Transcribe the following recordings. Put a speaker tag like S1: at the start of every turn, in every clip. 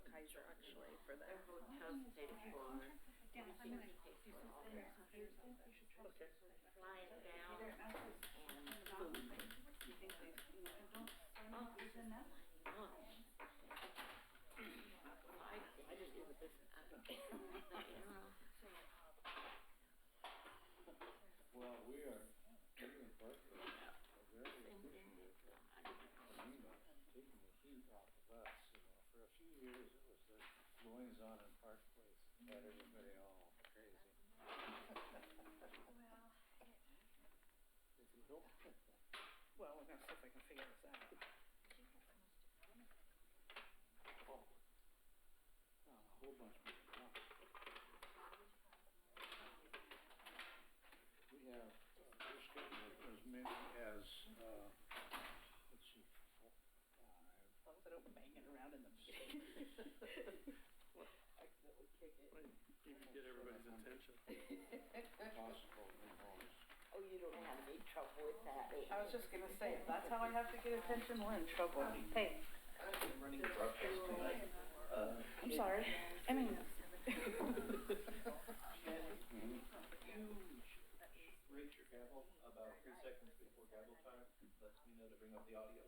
S1: Kaiser actually for that.
S2: Their hotels paid for, everything was paid for, all their
S3: Okay.
S2: flying down and food.
S3: You think they,
S2: Oh, this is my gosh. I just do the business.
S4: Well, we are taking part in a very appreciative Nina taking the heat off of us. For a few years it was the goings on in Park Place that had everybody all crazy.
S1: Well, we're gonna see if I can figure this out.
S4: Oh, a whole bunch more. We have, we're scheduled as many as, let's see, 4, 5.
S1: As long as I don't bang it around in the meeting. Accidentally kick it.
S5: You can get everybody's attention.
S4: Possible new homes.
S2: Oh, you don't have any trouble with that.
S1: I was just gonna say, if that's how I have to get attention, we're in trouble. Hey.
S5: Running the broadcast tonight.
S1: I'm sorry. I mean.
S5: Rate your gavel about 3 seconds before gavel time. Lets me know to bring up the audio.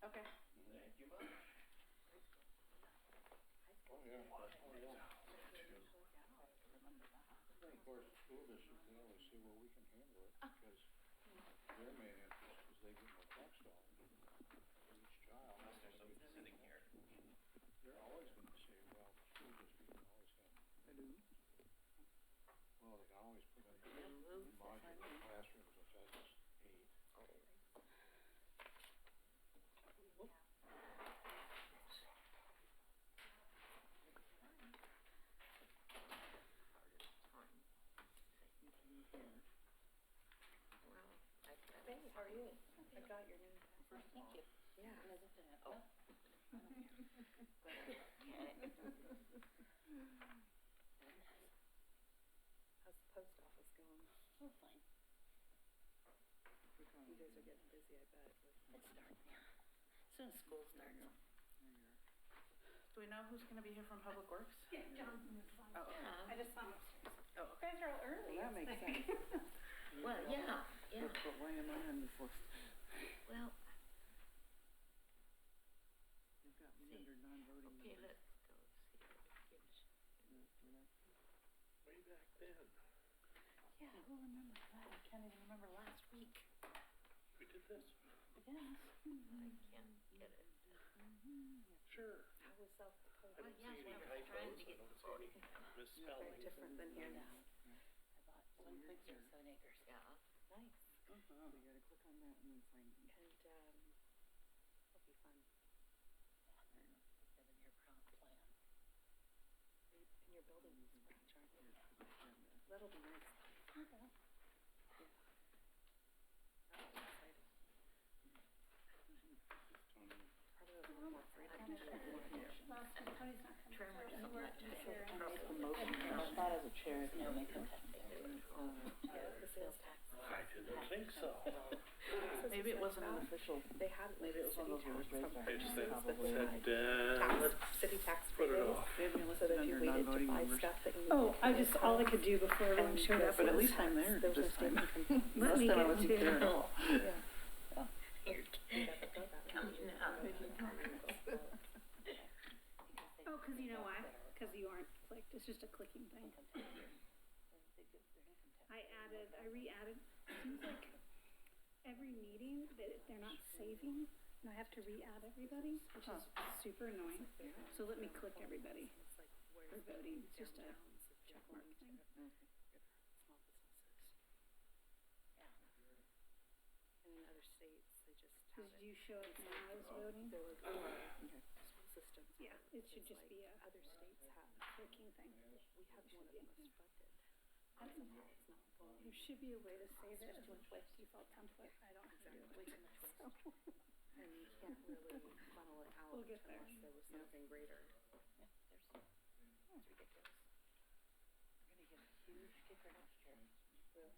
S1: Okay.
S5: Thank you much.
S4: Oh, yeah. Oh, yeah. And of course, school districts, they always say, well, we can handle it because their main interest is they get more tax dollars for each child.
S5: Unless there's something sitting here.
S4: They're always gonna say, well, the school district can always have, well, they can always put in modular classrooms if that's 8.
S2: Hey, how are you?
S1: I got your name.
S2: Thank you.
S1: Yeah.
S2: Oh.
S1: How's the post office going?
S2: Oh, fine.
S1: You guys are getting busy, I bet.
S2: It's starting, yeah. As soon as school starts.
S1: Do we know who's gonna be here from Public Works?
S3: Yeah, Jonathan is fine.
S1: Oh, okay.
S2: Yeah.
S3: I just saw him.
S1: Oh,
S3: You guys are all early.
S1: Well, that makes sense.
S2: Well, yeah, yeah.
S1: But why am I on before?
S2: Well,
S1: You've got me under non-voting.
S2: okay,
S1: members.
S2: let's go see what it gives.
S5: Way back then.
S1: Yeah, who remembers that? I can't even remember last week.
S5: We did this?
S1: Yes.
S2: I can't get it.
S5: Sure.
S1: How was South Dakota?
S2: Well, yeah,
S5: See any
S2: I was trying to
S5: typos, I
S2: get.
S5: don't see any misspelling.
S1: Different than here now.
S2: I bought 1.07 acres. Yeah.
S1: Nice. So you gotta click on that and then sign. And, it'll be fun.
S2: 7-year plan.
S1: And you're building from scratch, aren't you? That'll be nice. Okay. Yeah. I'm excited. Probably a little more afraid of
S3: Last time Tony's not coming.
S2: Tremor
S3: So
S2: so
S3: we're
S2: much.
S3: in here and-
S1: I thought as a chair.
S2: No, make them touch it.
S1: Yeah, the sales tax.
S5: I didn't think so.
S1: Maybe it wasn't an official. They had. Maybe it was one of those rules right there.
S5: I just said,
S1: Probably.
S5: let's
S1: City tax
S5: put it
S1: rebates.
S5: off.
S1: They had me
S3: So
S1: listed
S3: that
S1: under
S3: you waited to
S1: non-voting
S3: buy
S1: members.
S3: stuff that you. Oh, I just, all I could do before everyone showed up.
S1: But at
S3: was-
S1: least I'm there
S3: there was
S1: this time.
S3: Let me
S1: Last time I
S3: get
S1: wasn't
S3: to.
S1: there at all.
S3: Yeah.
S2: You're coming out.
S3: Oh, cause you know why? Cause you aren't clicked. It's just a clicking thing. I re-added, seems like every meeting that they're not saving, and I have to re-add everybody, which is super annoying. So let me click everybody for voting. It's just a check mark thing.
S1: Small businesses. And in other states, they just have
S3: Did
S1: it.
S3: you show it now as voting?
S1: They're like, okay, school systems.
S3: Yeah, it should just be a
S1: Other states have,
S3: clicking thing.
S1: we have one of the most funded. And somehow it's not going.
S3: There should be a way to save it with default template. I don't have to do
S1: Way
S3: it.
S1: too much
S3: So,
S1: waste. And you can't really funnel it out
S3: We'll get there.
S1: unless there was something greater.
S2: It's ridiculous.
S1: We're gonna get a huge kicker next year.
S2: Some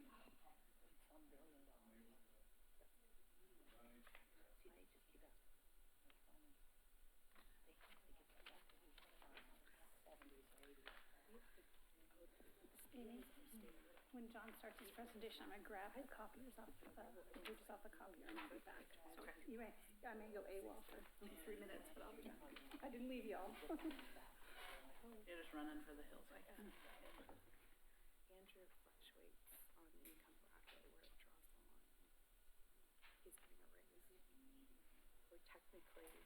S2: $1 billion. See, they just keep asking. They think it's
S3: Katie, when John starts his presentation, I'm gonna grab the copiers off, the pages off the copier, and I'll be back. So I may go AWOL for 3 minutes, but I'll be back. I didn't leave y'all.
S1: You're just running for the hills, I guess. Andrew fluctuates on the income bracket where it draws the line. He's getting a raise. We're technically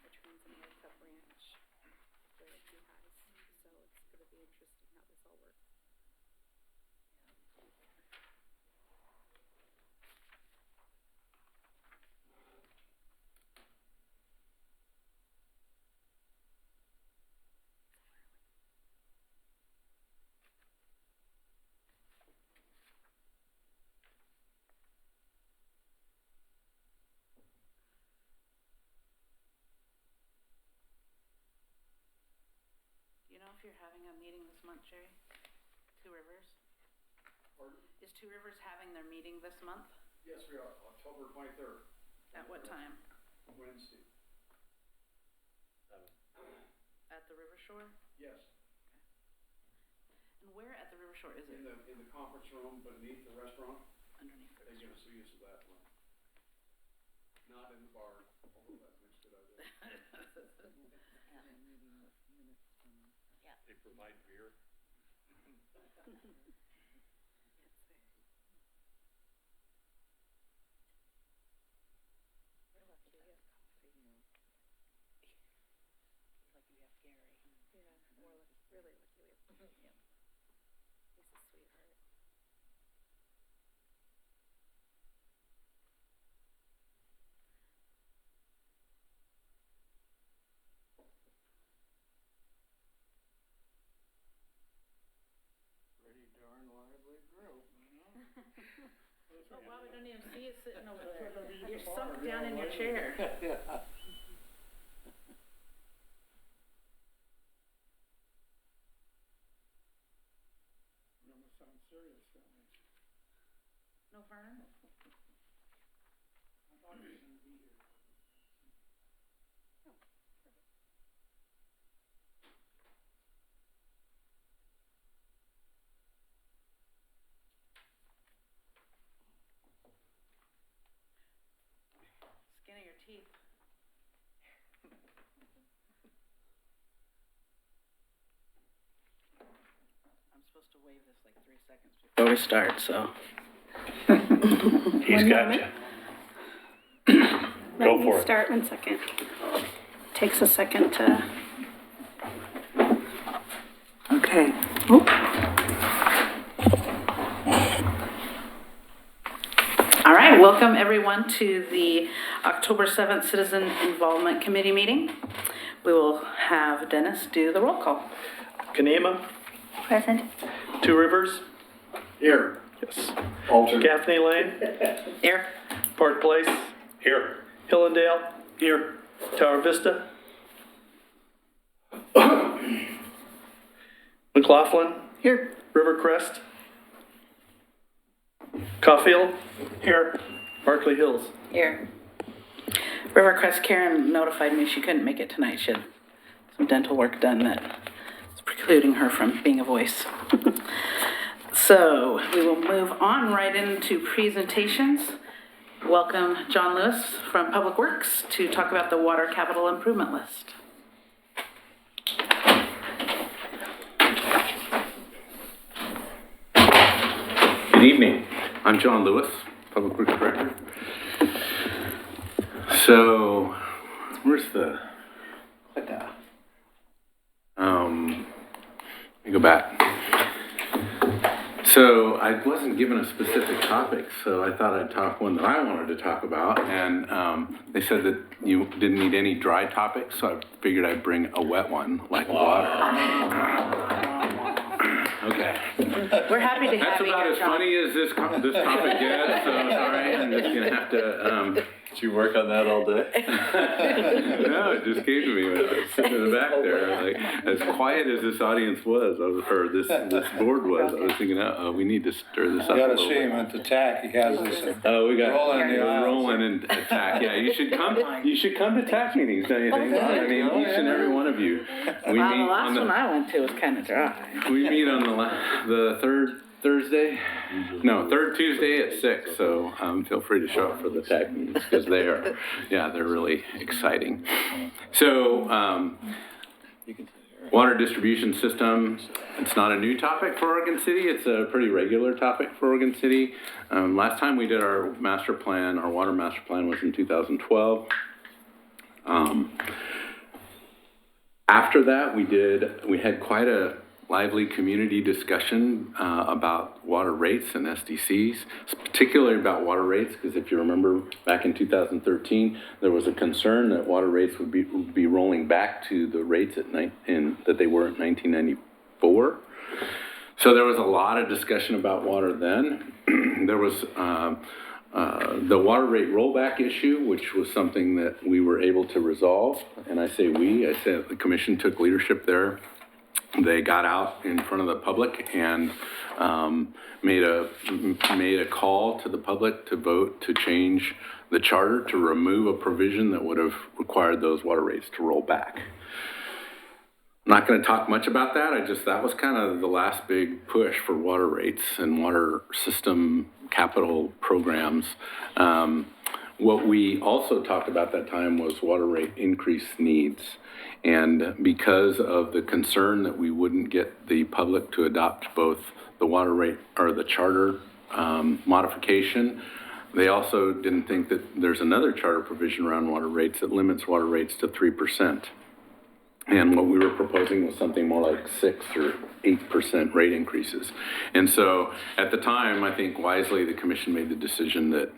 S1: a Trans-America branch where he has, so it's gonna be interesting how this all works. Do you know if you're having a meeting this month, Jerry? Two Rivers?
S6: Pardon?
S1: Is Two Rivers having their meeting this month?
S6: Yes, we are, October 23rd.
S1: At what time?
S6: Wednesday.
S1: At the River Shore?
S6: Yes,
S1: And where at the River Shore is it?
S6: in the conference room beneath the restaurant.
S1: Underneath the
S6: They give us
S1: restaurant.
S6: the use of that one. Not in the bar, although that's a good idea.
S4: They provide beer.
S1: We're lucky we have coffee. Lucky we have Gary. Yeah, we're really lucky we have him. He's a sweetheart.
S4: Pretty darn lively group, you know?
S1: Oh, wow, we don't even see you sitting over
S4: That's
S1: there.
S4: what I mean,
S1: You're
S4: the
S1: sunk
S4: bar,
S1: down in your
S4: like-
S1: chair.
S4: Yeah. You almost sound serious, don't you?
S1: No, Vern?
S4: I thought you were gonna be here.
S1: Skin of your teeth. I'm supposed to wave this like 3 seconds before we start, so.
S4: He's got you. Go
S3: Let
S4: for
S3: me
S4: it.
S3: start 1 second. Takes a second to.
S1: Okay. All right, welcome everyone to the October 7th Citizen Involvement Committee meeting. We will have Dennis do the roll call.
S7: Kanema,
S3: Present.
S7: Two Rivers,
S6: Here,
S7: yes.
S6: alternate.
S7: Gaffney Lane,
S1: Here.
S7: Park Place,
S4: Here.
S7: Hillendale, here. Tower Vista, McLaughlin,
S1: Here.
S7: Rivercrest, Caulfield, here. Berkeley Hills.
S1: Here. Rivercrest Karen notified me she couldn't make it tonight. She had some dental work done that is precluding her from being a voice. So we will move on right into presentations. Welcome John Lewis from Public Works to talk about the Water Capital Improvement List.
S8: Good evening. I'm John Lewis, Public Works Director. So, where's the clicker? Let me go back. So, I wasn't given a specific topic, so I thought I'd talk one that I wanted to talk about. And they said that you didn't need any dry topics, so I figured I'd bring a wet one, like water. Okay.
S1: We're happy to
S8: That's
S1: have you
S8: about
S1: here,
S8: as
S1: John.
S8: funny as this topic gets, so sorry, I'm just gonna have to
S4: Did you work on that all day?
S8: No, it just came to me when I was sitting in the back there. Like, as quiet as this audience was, or this board was, I was thinking, we need to stir this up
S4: You
S8: a
S4: gotta
S8: little
S4: see
S8: bit.
S4: him at the tack, he has this.
S8: Oh, we got
S4: Rolling in the aisles.
S8: rolling and attack. Yeah, you should come. You should come to TAC meetings, don't you think? I mean, each and every one of you. We
S2: Well,
S8: meet
S2: the
S8: on
S2: last one I went to was kinda dry.
S8: We meet on the third Thursday? No, third Tuesday at 6, so feel free to show up for the TAC meetings, because they're really exciting. So, water distribution system, it's not a new topic for Oregon City, it's a pretty regular topic for Oregon City. Last time we did our master plan, our water master plan was in 2012. After that, we had quite a lively community discussion about water rates and SDCs, particularly about water rates, because if you remember back in 2013, there was a concern that water rates would be rolling back to the rates that they were in 1994. So there was a lot of discussion about water then. There was the water rate rollback issue, which was something that we were able to resolve. And I say the commission took leadership there. They got out in front of the public and made a call to the public to vote to change the charter to remove a provision that would have required those water rates to roll back. I'm not going to talk much about that. That was kind of the last big push for water rates and water system capital programs. What we also talked about that time was water rate increase needs. And because of the concern that we wouldn't get the public to adopt both the water rate or the charter modification, they also didn't think that there's another charter provision around water rates that limits water rates to 3%. And what we were proposing was something more like 6 or 8% rate increases. And so at the time, I think wisely the commission made the decision that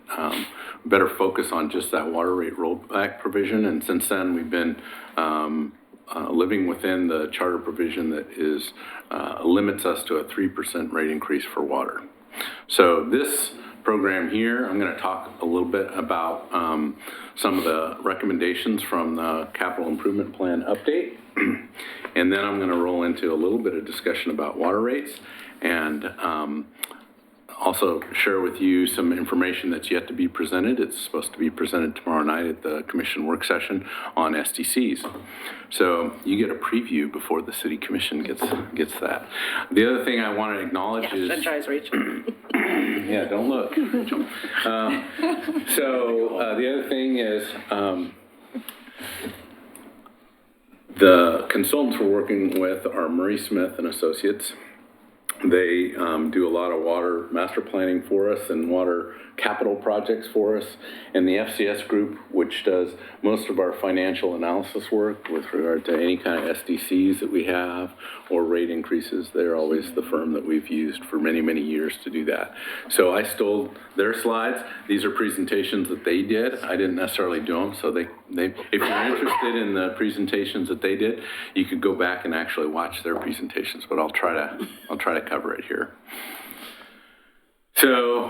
S8: better focus on just that water rate rollback provision. And since then, we've been living within the charter provision that limits us to a 3% rate increase for water. So this program here, I'm going to talk a little bit about some of the recommendations from the capital improvement plan update. And then I'm going to roll into a little bit of discussion about water rates and also share with you some information that's yet to be presented. It's supposed to be presented tomorrow night at the commission work session on SDCs. So you get a preview before the city commission gets that. The other thing I want to acknowledge is...
S2: That tries Rachel.
S8: Yeah, don't look. The other thing is the consultants we're working with are Murray Smith and Associates. They do a lot of water master planning for us and water capital projects for us. And the FCS group, which does most of our financial analysis work with regard to any kind of SDCs that we have or rate increases, they're always the firm that we've used for many, many years to do that. So I stole their slides. These are presentations that they did. I didn't necessarily do them. So if you're interested in the presentations that they did, you could go back and actually watch their presentations, but I'll try to cover it here. So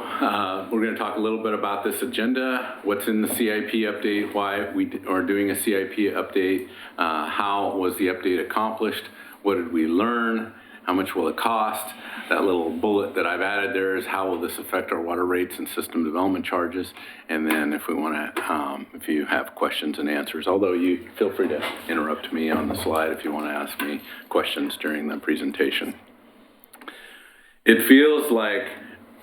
S8: we're going to talk a little bit about this agenda, what's in the CIP update, why we are doing a CIP update, how was the update accomplished, what did we learn, how much will it cost. That little bullet that I've added there is how will this affect our water rates and system development charges. And then if we want to, if you have questions and answers, although you feel free to interrupt me on the slide if you want to ask me questions during the presentation. It feels like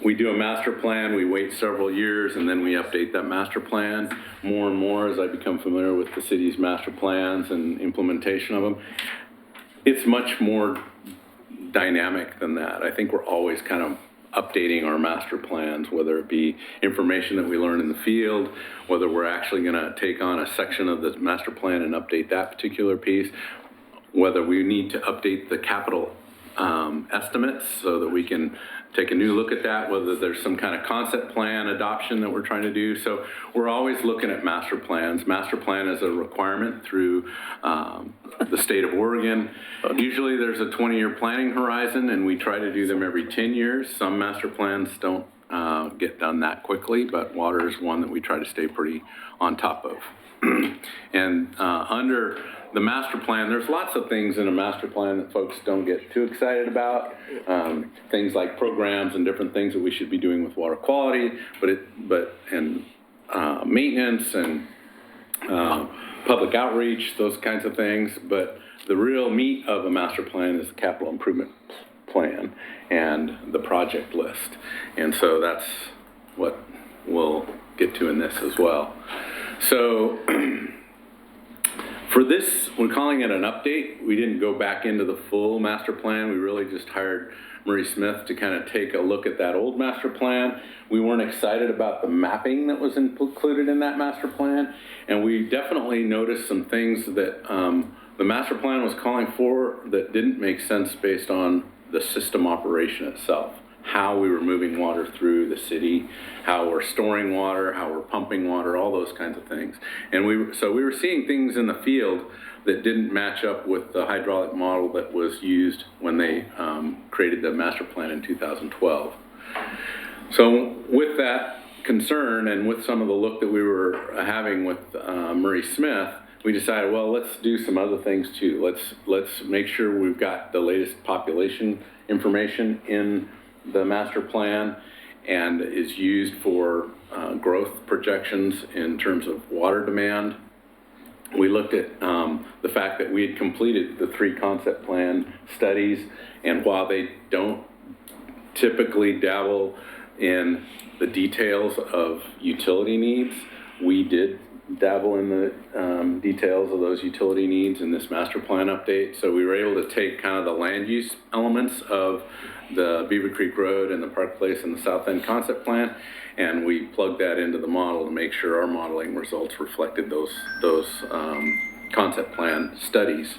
S8: we do a master plan, we wait several years, and then we update that master plan more and more as I become familiar with the city's master plans and implementation of them. It's much more dynamic than that. I think we're always kind of updating our master plans, whether it be information that we learn in the field, whether we're actually going to take on a section of the master plan and update that particular piece, whether we need to update the capital estimates so that we can take a new look at that, whether there's some kind of concept plan adoption that we're trying to do. So we're always looking at master plans. Master plan is a requirement through the state of Oregon. Usually there's a 20-year planning horizon, and we try to do them every 10 years. Some master plans don't get done that quickly, but water is one that we try to stay pretty on top of. And under the master plan, there's lots of things in a master plan that folks don't get too excited about. Things like programs and different things that we should be doing with water quality, and maintenance and public outreach, those kinds of things. But the real meat of a master plan is the capital improvement plan and the project list. And so that's what we'll get to in this as well. So for this, we're calling it an update. We didn't go back into the full master plan. We really just hired Murray Smith to kind of take a look at that old master plan. We weren't excited about the mapping that was included in that master plan. And we definitely noticed some things that the master plan was calling for that didn't make sense based on the system operation itself. How we were moving water through the city, how we're storing water, how we're pumping water, all those kinds of things. And so we were seeing things in the field that didn't match up with the hydraulic model that was used when they created the master plan in 2012. So with that concern and with some of the look that we were having with Murray Smith, we decided, well, let's do some other things too. Let's make sure we've got the latest population information in the master plan and is used for growth projections in terms of water demand. We looked at the fact that we had completed the 3 concept plan studies, and while they don't typically dabble in the details of utility needs, we did dabble in the details of those utility needs in this master plan update. So we were able to take kind of the land use elements of the Beaver Creek Road and the Park Place and the South End concept plan, and we plugged that into the model to make sure our modeling results reflected those concept plan studies.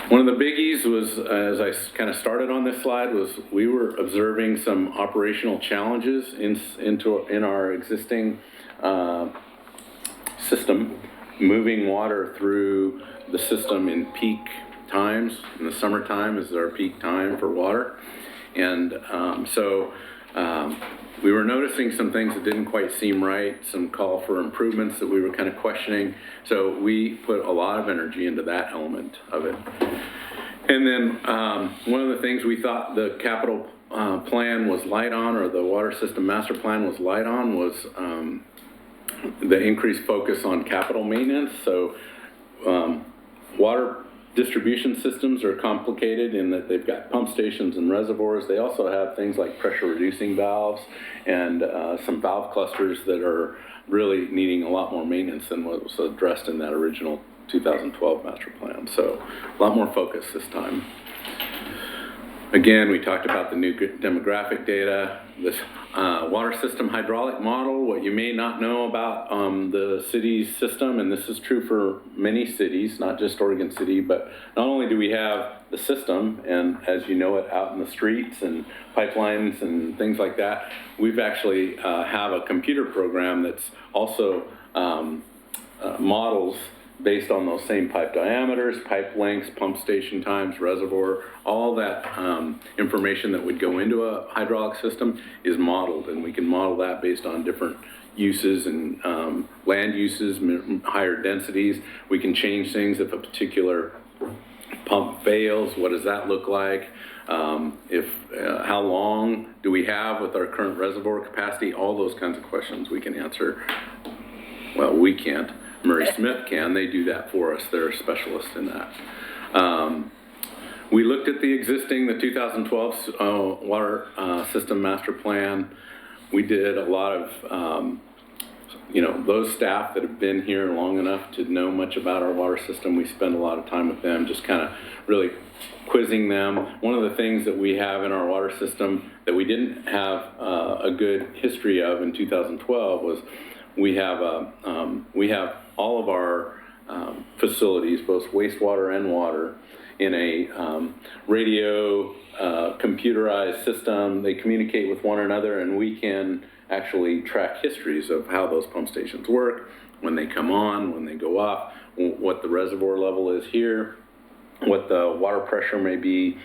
S8: One of the biggies was, as I kind of started on this slide, was we were observing some operational challenges in our existing system, moving water through the system in peak times. In the summertime is our peak time for water. And so we were noticing some things that didn't quite seem right, some call for improvements that we were kind of questioning. So we put a lot of energy into that element of it. And then one of the things we thought the capital plan was light on, or the water system master plan was light on, was the increased focus on capital maintenance. So water distribution systems are complicated in that they've got pump stations and reservoirs. They also have things like pressure reducing valves and some valve clusters that are really needing a lot more maintenance than what was addressed in that original 2012 master plan. So a lot more focus this time. Again, we talked about the new demographic data, this water system hydraulic model, what you may not know about the city's system, and this is true for many cities, not just Oregon City, but not only do we have the system, and as you know it, out in the streets and pipelines and things like that, we've actually have a computer program that's also models based on those same pipe diameters, pipe lengths, pump station times, reservoir, all that information that would go into a hydraulic system is modeled, and we can model that based on different uses and land uses, higher densities. We can change things if a particular pump fails. What does that look like? How long do we have with our current reservoir capacity? All those kinds of questions we can answer. Well, we can't. Murray Smith can. They do that for us. They're specialists in that. We looked at the 2012 water system master plan. We did a lot of, those staff that have been here long enough to know much about our water system. We spend a lot of time with them, just kind of really quizzing them. One of the things that we have in our water system that we didn't have a good history of in 2012 was we have all of our facilities, both wastewater and water, in a radio computerized system. They communicate with one another, and we can actually track histories of how those pump stations work, when they come on, when they go off, what the reservoir level is here, what the water pressure may be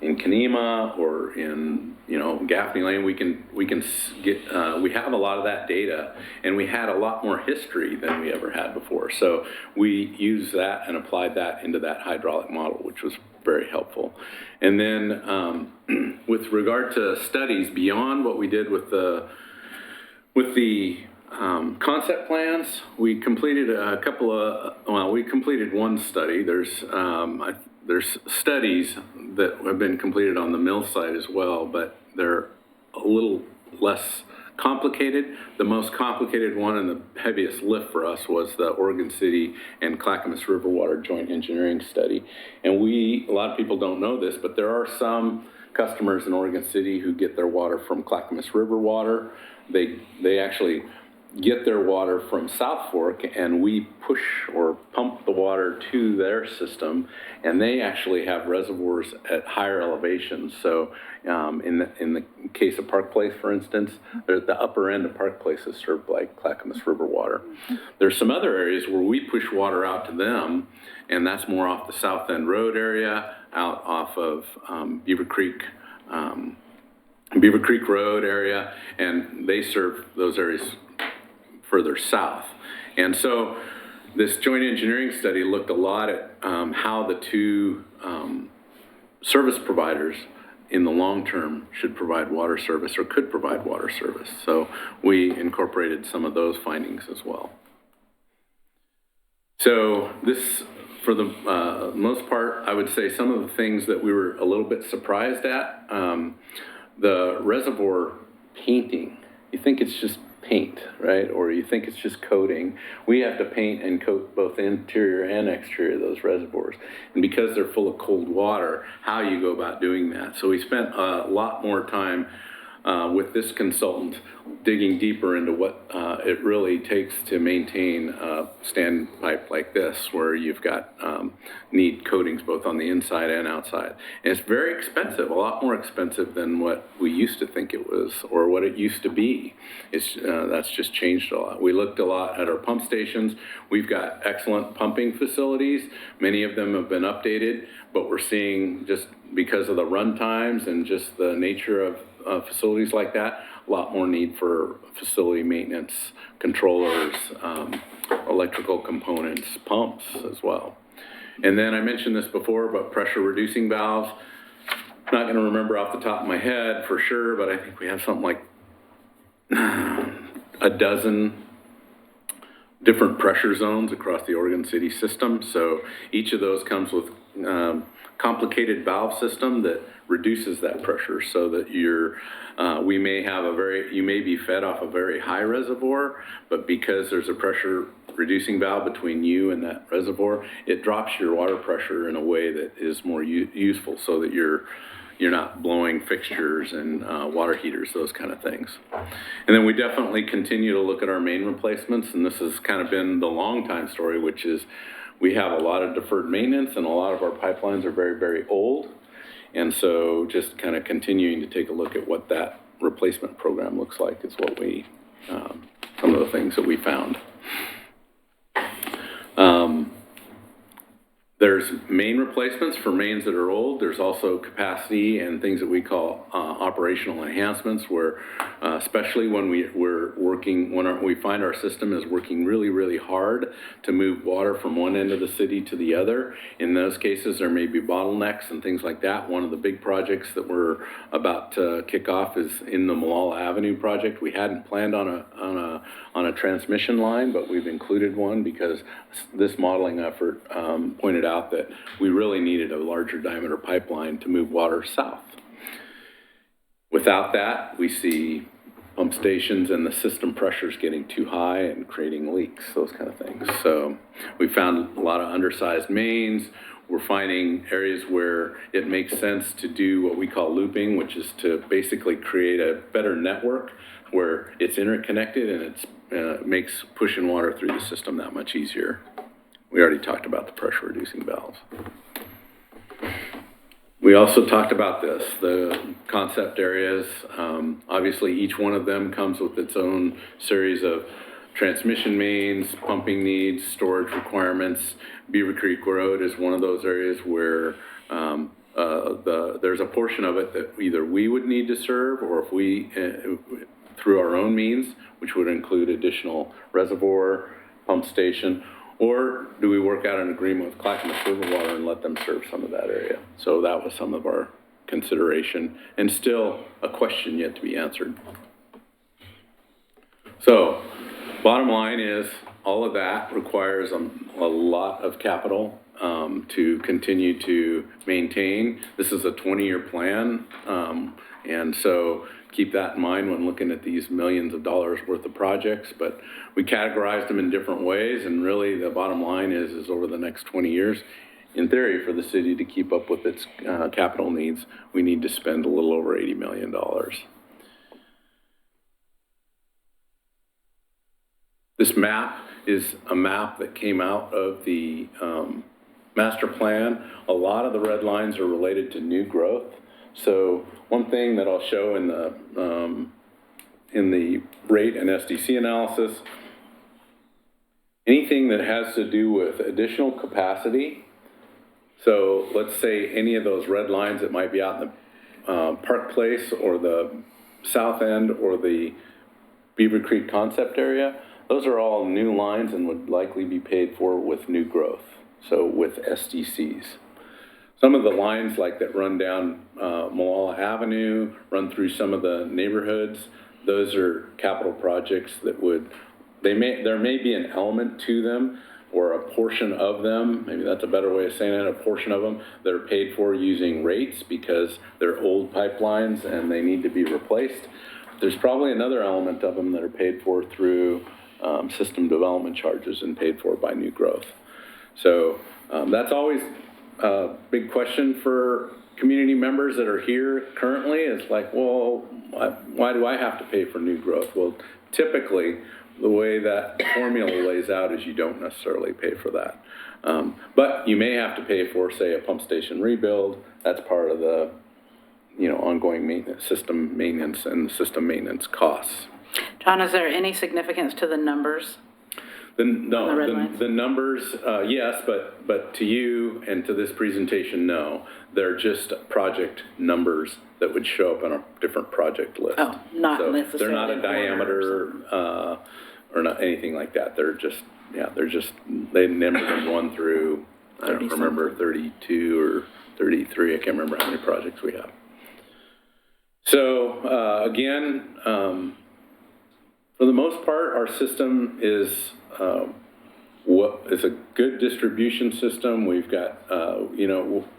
S8: in Kenema or in, you know, Gaffney Lane, we can get, we have a lot of that data, and we had a lot more history than we ever had before. So we used that and applied that into that hydraulic model, which was very helpful. And then with regard to studies beyond what we did with the concept plans, we completed a couple of, well, we completed one study. There's studies that have been completed on the mill site as well, but they're a little less complicated. The most complicated one and the heaviest lift for us was the Oregon City and Clackamas River Water Joint Engineering Study. And a lot of people don't know this, but there are some customers in Oregon City who get their water from Clackamas River Water. They actually get their water from South Fork, and we push or pump the water to their system, and they actually have reservoirs at higher elevations. So in the case of Park Place, for instance, the upper end of Park Place is served by Clackamas River water. There's some other areas where we push water out to them, and that's more off the South End Road area, out off of Beaver Creek Road area, and they serve those areas further south. And so this joint engineering study looked a lot at how the two service providers in the long term should provide water service or could provide water service. So we incorporated some of those findings as well. So this, for the most part, I would say some of the things that we were a little bit surprised at, the reservoir painting, you think it's just paint, right? Or you think it's just coating. We have to paint and coat both interior and exterior of those reservoirs. And because they're full of cold water, how you go about doing that. So we spent a lot more time with this consultant digging deeper into what it really takes to maintain a standpipe like this, where you've got need coatings both on the inside and outside. And it's very expensive, a lot more expensive than what we used to think it was or what it used to be. That's just changed a lot. We looked a lot at our pump stations. We've got excellent pumping facilities. Many of them have been updated, but we're seeing, just because of the run times and just the nature of facilities like that, a lot more need for facility maintenance, controllers, electrical components, pumps as well. And then I mentioned this before, but pressure reducing valves. Not going to remember off the top of my head for sure, but I think we have something like a dozen different pressure zones across the Oregon City system. So each of those comes with complicated valve system that reduces that pressure, so that you may be fed off a very high reservoir, but because there's a pressure reducing valve between you and that reservoir, it drops your water pressure in a way that is more useful, so that you're not blowing fixtures and water heaters, those kind of things. And then we definitely continue to look at our main replacements, and this has kind of been the long time story, which is we have a lot of deferred maintenance, and a lot of our pipelines are very, very old. And so just kind of continuing to take a look at what that replacement program looks like is what we, some of the things that we found. There's main replacements for mains that are old. There's also capacity and things that we call operational enhancements, where especially when we find our system is working really, really hard to move water from one end of the city to the other. In those cases, there may be bottlenecks and things like that. One of the big projects that we're about to kick off is in the Malala Avenue project. We hadn't planned on a transmission line, but we've included one because this modeling effort pointed out that we really needed a larger diameter pipeline to move water south. Without that, we see pump stations and the system pressures getting too high and creating leaks, those kind of things. So we found a lot of undersized mains. We're finding areas where it makes sense to do what we call looping, which is to basically create a better network where it's interconnected and it makes pushing water through the system that much easier. We already talked about the pressure reducing valves. We also talked about this, the concept areas. Obviously, each one of them comes with its own series of transmission mains, pumping needs, storage requirements. Beaver Creek Road is one of those areas where there's a portion of it that either we would need to serve, or if we, through our own means, which would include additional reservoir, pump station, or do we work out an agreement with Clackamas River Water and let them serve some of that area? So that was some of our consideration, and still a question yet to be answered. So, bottom line is, all of that requires a lot of capital to continue to maintain. This is a 20-year plan, and so keep that in mind when looking at these millions of dollars worth of projects. But we categorized them in different ways, and really the bottom line is over the next 20 years, in theory, for the city to keep up with its capital needs, we need to spend a little over $80 million. This map is a map that came out of the master plan. A lot of the red lines are related to new growth. So one thing that I'll show in the rate and SDC analysis, anything that has to do with additional capacity. So let's say any of those red lines that might be out in the Park Place or the South End or the Beaver Creek concept area, those are all new lines and would likely be paid for with new growth, so with SDCs. Some of the lines like that run down Malala Avenue, run through some of the neighborhoods, those are capital projects that would, there may be an element to them or a portion of them, maybe that's a better way of saying it, a portion of them that are paid for using rates because they're old pipelines and they need to be replaced. There's probably another element of them that are paid for through system development charges and paid for by new growth. So that's always a big question for community members that are here currently. Is like, well, why do I have to pay for new growth? Well, typically the way that formula lays out is you don't necessarily pay for that. But you may have to pay for, say, a pump station rebuild. That's part of the, ongoing maintenance, system maintenance and system maintenance costs.
S2: John, is there any significance to the numbers?
S8: The numbers, yes, but to you and to this presentation, no. They're just project numbers that would show up on a different project list.
S2: Oh, not
S8: so
S2: necessarily.
S8: They're not a diameter or not anything like that. They're just, they numbered them 1 through, I don't remember, 32 or 33. I can't remember how many projects we have. So, again, for the most part, our system is a good distribution system. We've got,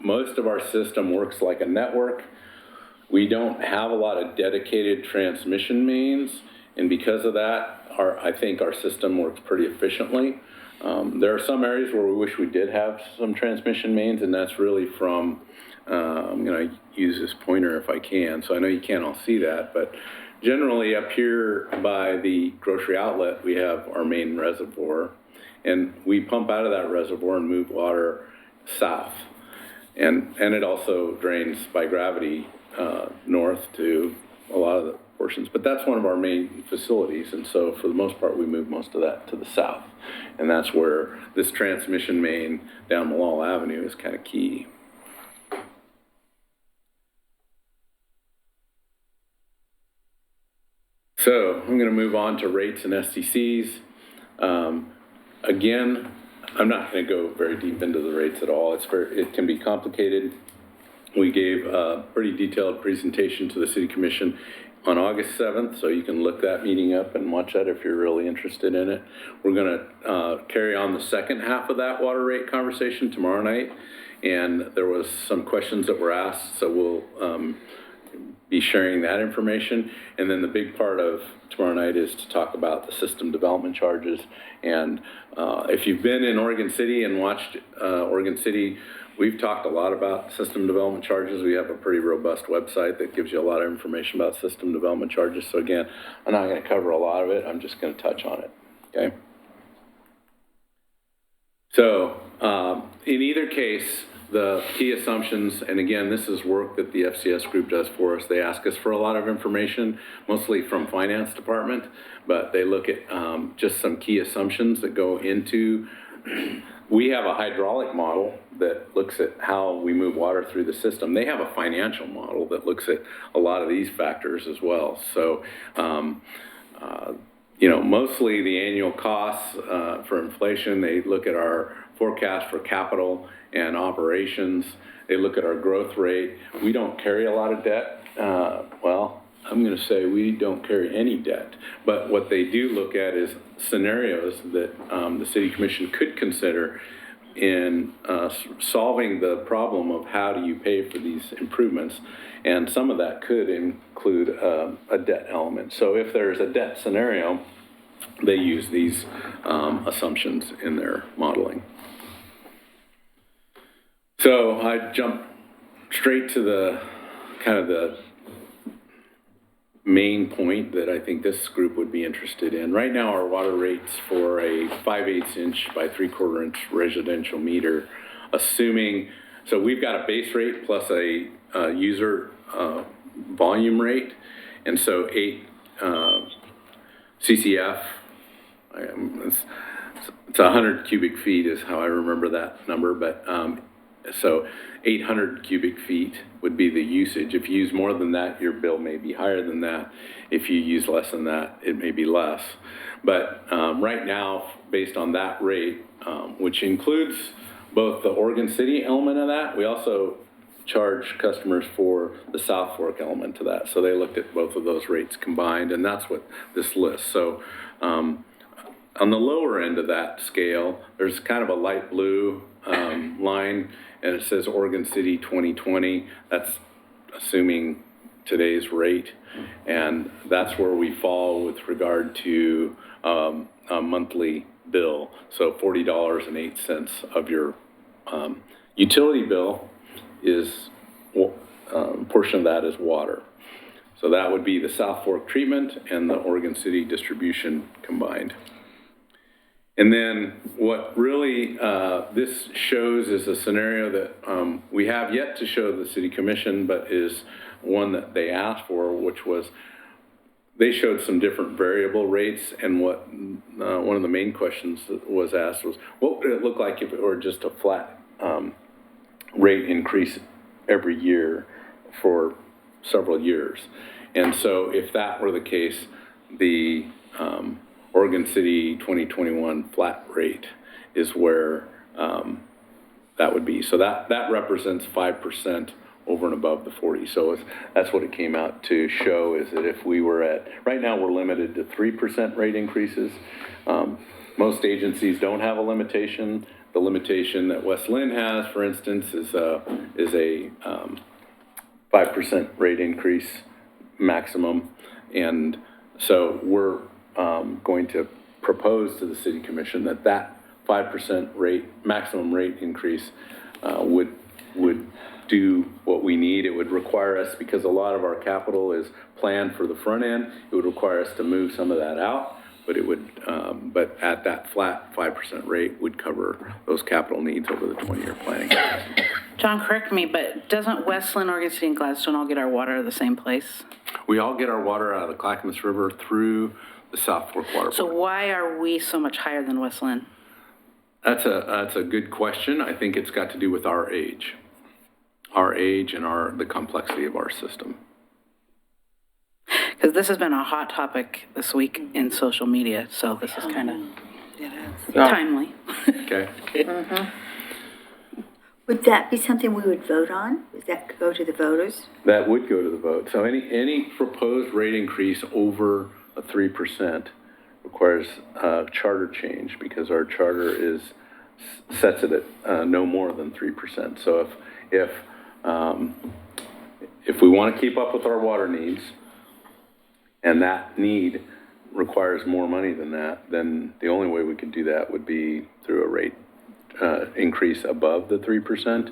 S8: most of our system works like a network. We don't have a lot of dedicated transmission mains, and because of that, I think our system works pretty efficiently. There are some areas where we wish we did have some transmission mains, and that's really from, I'm going to use this pointer if I can, so I know you can't all see that, but generally up here by the grocery outlet, we have our main reservoir, and we pump out of that reservoir and move water south. And it also drains by gravity north to a lot of the portions, but that's one of our main facilities, and so for the most part we move most of that to the south, and that's where this transmission main down Malala Avenue is kind of key. So I'm going to move on to rates and SDCs. Again, I'm not going to go very deep into the rates at all. It can be complicated. We gave a pretty detailed presentation to the City Commission on August 7th, so you can look that meeting up and watch that if you're really interested in it. We're going to carry on the second half of that water rate conversation tomorrow night, and there was some questions that were asked, so we'll be sharing that information. And then the big part of tomorrow night is to talk about the system development charges. And if you've been in Oregon City and watched Oregon City, we've talked a lot about system development charges. We have a pretty robust website that gives you a lot of information about system development charges. So again, I'm not going to cover a lot of it. I'm just going to touch on it, okay? So in either case, the key assumptions, and again, this is work that the FCS group does for us. They ask us for a lot of information, mostly from finance department, but they look at just some key assumptions that go into we have a hydraulic model that looks at how we move water through the system. They have a financial model that looks at a lot of these factors as well. So, mostly the annual costs for inflation, they look at our forecast for capital and operations. They look at our growth rate. We don't carry a lot of debt. I'm going to say we don't carry any debt. But what they do look at is scenarios that the City Commission could consider in solving the problem of how do you pay for these improvements. And some of that could include a debt element. So if there's a debt scenario, they use these assumptions in their modeling. So I jump straight to the kind of the main point that I think this group would be interested in. Right now, our water rates for a 5/8 inch by 3/4 inch residential meter, assuming, so we've got a base rate plus a user volume rate, and so 8 CCF, it's 100 cubic feet is how I remember that number, but so 800 cubic feet would be the usage. If you use more than that, your bill may be higher than that. If you use less than that, it may be less. But right now, based on that rate, which includes both the Oregon City element of that, we also charge customers for the South Fork element to that. So they looked at both of those rates combined, and that's what this lists. So on the lower end of that scale, there's kind of a light blue line, and it says Oregon City 2020. That's assuming today's rate, and that's where we fall with regard to a monthly bill. So $40.08 of your utility bill is, portion of that is water. So that would be the South Fork treatment and the Oregon City distribution combined. And then what really this shows is a scenario that we have yet to show the City Commission, but is one that they asked for, which was, they showed some different variable rates, and what one of the main questions that was asked was, what would it look like if it were just a flat rate increase every year for several years? And so if that were the case, the Oregon City 2021 flat rate is where that would be. So that represents 5% over and above the 40. So that's what it came out to show, is that if we were at, right now we're limited to 3% rate increases. Most agencies don't have a limitation. The limitation that West Lynn has, for instance, is a 5% rate increase maximum. And so we're going to propose to the City Commission that 5% rate, maximum rate increase would do what we need. It would require us, because a lot of our capital is planned for the front end, it would require us to move some of that out, but it would, but at that flat 5% rate would cover those capital needs over the 20-year planning.
S9: John, correct me, but doesn't Westland, Oregon City, and Gladstone all get our water out of the same place?
S8: We all get our water out of the Clackamas River through the South Fork Water Board.
S9: So why are we so much higher than Westland?
S8: That's a good question. I think it's got to do with our age and the complexity of our system.
S9: Because this has been a hot topic this week in social media, so this is kind of timely.
S8: Okay.
S2: Would that be something we would vote on? Would that go to the voters?
S8: That would go to the vote. So any proposed rate increase over a 3% requires a charter change, because our charter sets it at no more than 3%. So if we want to keep up with our water needs, and that need requires more money than that, then the only way we could do that would be through a rate increase above the 3%,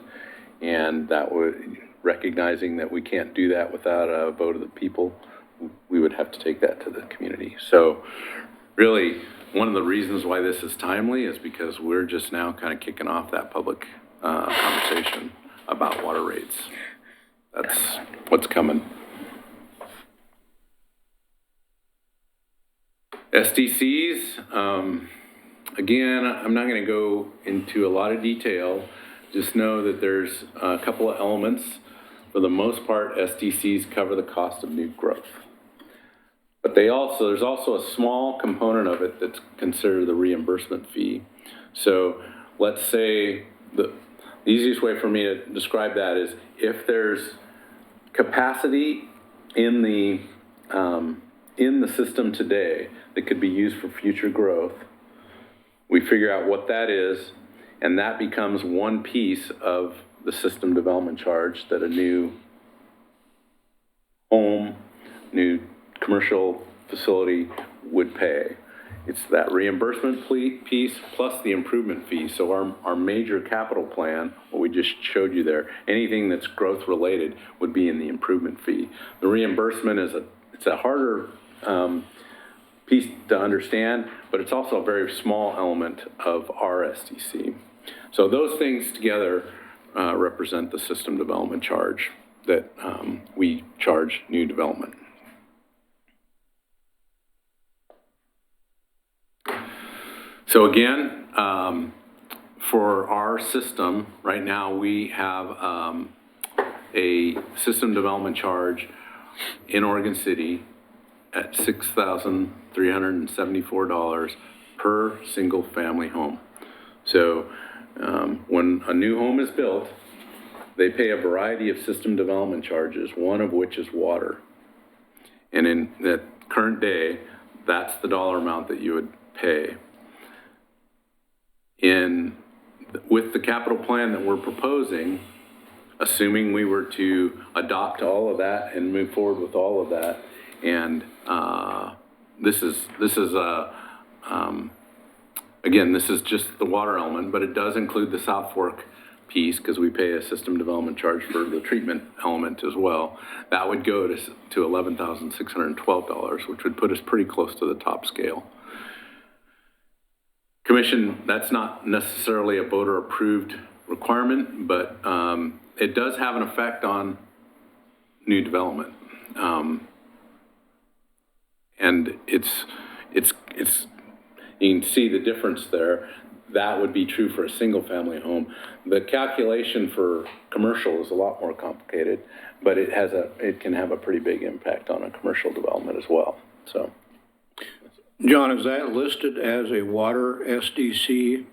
S8: and that would, recognizing that we can't do that without a vote of the people, we would have to take that to the community. So really, one of the reasons why this is timely is because we're just now kind of kicking off that public conversation about water rates. That's what's coming. SDCs, again, I'm not gonna go into a lot of detail. Just know that there's a couple of elements. For the most part, SDCs cover the cost of new growth. But there's also a small component of it that's considered the reimbursement fee. So let's say the easiest way for me to describe that is if there's capacity in the system today that could be used for future growth, we figure out what that is, and that becomes one piece of the system development charge that a new home, new commercial facility would pay. It's that reimbursement piece plus the improvement fee. So our major capital plan, what we just showed you there, anything that's growth related would be in the improvement fee. The reimbursement it's a harder piece to understand, but it's also a very small element of our SDC. So those things together represent the system development charge that we charge new development. So again, for our system, right now we have a system development charge in Oregon City at $6,374 per single family home. So when a new home is built, they pay a variety of system development charges, one of which is water. And in the current day, that's the dollar amount that you would pay. With the capital plan that we're proposing, assuming we were to adopt all of that and move forward with all of that, and this is again, this is just the water element, but it does include the South Fork piece because we pay a system development charge for the treatment element as well. That would go to $11,612, which would put us pretty close to the top scale. Commission, that's not necessarily a voter approved requirement, but it does have an effect on new development. And it's you can see the difference there. That would be true for a single family home. The calculation for commercial is a lot more complicated, but it can have a pretty big impact on a commercial development as well. So.
S10: John, is that listed as a water SDC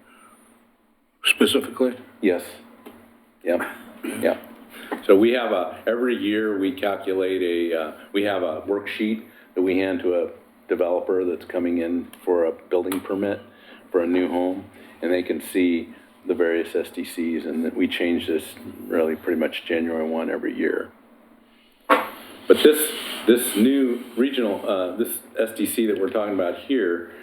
S10: specifically?
S8: Yes. Yep. Yeah. So we have every year we calculate we have a worksheet that we hand to a developer that's coming in for a building permit for a new home, and they can see the various SDCs, and that we change this really pretty much January 1 every year. But this new regional, this SDC that we're talking about here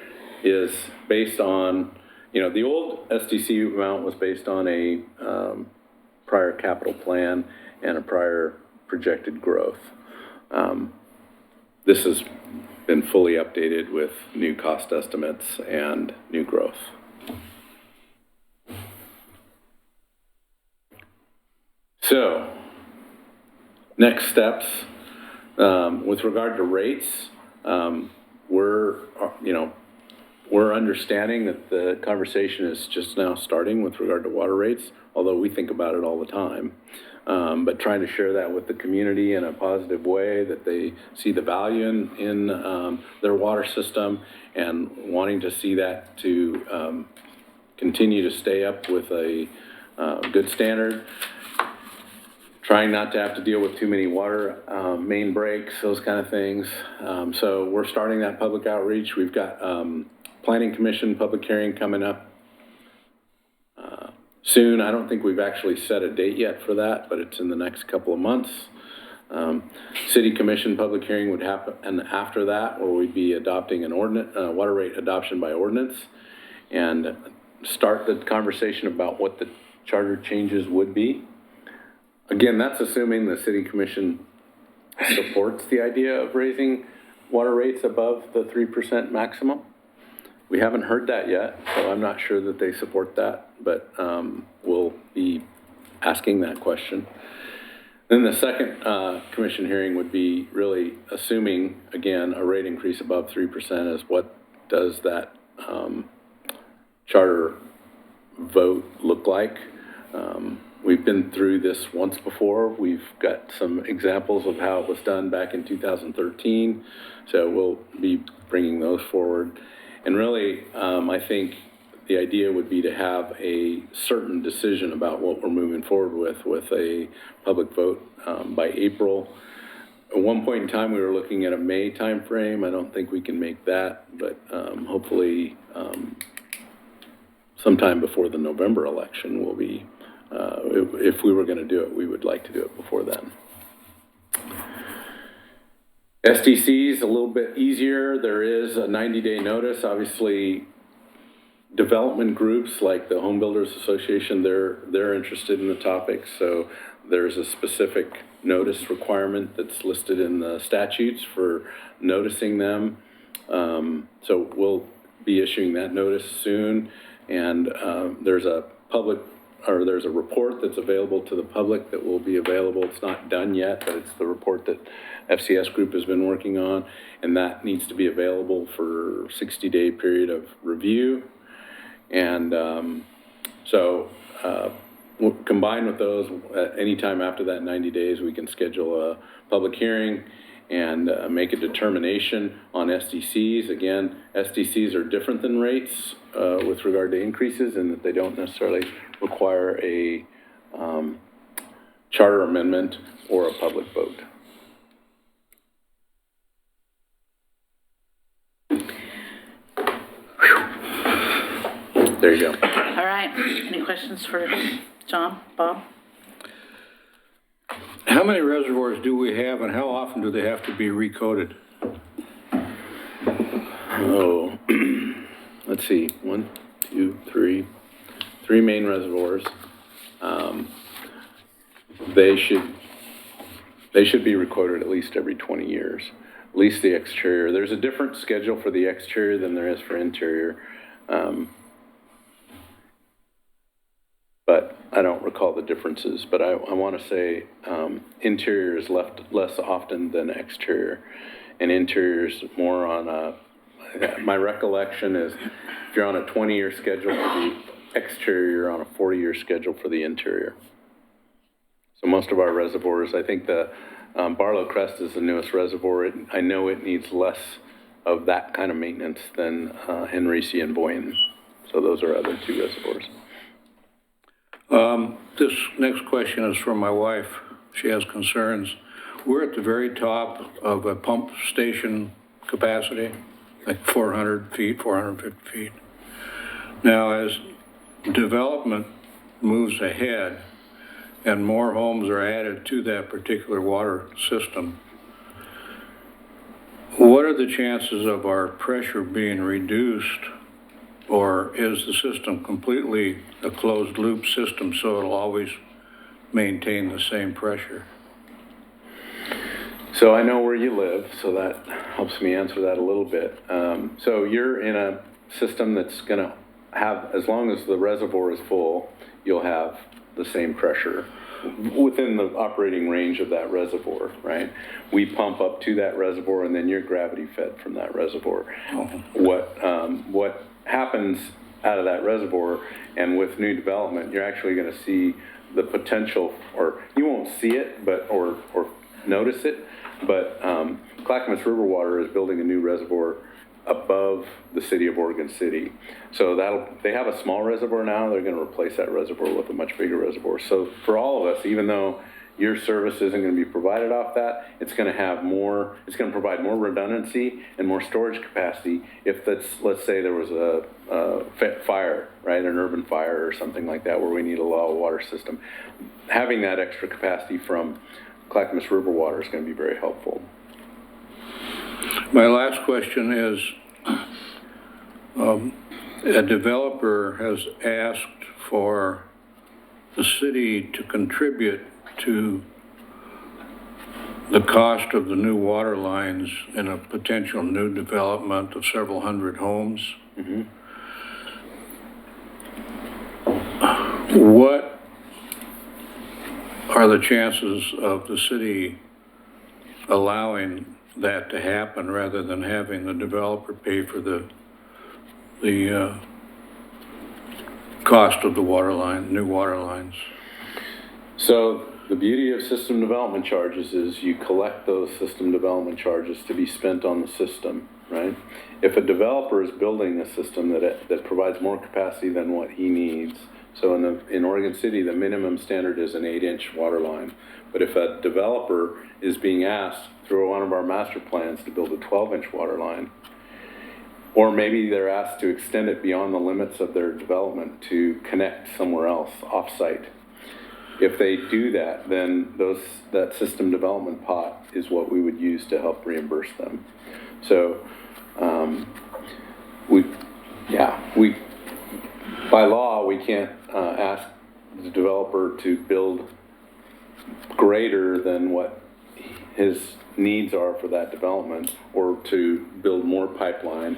S8: is based on, the old SDC amount was based on a prior capital plan and a prior projected growth. This has been fully updated with new cost estimates and new growth. So, next steps. With regard to rates, we're understanding that the conversation is just now starting with regard to water rates, although we think about it all the time. But trying to share that with the community in a positive way, that they see the value in their water system, and wanting to see that to continue to stay up with a good standard. Trying not to have to deal with too many water main breaks, those kind of things. So we're starting that public outreach. We've got Planning Commission public hearing coming up soon. I don't think we've actually set a date yet for that, but it's in the next couple of months. City Commission public hearing would happen, and after that, where we'd be adopting an ordinance, water rate adoption by ordinance, and start the conversation about what the charter changes would be. Again, that's assuming the City Commission supports the idea of raising water rates above the 3% maximum. We haven't heard that yet, so I'm not sure that they support that, but we'll be asking that question. Then the second commission hearing would be really assuming, again, a rate increase above 3% is what does that charter vote look like. We've been through this once before. We've got some examples of how it was done back in 2013, so we'll be bringing those forward. And really, I think the idea would be to have a certain decision about what we're moving forward with a public vote by April. At one point in time, we were looking at a May timeframe. I don't think we can make that, but hopefully sometime before the November election will be, if we were going to do it, we would like to do it before then. SDCs, a little bit easier. There is a 90-day notice. Obviously, development groups like the Home Builders Association, they're interested in the topic, so there's a specific notice requirement that's listed in the statutes for noticing them. So we'll be issuing that notice soon, and there's a report that's available to the public that will be available. It's not done yet, but it's the report that FCS Group has been working on, and that needs to be available for 60-day period of review. And combined with those, anytime after that 90 days, we can schedule a public hearing and make a determination on SDCs. Again, SDCs are different than rates with regard to increases in that they don't necessarily require a charter amendment or a public vote. There you go.
S9: All right. Any questions for John, Bob?
S10: How many reservoirs do we have, and how often do they have to be recoded?
S8: Oh, let's see, 1, 2, 3, 3 main reservoirs. They should be recorded at least every 20 years, at least the exterior. There's a different schedule for the exterior than there is for interior. But I don't recall the differences, but I want to say interior is left less often than exterior, and interior is more on a, my recollection is if you're on a 20-year schedule for the exterior, you're on a 40-year schedule for the interior. So most of our reservoirs, I think the Barlow Crest is the newest reservoir. I know it needs less of that kind of maintenance than Henrici and Boyne. So those are other 2 reservoirs.
S10: This next question is from my wife. She has concerns. We're at the very top of a pump station capacity, like 400 feet, 450 feet. Now, as development moves ahead and more homes are added to that particular water system, what are the chances of our pressure being reduced, or is the system completely a closed loop system so it'll always maintain the same pressure?
S8: So I know where you live, so that helps me answer that a little bit. So you're in a system that's going to have, as long as the reservoir is full, you'll have the same pressure within the operating range of that reservoir, right? We pump up to that reservoir, and then you're gravity fed from that reservoir. What happens out of that reservoir, and with new development, you're actually going to see the potential, or you won't see it, but or notice it, but Clackamas River Water is building a new reservoir above the city of Oregon City. So they have a small reservoir now, they're going to replace that reservoir with a much bigger reservoir. So for all of us, even though your service isn't going to be provided off that, it's going to have more, it's going to provide more redundancy and more storage capacity if that's, let's say there was a fire, right, an urban fire or something like that where we need a low water system. Having that extra capacity from Clackamas River Water is going to be very helpful.
S10: My last question is, a developer has asked for the city to contribute to the cost of the new water lines in a potential new development of several hundred homes.
S8: Mm-hmm.
S10: What are the chances of the city allowing that to happen rather than having the developer pay for the cost of the water line, new water lines?
S8: So the beauty of system development charges is you collect those system development charges to be spent on the system, right? If a developer is building a system that provides more capacity than what he needs, so in Oregon City, the minimum standard is an 8-inch water line. But if a developer is being asked through one of our master plans to build a 12-inch water line, or maybe they're asked to extend it beyond the limits of their development to connect somewhere else, off-site. If they do that, then that system development pot is what we would use to help reimburse them. So, by law, we can't ask the developer to build greater than what his needs are for that development, or to build more pipeline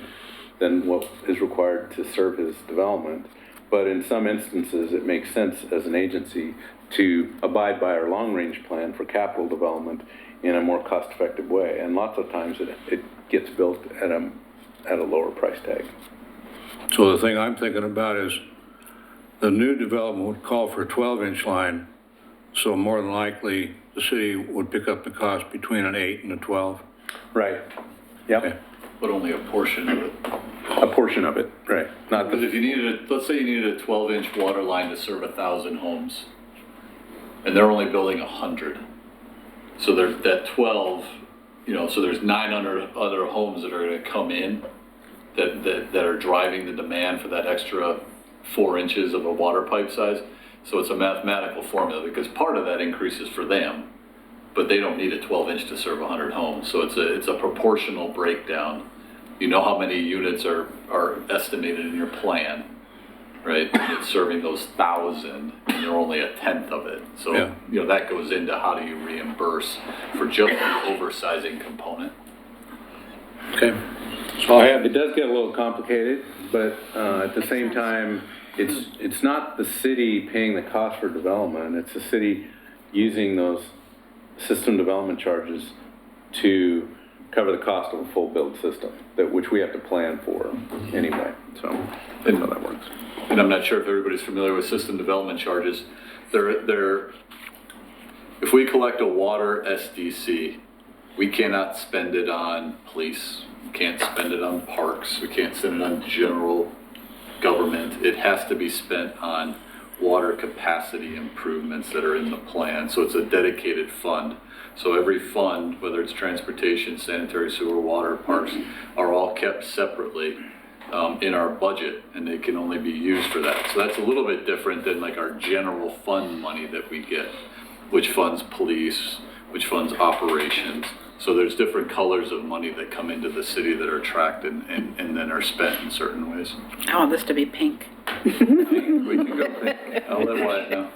S8: than what is required to serve his development. But in some instances, it makes sense as an agency to abide by our long-range plan for capital development in a more cost-effective way. And lots of times it gets built at a lower price tag.
S10: So the thing I'm thinking about is the new development would call for a 12-inch line, so more than likely the city would pick up the cost between an 8 and a 12.
S8: Right. Yep.
S10: Okay.
S6: But only a portion of it.
S8: A portion of it, right. Not
S6: Because
S8: the,
S6: if you needed, let's say you needed a 12-inch water line to serve 1,000 homes, and they're only building 100. So there's that 12, so there's 900 other homes that are gonna come in that are driving the demand for that extra 4 inches of a water pipe size. So it's a mathematical formula, because part of that increase is for them, but they don't need a 12-inch to serve 100 homes. So it's a proportional breakdown. You know how many units are estimated in your plan, right? And it's serving those 1,000, and you're only a tenth of it. So,
S10: Yeah.
S6: That goes into how do you reimburse for just the oversizing component.
S10: Okay. So I have,
S8: it does get a little complicated, but at the same time, it's not the city paying the cost for development. It's the city using those system development charges to cover the cost of a full build system, which we have to plan for anyway. So that's how that works.
S6: And I'm not sure if everybody's familiar with system development charges. If we collect a water SDC, we cannot spend it on police, we can't spend it on parks, we can't spend it on general government. It has to be spent on water capacity improvements that are in the plan. So it's a dedicated fund. So every fund, whether it's transportation, sanitary sewer, water, parks, are all kept separately in our budget, and they can only be used for that. So that's a little bit different than like our general fund money that we get, which funds police, which funds operations. So there's different colors of money that come into the city that are tracked and then are spent in certain ways.
S9: I want this to be pink.
S6: We can go pink. I'll let Wyatt know.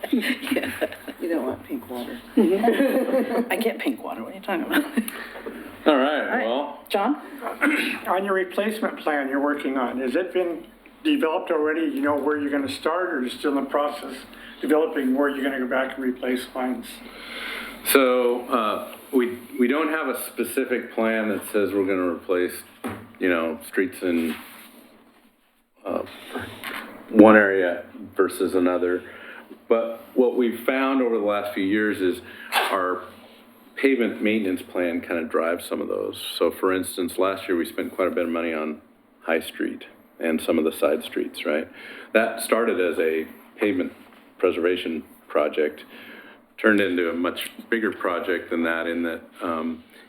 S9: You don't want pink water. I get pink water, what are you talking about?
S8: All right, well.
S9: John?
S11: On your replacement plan you're working on, has it been developed already? You know where you're gonna start, or are you still in the process developing where you're gonna go back and replace lines?
S8: So, we don't have a specific plan that says we're gonna replace, streets in, one area versus another. But what we've found over the last few years is our pavement maintenance plan kind of drives some of those. So for instance, last year we spent quite a bit of money on High Street and some of the side streets, right? That started as a pavement preservation project, turned into a much bigger project than that, in that,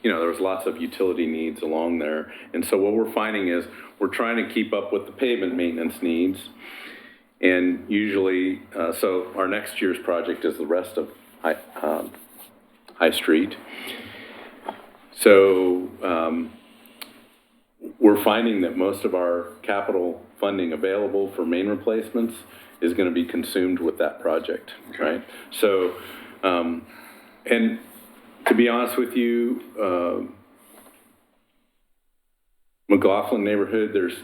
S8: there was lots of utility needs along there. And so what we're finding is we're trying to keep up with the pavement maintenance needs. And usually, so our next year's project is the rest of High Street. So we're finding that most of our capital funding available for main replacements is going to be consumed with that project, right? So, and to be honest with you, McLaughlin neighborhood, there's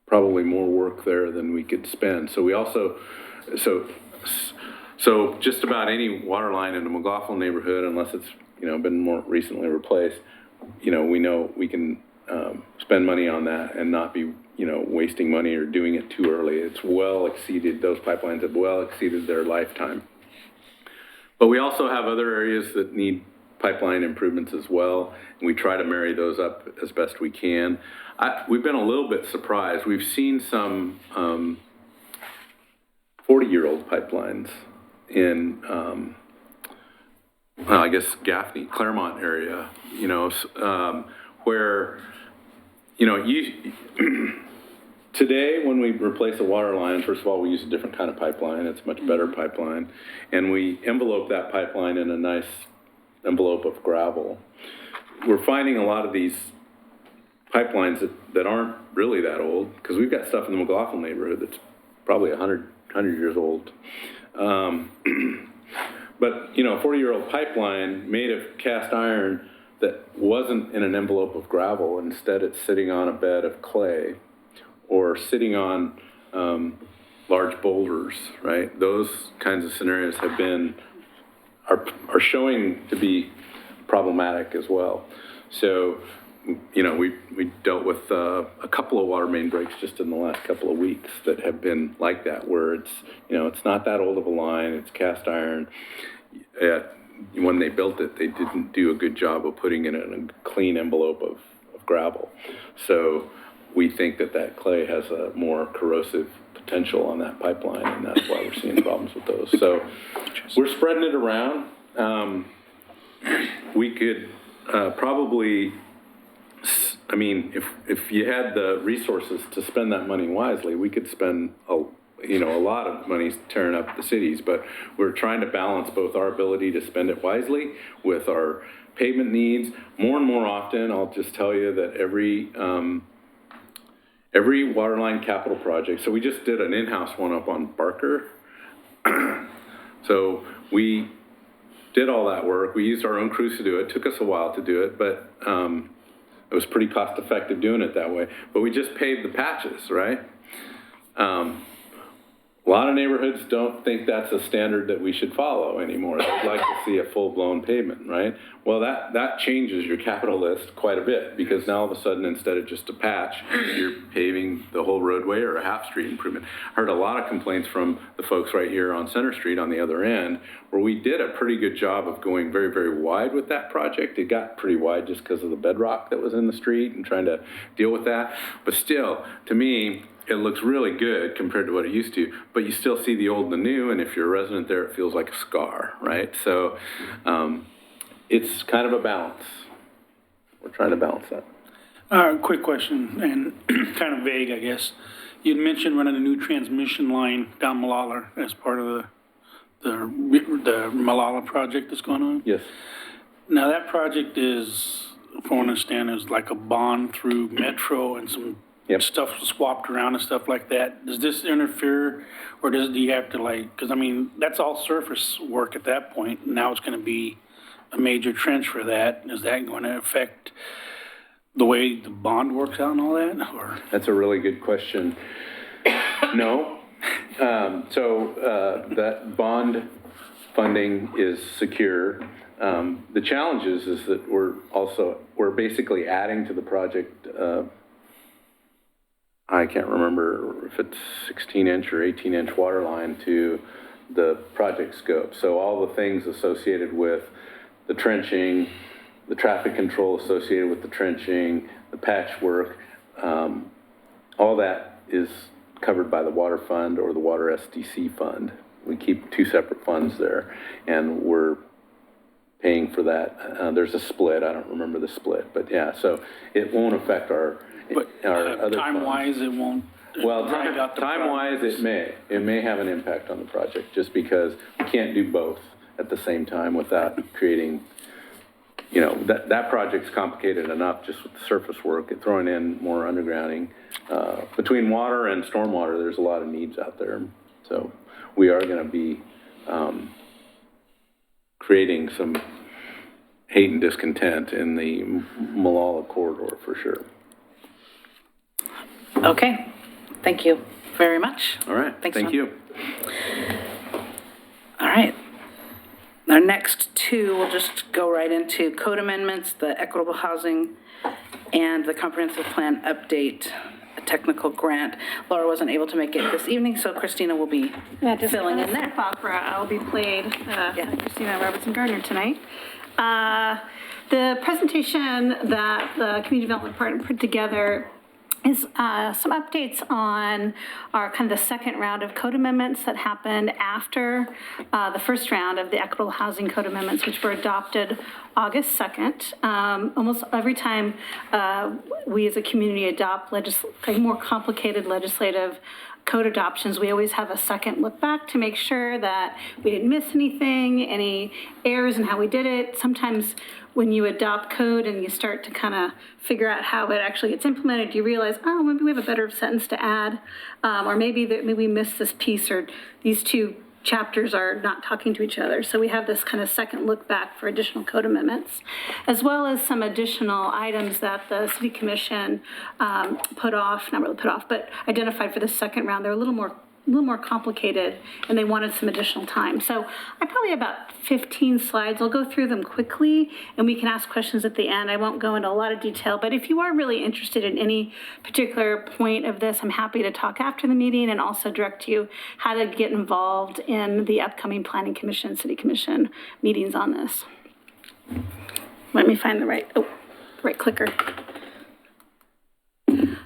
S8: probably more work there than we could spend. So we also, so just about any water line in the McLaughlin neighborhood, unless it's, been more recently replaced, we know we can spend money on that and not be wasting money or doing it too early. Those pipelines have well exceeded their lifetime. But we also have other areas that need pipeline improvements as well, and we try to marry those up as best we can. We've been a little bit surprised. We've seen some 40-year-old pipelines in, I guess, Gaffney, Claremont area, where, today, when we replace a water line, first of all, we use a different kind of pipeline. It's a much better pipeline. And we envelope that pipeline in a nice envelope of gravel. We're finding a lot of these pipelines that aren't really that old, because we've got stuff in the McLaughlin neighborhood that's probably 100 years old. But, a 40-year-old pipeline made of cast iron that wasn't in an envelope of gravel. Instead, it's sitting on a bed of clay or sitting on large boulders, right? Those kinds of scenarios are showing to be problematic as well. So, we dealt with a couple of water main breaks just in the last couple of weeks that have been like that, where it's not that old of a line, it's cast iron. When they built it, they didn't do a good job of putting it in a clean envelope of gravel. So we think that clay has a more corrosive potential on that pipeline, and that's why we're seeing problems with those. So we're spreading it around. We could probably, if you had the resources to spend that money wisely, we could spend a lot of money tearing up the cities, but we're trying to balance both our ability to spend it wisely with our pavement needs. More and more often, I'll just tell you that every waterline capital project, so we just did an in-house one up on Barker. So we did all that work. We used our own crews to do it. It took us a while to do it, but it was pretty cost effective doing it that way. But we just paved the patches, right? A lot of neighborhoods don't think that's a standard that we should follow anymore. They'd like to see a full-blown pavement, right? Well, that changes your capital list quite a bit, because now all of a sudden, instead of just a patch, you're paving the whole roadway or a half-street improvement. I heard a lot of complaints from the folks right here on Center Street on the other end, where we did a pretty good job of going very, very wide with that project. It got pretty wide just because of the bedrock that was in the street and trying to deal with that. But still, to me, it looks really good compared to what it used to, but you still see the old and the new, and if you're a resident there, it feels like a scar, right? So it's kind of a balance. We're trying to balance that.
S12: Quick question, and kind of vague, I guess. You'd mentioned running a new transmission line down Malala as part of the Malala project that's going on?
S8: Yes.
S12: Now, that project is, from what I understand, is like a bond through Metro and some stuff swapped around and stuff like that. Does this interfere, or do you have to because that's all surface work at that point. Now it's going to be a major trench for that. Is that going to affect the way the bond works out and all that? Or?
S8: That's a really good question. No. That bond funding is secure. The challenge is that we're basically adding to the project. I can't remember if it's 16-inch or 18-inch water line to the project scope. So all the things associated with the trenching, the traffic control associated with the trenching, the patchwork, all that is covered by the water fund or the water SDC fund. We keep two separate funds there, and we're paying for that. There's a split. I don't remember the split, but yeah, so it won't affect our other
S12: time-wise, it won't.
S8: Well, time-wise, it may have an impact on the project, just because we can't do both at the same time without creating, that project's complicated enough just with the surface work and throwing in more undergrounding. Between water and stormwater, there's a lot of needs out there. So we are going to be creating some hate and discontent in the Malala corridor for sure.
S9: Okay, thank you very much.
S8: All right,
S9: thank
S8: you.
S9: All right. Our next two, we'll just go right into code amendments, the equitable housing, and the comprehensive plan update technical grant. Laura wasn't able to make it this evening, so Christina will be filling in there.
S3: Opera, I'll be played, Christina Robertson Gardner tonight. The presentation that the Community Development Department put together is some updates on our kind of the second round of code amendments that happened after the first round of the equitable housing code amendments, which were adopted August 2nd. Almost every time we as a community adopt more complicated legislative code adoptions, we always have a second look back to make sure that we didn't miss anything, any errors in how we did it. Sometimes when you adopt code and you start to kind of figure out how it actually gets implemented, you realize, oh, maybe we have a better sentence to add, or maybe we missed this piece, or these two chapters are not talking to each other. So we have this kind of second look back for additional code amendments, as well as some additional items that the City Commission identified for the second round. They're a little more complicated, and they wanted some additional time. So I probably have about 15 slides. I'll go through them quickly, and we can ask questions at the end. I won't go into a lot of detail, but if you are really interested in any particular point of this, I'm happy to talk after the meeting and also direct you how to get involved in the upcoming Planning Commission, City Commission meetings on this. Let me find the right clicker.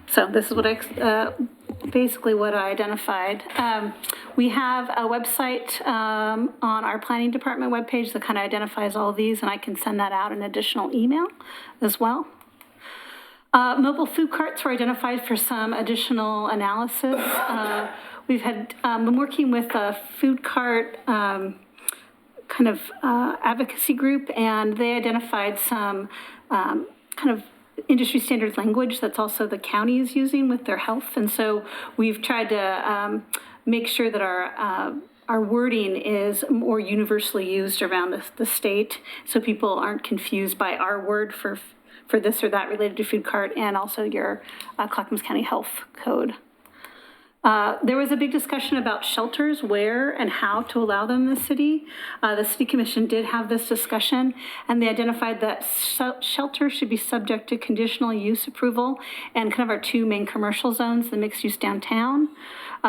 S3: So this is what basically what I identified. We have a website on our planning department webpage that kind of identifies all of these, and I can send that out in additional email as well. Mobile food carts were identified for some additional analysis. We've been working with a food cart advocacy group, and they identified some kind of industry standards language that's also the county is using with their health. And so we've tried to make sure that our wording is more universally used around the state, so people aren't confused by our word for this or that related to food cart, and also your Clackamas County Health Code. There was a big discussion about shelters, where and how to allow them in the city. The City Commission did have this discussion, and they identified that shelters should be subject to conditional use approval and kind of our two main commercial zones, the mixed use downtown,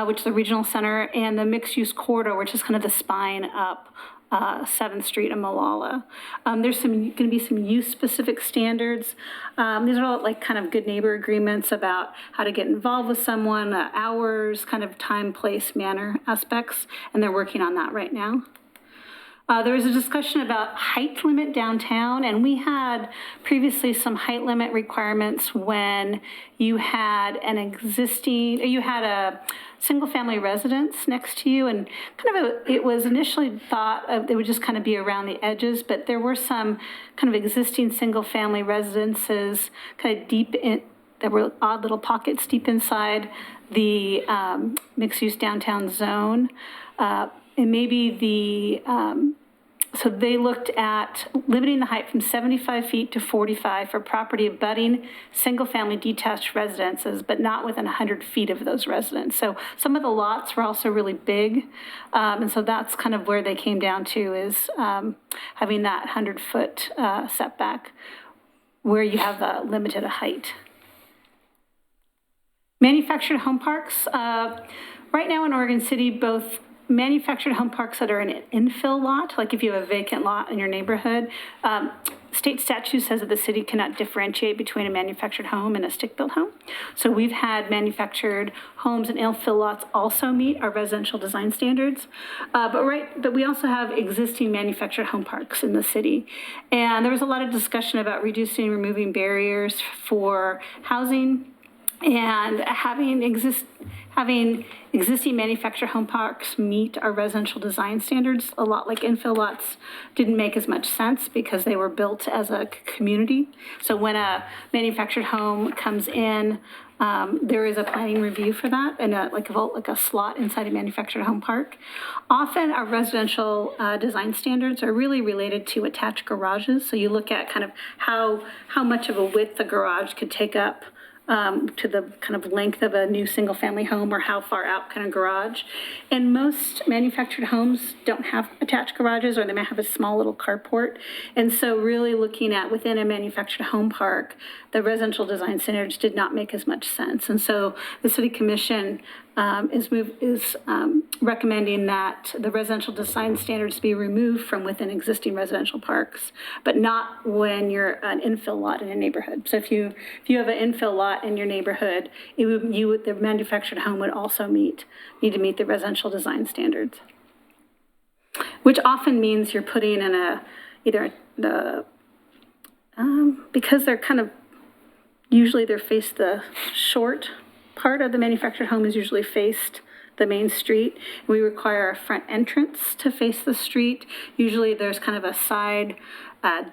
S3: which is the regional center, and the mixed use corridor, which is kind of the spine up 7th Street and Malala. There's going to be some use-specific standards. These are all like kind of good neighbor agreements about how to get involved with someone, hours, kind of time, place, manner aspects, and they're working on that right now. There was a discussion about height limit downtown, and we had previously some height limit requirements when you had a single-family residence next to you, and it was initially thought they would just kind of be around the edges, but there were some kind of existing single-family residences kind of deep in. There were odd little pockets deep inside the mixed-use downtown zone, and maybe so they looked at limiting the height from 75 feet to 45 for property abutting single-family detached residences, but not within 100 feet of those residents. So some of the lots were also really big, and so that's kind of where they came down to, is having that 100-foot setback where you have the limited height. Manufactured home parks. Right now in Oregon City, both manufactured home parks that are in an infill lot, like if you have a vacant lot in your neighborhood, state statute says that the city cannot differentiate between a manufactured home and a stick-built home. So we've had manufactured homes and infill lots also meet our residential design standards. But we also have existing manufactured home parks in the city. And there was a lot of discussion about reducing and removing barriers for housing, and having existing manufactured home parks meet our residential design standards. A lot like infill lots didn't make as much sense because they were built as a community. So when a manufactured home comes in, there is a planning review for that, and like a slot inside a manufactured home park. Often our residential design standards are really related to attached garages. So you look at kind of how much of a width the garage could take up to the kind of length of a new single-family home, or how far out can a garage. And most manufactured homes don't have attached garages, or they might have a small little carport. And so really looking at within a manufactured home park, the residential design standards did not make as much sense. And so the City Commission is recommending that the residential design standards be removed from within existing residential parks, but not when you're an infill lot in a neighborhood. So if you have an infill lot in your neighborhood, the manufactured home would also need to meet the residential design standards, which often means you're putting in because they're kind of, usually they're faced, the short part of the manufactured home is usually faced the main street. We require a front entrance to face the street. Usually there's kind of a side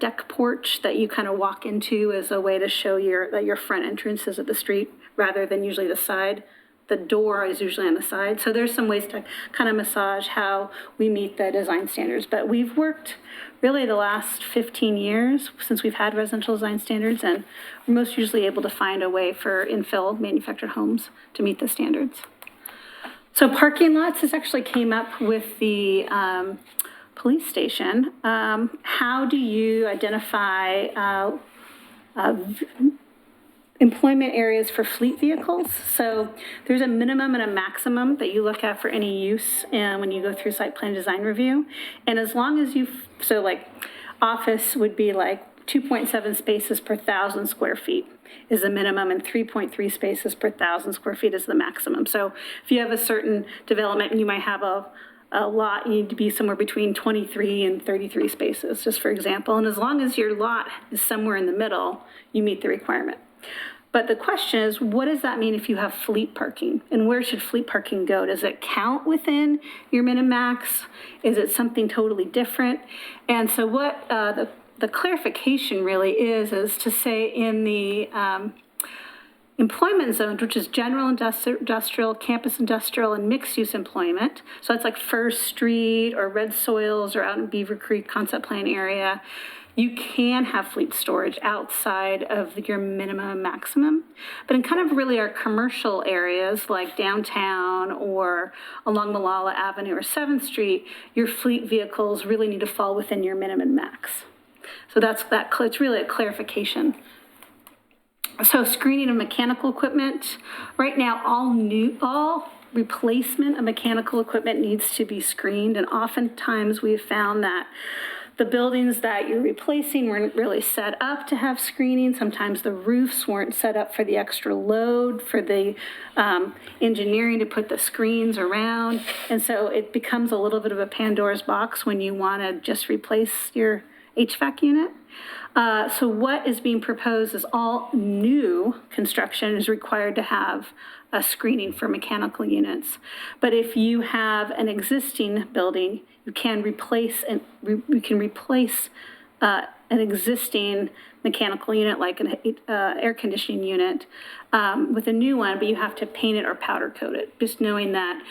S3: deck porch that you kind of walk into as a way to show that your front entrance is at the street, rather than usually the side. The door is usually on the side. So there's some ways to kind of massage how we meet the design standards. But we've worked really the last 15 years since we've had residential design standards, and we're most usually able to find a way for infill manufactured homes to meet the standards. So parking lots, this actually came up with the police station. How do you identify employment areas for fleet vehicles? So there's a minimum and a maximum that you look at for any use when you go through site plan design review. And as long as so like office would be like 2.7 spaces per 1,000 square feet is the minimum, and 3.3 spaces per 1,000 square feet is the maximum. So if you have a certain development and you might have a lot, you need to be somewhere between 23 and 33 spaces, just for example. And as long as your lot is somewhere in the middle, you meet the requirement. But the question is, what does that mean if you have fleet parking? And where should fleet parking go? Does it count within your min and max? Is it something totally different? And so what the clarification really is to say in the employment zones, which is general industrial, campus industrial, and mixed-use employment. So that's like First Street or Red Soils or out in Beaver Creek concept plan area. You can have fleet storage outside of your minimum and maximum. But in kind of really our commercial areas like downtown or along Malala Avenue or 7th Street, your fleet vehicles really need to fall within your minimum and max. So it's really a clarification. So screening of mechanical equipment. Right now, all replacement of mechanical equipment needs to be screened, and oftentimes we've found that the buildings that you're replacing weren't really set up to have screening. Sometimes the roofs weren't set up for the extra load, for the engineering to put the screens around. And so it becomes a little bit of a Pandora's box when you want to just replace your HVAC unit. So what is being proposed is all new construction is required to have a screening for mechanical units. But if you have an existing building, you can replace an existing mechanical unit, like an air conditioning unit, with a new one, but you have to paint it or powder coat it. Just knowing that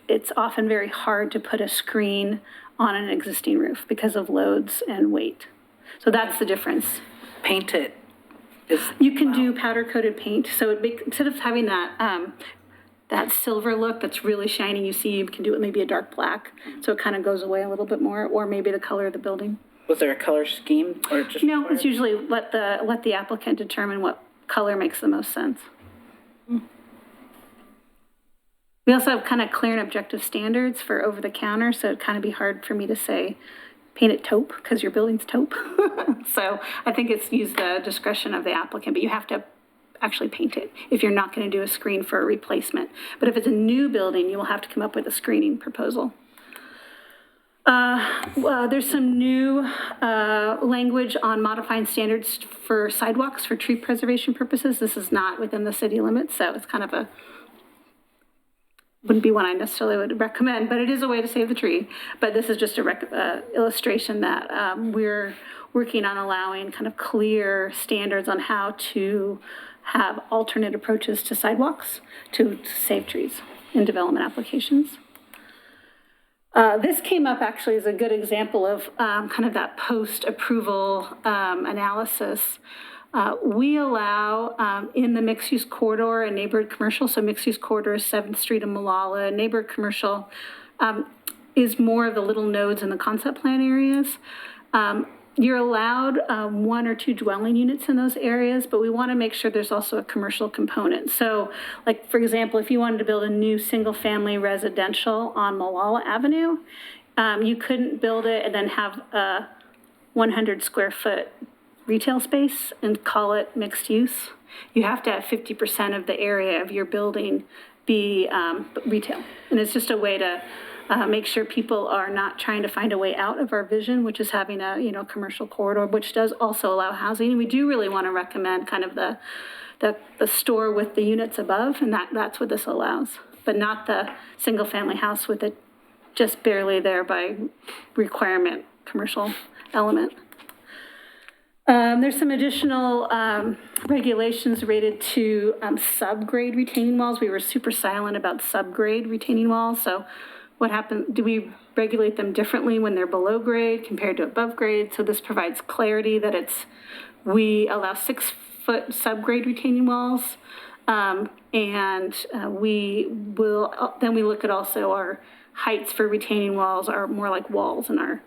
S3: it's often very hard to put a screen on an existing roof because of loads and weight. So that's the difference.
S9: Paint it.
S3: You can do powder coated paint. So instead of having that that silver look that's really shiny, you can do it maybe a dark black, so it kind of goes away a little bit more, or maybe the color of the building.
S9: Was there a color scheme or just?
S3: No, it's usually let the applicant determine what color makes the most sense. We also have kind of clear and objective standards for over the counter, so it'd kind of be hard for me to say paint it taupe because your building's taupe. So I think it's use the discretion of the applicant, but you have to actually paint it if you're not going to do a screen for a replacement. But if it's a new building, you will have to come up with a screening proposal. There's some new language on modifying standards for sidewalks for tree preservation purposes. This is not within the city limits, so it's kind of wouldn't be one I necessarily would recommend, but it is a way to save the tree. But this is just a illustration that we're working on allowing kind of clear standards on how to have alternate approaches to sidewalks to save trees in development applications. This came up actually as a good example of kind of that post-approval analysis. We allow in the mixed-use corridor and neighborhood commercial, so mixed-use corridor is 7th Street and Malala. Neighborhood commercial is more of the little nodes in the concept plan areas. You're allowed 1 or 2 dwelling units in those areas, but we want to make sure there's also a commercial component. So, like, for example, if you wanted to build a new single-family residential on Malala Avenue, you couldn't build it and then have a 100-square-foot retail space and call it mixed use. You have to have 50% of the area of your building be retail. And it's just a way to make sure people are not trying to find a way out of our vision, which is having a, commercial corridor, which does also allow housing. And we do really want to recommend kind of the store with the units above, and that's what this allows, but not the single-family house with it just barely there by requirement commercial element. There's some additional regulations related to subgrade retaining walls. We were super silent about subgrade retaining walls. So what happened, do we regulate them differently when they're below grade compared to above grade? So this provides clarity that we allow 6-foot subgrade retaining walls. And we will, then we look at also our heights for retaining walls are more like walls in our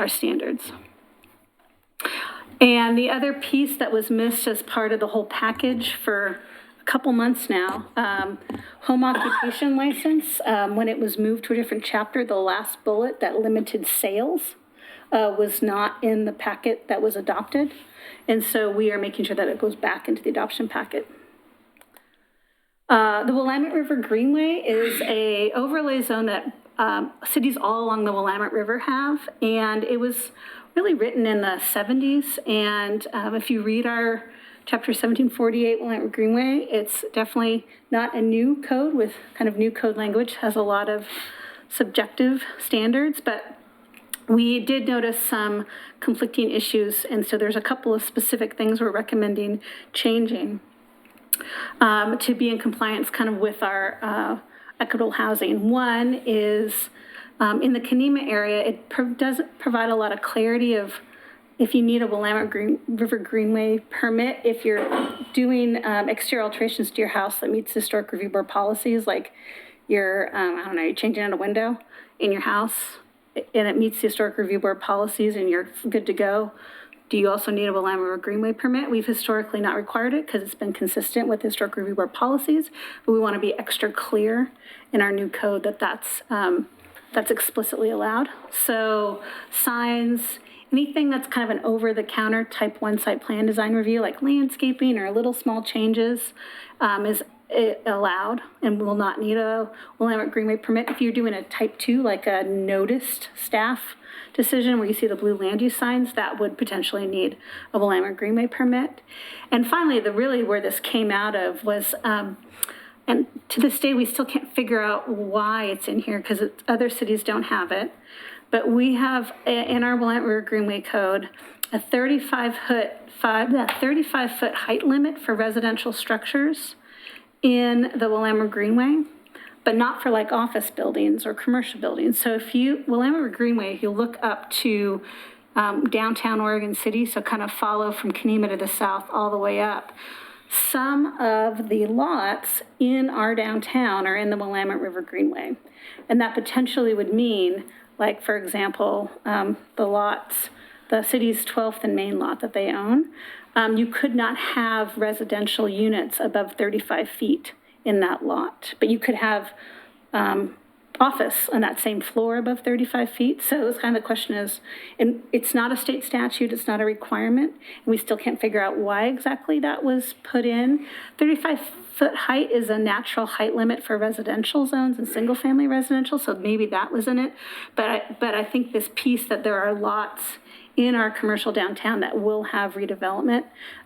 S3: standards. And the other piece that was missed as part of the whole package for a couple months now, home occupation license, when it was moved to a different chapter, the last bullet that limited sales was not in the packet that was adopted. And so we are making sure that it goes back into the adoption packet. The Willamette River Greenway is a overlay zone that cities all along the Willamette River have, and it was really written in the 70s. And if you read our Chapter 1748 Willamette River Greenway, it's definitely not a new code with kind of new code language, has a lot of subjective standards, but we did notice some conflicting issues, and so there's a couple of specific things we're recommending changing to be in compliance kind of with our equitable housing. One is in the Kanema area, it does provide a lot of clarity of if you need a Willamette River Greenway permit, if you're doing exterior alterations to your house that meets Historic Review Board policies, like you're, you're changing out a window in your house and it meets the Historic Review Board policies and you're good to go. Do you also need a Willamette River Greenway permit? We've historically not required it because it's been consistent with Historic Review Board policies, but we want to be extra clear in our new code that that's explicitly allowed. So signs, anything that's kind of an over-the-counter type 1 site plan design review, like landscaping or little small changes, is allowed and will not need a Willamette Greenway permit. If you're doing a type 2, like a noticed staff decision where you see the blue land use signs, that would potentially need a Willamette Greenway permit. And finally, really where this came out of was, and to this day, we still can't figure out why it's in here because other cities don't have it. But we have in our Willamette River Greenway code a 35-foot height limit for residential structures in the Willamette Greenway, but not for like office buildings or commercial buildings. So if Willamette River Greenway, if you look up to downtown Oregon City, so kind of follow from Kanema to the south all the way up, some of the lots in our downtown are in the Willamette River Greenway. And that potentially would mean, like, for example, the city's 12th and Main lot that they own, you could not have residential units above 35 feet in that lot, but you could have office on that same floor above 35 feet. So it's kind of the question is, and it's not a state statute, it's not a requirement, and we still can't figure out why exactly that was put in. 35-foot height is a natural height limit for residential zones and single-family residential, so maybe that was in it. But I think this piece that there are lots in our commercial downtown that will have redevelopment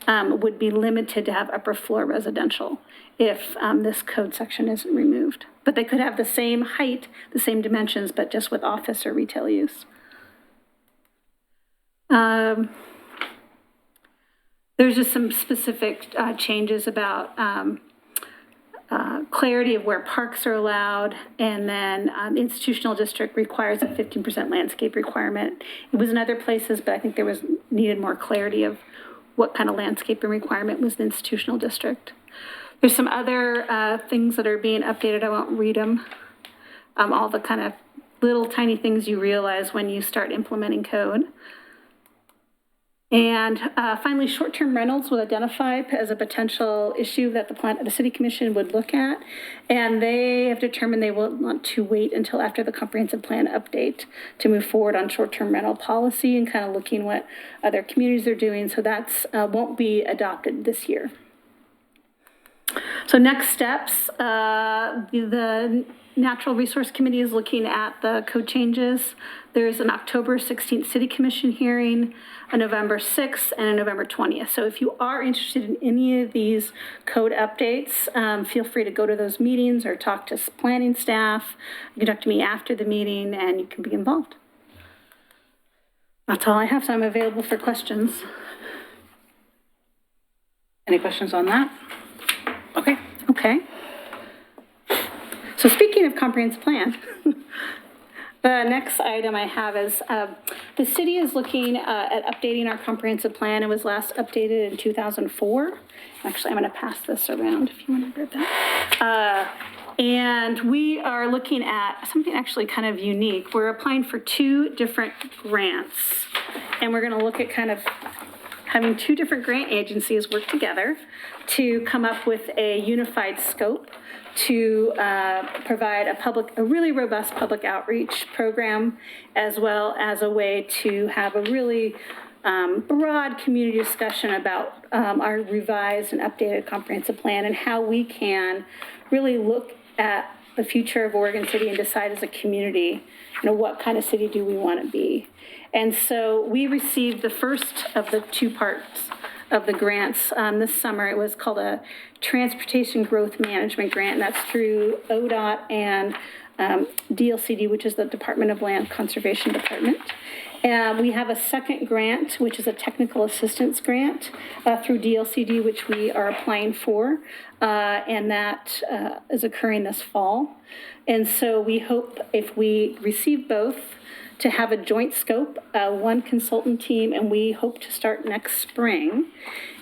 S3: would be limited to have upper floor residential if this code section isn't removed. But they could have the same height, the same dimensions, but just with office or retail use. There's just some specific changes about clarity of where parks are allowed, and then the institutional district requires a 15% landscape requirement. It was in other places, but I think there was needed more clarity of what kind of landscaping requirement was the institutional district. There's some other things that are being updated. I won't read them. All the kind of little tiny things you realize when you start implementing code. And finally, short-term rentals was identified as a potential issue that the City Commission would look at. And they have determined they will want to wait until after the comprehensive plan update to move forward on short-term rental policy and kind of looking what other communities are doing. So that's won't be adopted this year. So next steps, the Natural Resource Committee is looking at the code changes. There's an October 16th City Commission hearing, a November 6th, and a November 20th. So if you are interested in any of these code updates, feel free to go to those meetings or talk to planning staff. You can talk to me after the meeting and you can be involved. That's all I have, so I'm available for questions.
S9: Any questions on that? Okay.
S3: Okay. So speaking of comprehensive plan, the next item I have is the city is looking at updating our comprehensive plan. It was last updated in 2004. Actually, I'm going to pass this around if you want to grab that. And we are looking at something actually kind of unique. We're applying for 2 different grants, and we're going to look at kind of having 2 different grant agencies work together to come up with a unified scope to provide a really robust public outreach program, as well as a way to have a really broad community discussion about our revised and updated comprehensive plan and how we can really look at the future of Oregon City and decide as a community, what kind of city do we want to be. And so we received the first of the 2 parts of the grants this summer. It was called a Transportation Growth Management Grant, and that's through ODOT and DLCD, which is the Department of Land Conservation Department. We have a second grant, which is a technical assistance grant through DLCD, which we are applying for, and that is occurring this fall. And so we hope, if we receive both, to have a joint scope, 1 consultant team, and we hope to start next spring.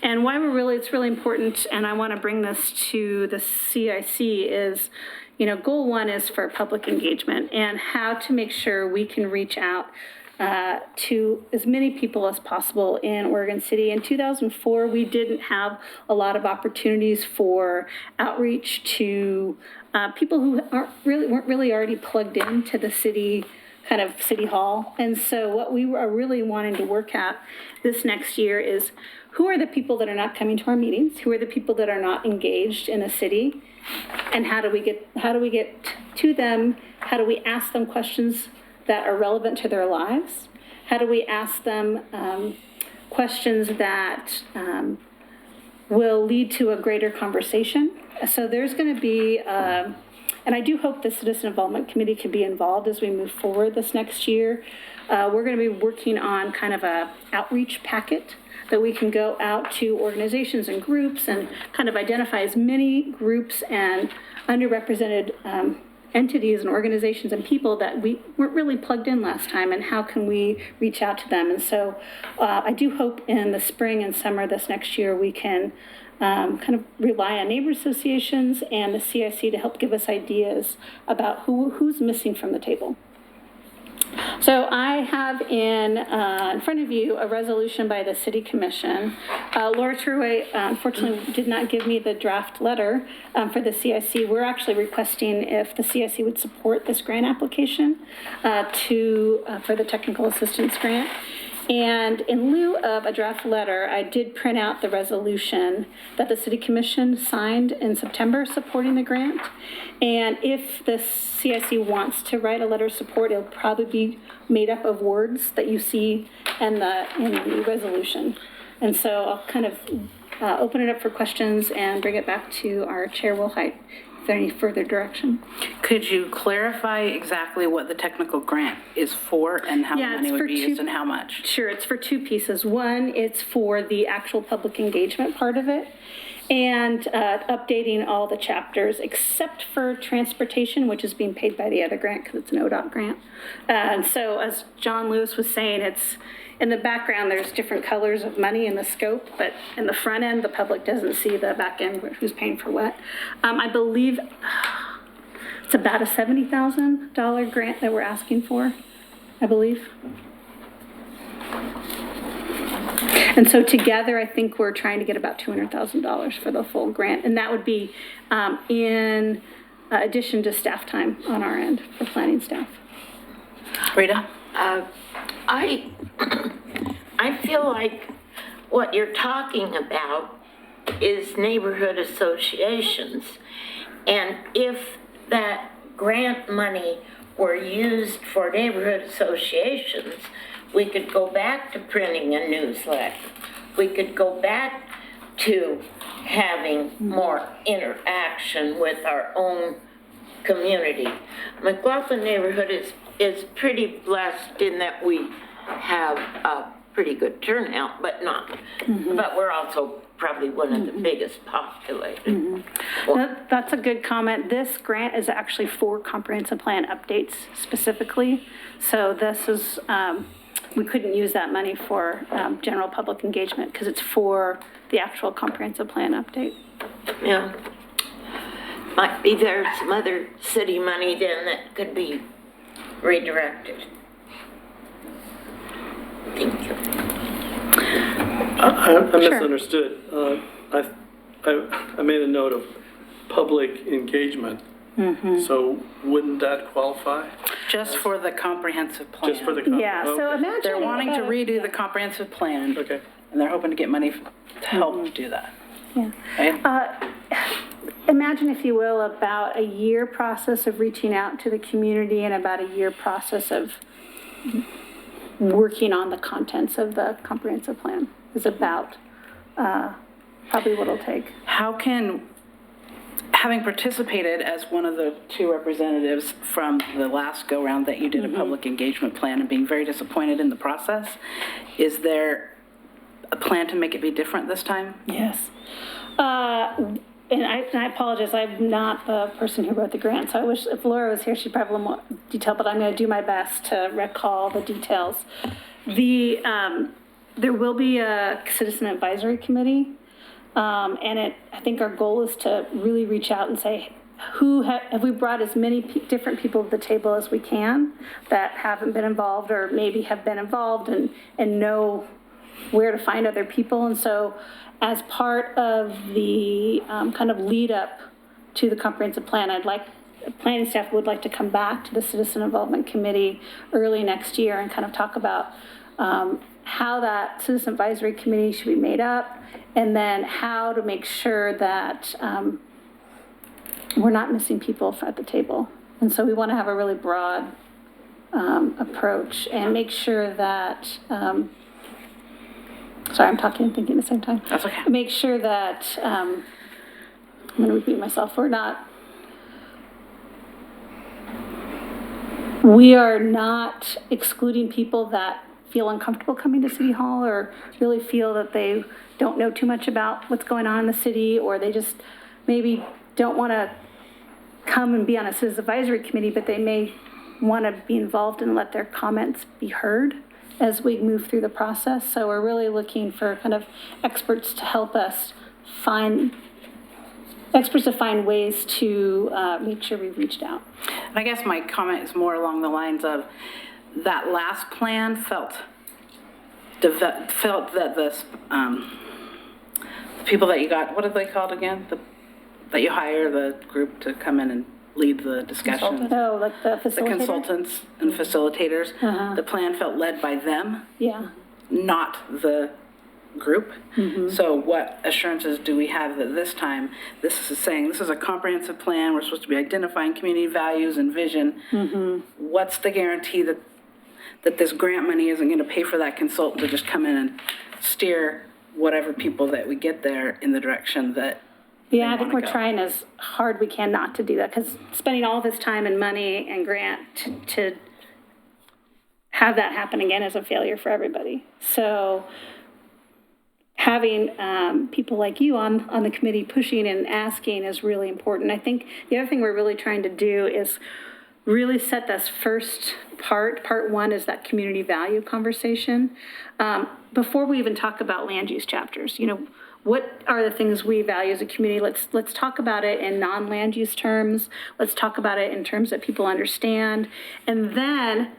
S3: And why it's really important, and I want to bring this to the CIC, is, goal 1 is for public engagement and how to make sure we can reach out to as many people as possible in Oregon City. In 2004, we didn't have a lot of opportunities for outreach to people who weren't really already plugged into the city, kind of city hall. And so what we are really wanting to work at this next year is, who are the people that are not coming to our meetings? Who are the people that are not engaged in the city? And how do we get to them? How do we ask them questions that are relevant to their lives? How do we ask them questions that will lead to a greater conversation? So there's going to be, and I do hope the Citizen Involvement Committee can be involved as we move forward this next year. We're going to be working on kind of a outreach packet that we can go out to organizations and groups and kind of identify as many groups and underrepresented entities and organizations and people that we weren't really plugged in last time, and how can we reach out to them. And so I do hope in the spring and summer this next year we can kind of rely on neighbor associations and the CIC to help give us ideas about who's missing from the table. So I have in front of you a resolution by the City Commission. Laura Truway unfortunately did not give me the draft letter for the CIC. We're actually requesting if the CIC would support this grant application for the technical assistance grant. And in lieu of a draft letter, I did print out the resolution that the City Commission signed in September supporting the grant. And if the CIC wants to write a letter of support, it'll probably be made up of words that you see in the resolution. And so I'll kind of open it up for questions and bring it back to our Chair Wilhite. Is there any further direction?
S9: Could you clarify exactly what the technical grant is for and how money would be used and how much?
S3: Sure, it's for 2 pieces. One, it's for the actual public engagement part of it. And updating all the chapters except for transportation, which is being paid by the other grant because it's an ODOT grant. And so as John Lewis was saying, it's in the background, there's different colors of money in the scope, but in the front end, the public doesn't see the back end, who's paying for what. I believe it's about a $70,000 grant that we're asking for, I believe. And so together, I think we're trying to get about $200,000 for the full grant. And that would be in addition to staff time on our end for planning staff.
S9: Rita?
S2: I feel like what you're talking about is neighborhood associations. And if that grant money were used for neighborhood associations, we could go back to printing a newsletter. We could go back to having more interaction with our own community. McLaughlin neighborhood is pretty blessed in that we have a pretty good turnout, but we're also probably one of the biggest populated.
S3: That's a good comment. This grant is actually for comprehensive plan updates specifically. So this is, we couldn't use that money for general public engagement because it's for the actual comprehensive plan update.
S2: Yeah. Might be there's some other city money then that could be redirected. Thank you.
S7: I misunderstood. I made a note of public engagement. So wouldn't that qualify?
S9: Just for the comprehensive plan.
S7: Just for the
S3: Yeah, so imagine.
S9: They're wanting to redo the comprehensive plan.
S7: Okay.
S9: And they're hoping to get money to help do that.
S3: Yeah.
S9: Okay?
S3: Imagine, if you will, about a year process of reaching out to the community and about a year process of working on the contents of the comprehensive plan is about probably what it'll take.
S9: How can, having participated as one of the two representatives from the last go-round that you did a public engagement plan and being very disappointed in the process, is there a plan to make it be different this time?
S3: Yes. And I apologize, I'm not the person who wrote the grant, so I wish if Laura was here, she'd probably have a little more detail, but I'm going to do my best to recall the details. There will be a citizen advisory committee, and I think our goal is to really reach out and say, have we brought as many different people to the table as we can that haven't been involved or maybe have been involved and know where to find other people. And so as part of the kind of lead up to the comprehensive plan, planning staff would like to come back to the Citizen Involvement Committee early next year and kind of talk about how that Citizen Advisory Committee should be made up, and then how to make sure that we're not missing people at the table. And so we want to have a really broad approach and make sure that sorry, I'm talking and thinking at the same time.
S9: That's okay.
S3: Make sure that, I'm going to repeat myself, we are not excluding people that feel uncomfortable coming to City Hall or really feel that they don't know too much about what's going on in the city, or they just maybe don't want to come and be on a Citizens Advisory Committee, but they may want to be involved and let their comments be heard as we move through the process. So we're really looking for kind of experts to help us find ways to make sure we've reached out.
S9: And I guess my comment is more along the lines of that last plan felt that the people that you got, what are they called again? That you hire the group to come in and lead the discussion.
S3: Oh, like the facilitator?
S9: The consultants and facilitators. The plan felt led by them.
S3: Yeah.
S9: Not the group. So what assurances do we have that this time, this is saying this is a comprehensive plan, we're supposed to be identifying community values and vision. What's the guarantee that this grant money isn't going to pay for that consultant to just come in and steer whatever people that we get there in the direction that
S3: I think we're trying as hard we can not to do that, because spending all this time and money and grant to have that happen again is a failure for everybody. So having people like you on the committee pushing and asking is really important. I think the other thing we're really trying to do is really set this first part one is that community value conversation. Before we even talk about land use chapters, you know, what are the things we value as a community? Let's talk about it in non-land use terms. Let's talk about it in terms that people understand. And then,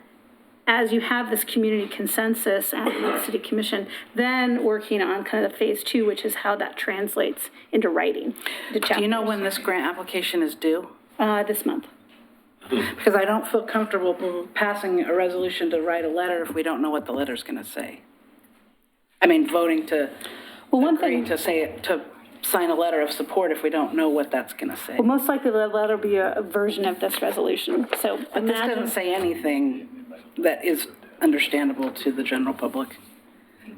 S3: as you have this community consensus at the city commission, then working on kind of the phase two, which is how that translates into writing.
S9: Do you know when this grant application is due?
S3: This month.
S9: Because I don't feel comfortable passing a resolution to write a letter if we don't know what the letter's gonna say. I mean, voting to agree to say it, to sign a letter of support if we don't know what that's gonna say.
S3: Well, most likely the letter will be a version of this resolution. So
S9: But this doesn't say anything that is understandable to the general public.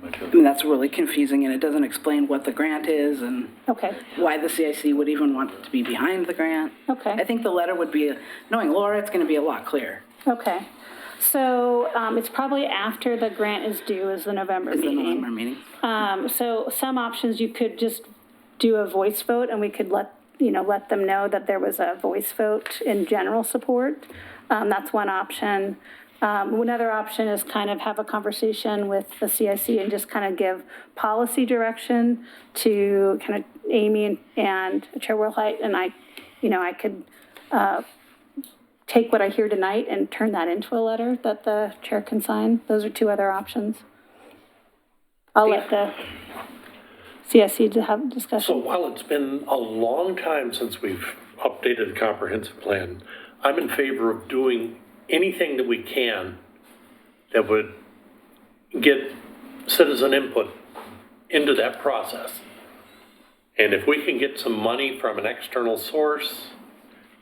S9: I mean, that's really confusing, and it doesn't explain what the grant is and
S3: Okay.
S9: why the CIC would even want to be behind the grant.
S3: Okay.
S9: I think the letter would be, knowing Laura, it's gonna be a lot clearer.
S3: Okay. So it's probably after the grant is due is the November
S9: Is the
S3: meeting.
S9: November meeting.
S3: So some options, you could just do a voice vote, and we could let them know that there was a voice vote in general support. That's one option. Another option is kind of have a conversation with the CIC and just kind of give policy direction to kind of Amy and Chair Wilhite, and I could take what I hear tonight and turn that into a letter that the chair can sign. Those are two other options. I'll let the CIC to have a
S7: So
S3: discussion.
S7: while it's been a long time since we've updated the comprehensive plan, I'm in favor of doing anything that we can that would get citizen input into that process. And if we can get some money from an external source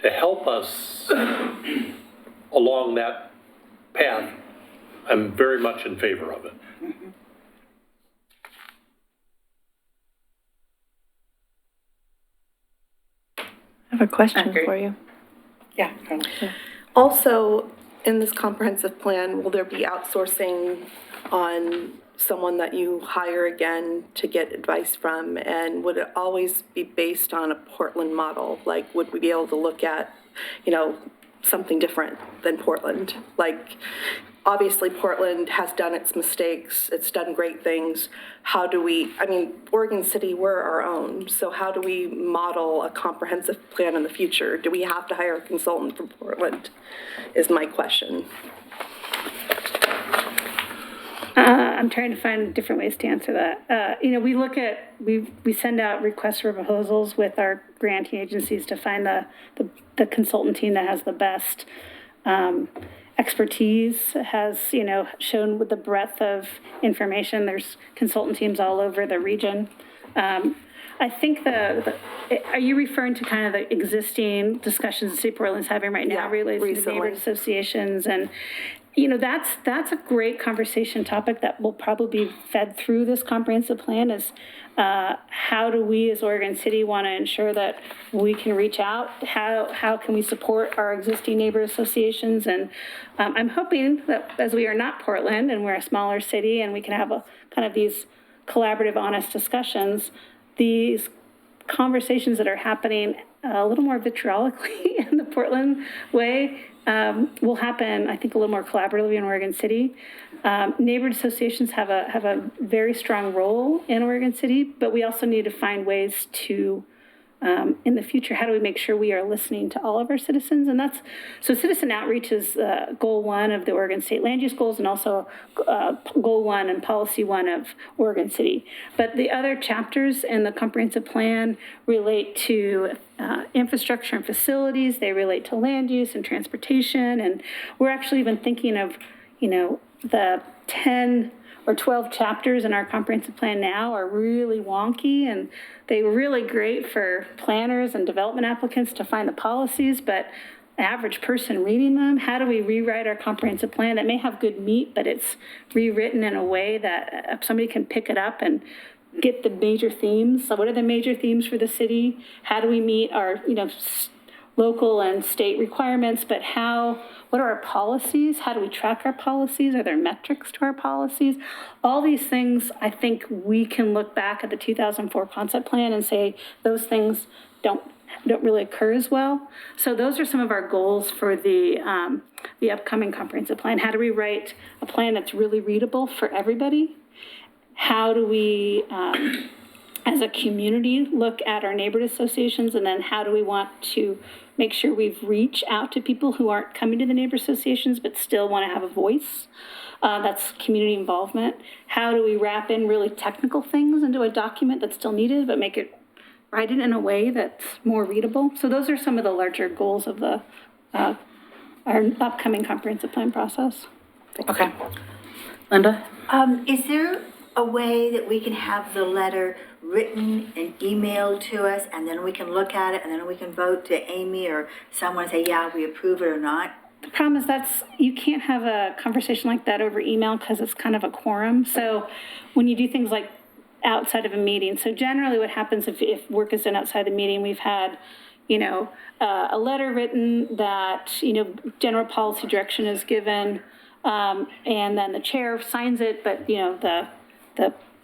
S7: to help us along that path, I'm very much in favor of it.
S13: I have a question
S9: Agree.
S13: for you.
S9: Yeah.
S13: Also, in this comprehensive plan, will there be outsourcing on someone that you hire again to get advice from? And would it always be based on a Portland model? Like, would we be able to look at, something different than Portland? Like, obviously, Portland has done its mistakes. It's done great things. Oregon City, we're our own. So how do we model a comprehensive plan in the future? Do we have to hire a consultant from Portland, is my question.
S3: I'm trying to find different ways to answer that. We send out requests for proposals with our granting agencies to find the consultant team that has the best expertise, has, shown with the breadth of information. There's consultant teams all over the region. I think are you referring to kind of the existing discussions the city of Portland's having right now
S13: Yeah,
S3: related to
S13: recently.
S3: neighborhood associations? And, that's a great conversation topic that will probably be fed through this comprehensive plan is how do we as Oregon City want to ensure that we can reach out? How can we support our existing neighborhood associations? And I'm hoping that as we are not Portland and we're a smaller city and we can have kind of these collaborative, honest discussions, these conversations that are happening a little more vitriolically in the Portland way will happen, I think, a little more collaboratively in Oregon City. Neighborhood associations have a very strong role in Oregon City, but we also need to find ways to, in the future, how do we make sure we are listening to all of our citizens? And so citizen outreach is goal one of the Oregon State land use goals and also goal one and policy one of Oregon City. But the other chapters in the comprehensive plan relate to infrastructure and facilities. They relate to land use and transportation. And we're actually even thinking of, the 10 or 12 chapters in our comprehensive plan now are really wonky, and they're really great for planners and development applicants to find the policies, but the average person reading them, how do we rewrite our comprehensive plan that may have good meat, but it's rewritten in a way that somebody can pick it up and get the major themes? So what are the major themes for the city? How do we meet our, local and state requirements, but what are our policies? How do we track our policies? Are there metrics to our policies? All these things, I think we can look back at the 2004 concept plan and say those things don't really occur as well. So those are some of our goals for the upcoming comprehensive plan. How do we write a plan that's really readable for everybody? How do we, as a community, look at our neighborhood associations, and then how do we want to make sure we've reached out to people who aren't coming to the neighbor associations but still want to have a voice? That's community involvement. How do we wrap in really technical things into a document that's still needed, but write it in a way that's more readable? So those are some of the larger goals of our upcoming comprehensive plan process.
S9: Okay. Linda?
S14: Is there a way that we can have the letter written and emailed to us, and then we can look at it, and then we can vote to Amy or someone and say, yeah, we approve it or not?
S3: The problem is you can't have a conversation like that over email because it's kind of a quorum. So when you do things like outside of a meeting, so generally what happens if work is done outside the meeting, we've had, a letter written that, general policy direction is given, and then the chair signs it, but,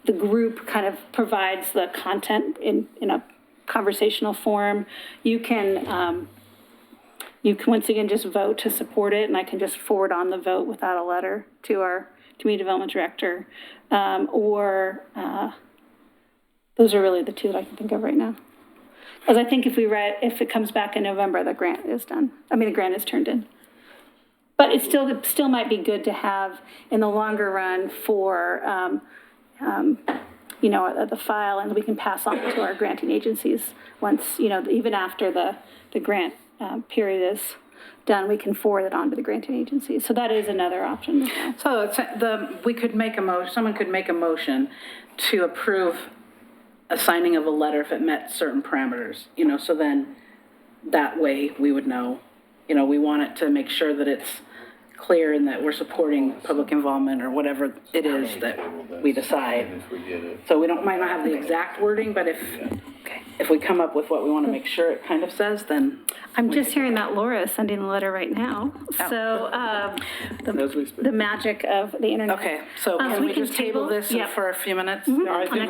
S3: the group kind of provides the content in a conversational form. You can once again just vote to support it, and I can just forward on the vote without a letter to our community development director. Those are really the two that I can think of right now. Because I think if it comes back in November, the grant is done. The grant is turned in. But it still might be good to have in the longer run for, the file, and we can pass on to our granting agencies once, even after the grant period is done, we can forward it on to the granting agencies. So that is another option as well.
S9: So someone could make a motion to approve a signing of a letter if it met certain parameters, so then that way we would know, we want it to make sure that it's clear and that we're supporting public involvement or whatever it is that we decide. So we might not have the exact wording, but if we come up with what we want to make sure it kind of says, then.
S3: I'm just hearing that Laura is sending the letter right now.
S9: Oh.
S3: So the magic of the internet.
S9: Okay, so can we just table this for a few minutes?
S11: Yeah, I think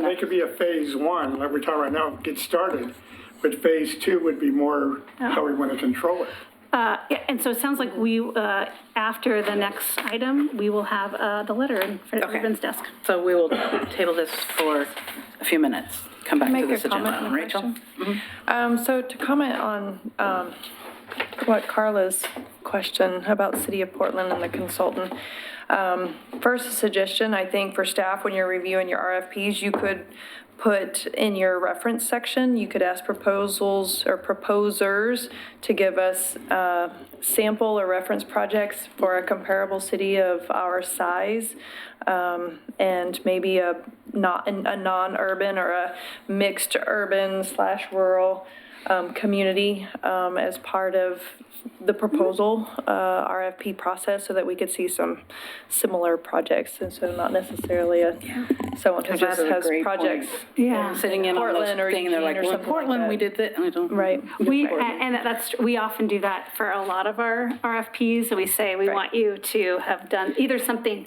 S11: they could be a phase one, like we're talking right now, get started. But phase two would be more how we want to control it.
S3: And so it sounds like after the next item, we will have the letter in front of everyone's desk.
S9: So we will table this for a few minutes. Come back to this agenda. Rachel?
S15: So to comment on what Carla's question about City of Portland and the consultant, first a suggestion, I think for staff, when you're reviewing your RFPs, you could put in your reference section, you could ask proposals or proposers to give us sample or reference projects for a comparable city of our size, and maybe a non-urban or a mixed urban/rural community as part of the proposal RFP process, so that we could see some similar projects, and so not necessarily someone who just has projects
S9: sitting in
S15: Portland
S9: on
S15: or
S9: thing, they're like, well, in Portland we did that.
S15: Right.
S3: We often do that for a lot of our RFPs. So we say we want you to have done either something,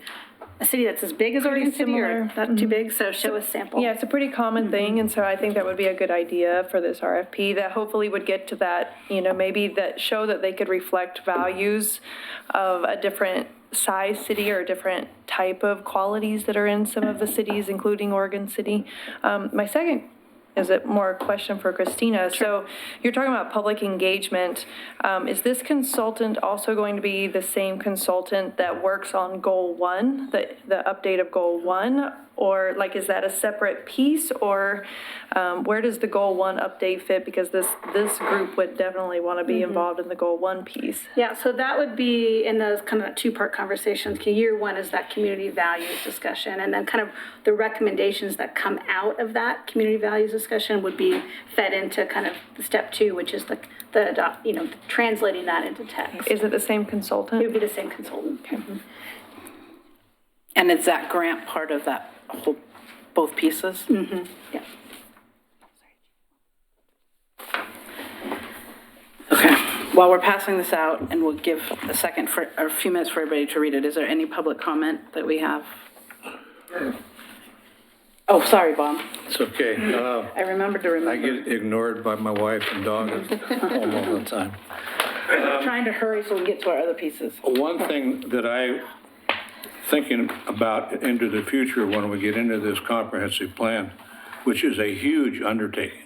S3: a city that's as big as Oregon City or not too big, so show a sample.
S15: Yeah, it's a pretty common thing, and so I think that would be a good idea for this RFP, that hopefully would get to that, maybe that show that they could reflect values of a different size city or a different type of qualities that are in some of the cities, including Oregon City. My second is it more a question for Christina? Sure. So you're talking about public engagement. Is this consultant also going to be the same consultant that works on Goal 1, the update of Goal 1? Or is that a separate piece, or where does the Goal 1 update fit? Because this group would definitely want to be involved in the Goal 1 piece.
S3: Yeah, so that would be in those kind of two-part conversations. Year one is that community values discussion, and then kind of the recommendations that come out of that community values discussion would be fed into kind of step 2, which is the translating that into text.
S15: Is it the same consultant?
S3: It would be the same consultant. Okay.
S9: And is that grant part of that whole, both pieces?
S3: Mm-hmm. Yeah.
S9: while we're passing this out, and we'll give a second for, or a few minutes for everybody to read it, is there any public comment that we have? Oh, sorry, Bob.
S10: It's okay.
S9: I remembered to
S10: I
S9: remember.
S10: get ignored by my wife and dog almost all the time.
S9: I'm trying to hurry so we can get to our other pieces.
S10: One thing that I, thinking about into the future when we get into this comprehensive plan, which is a huge undertaking.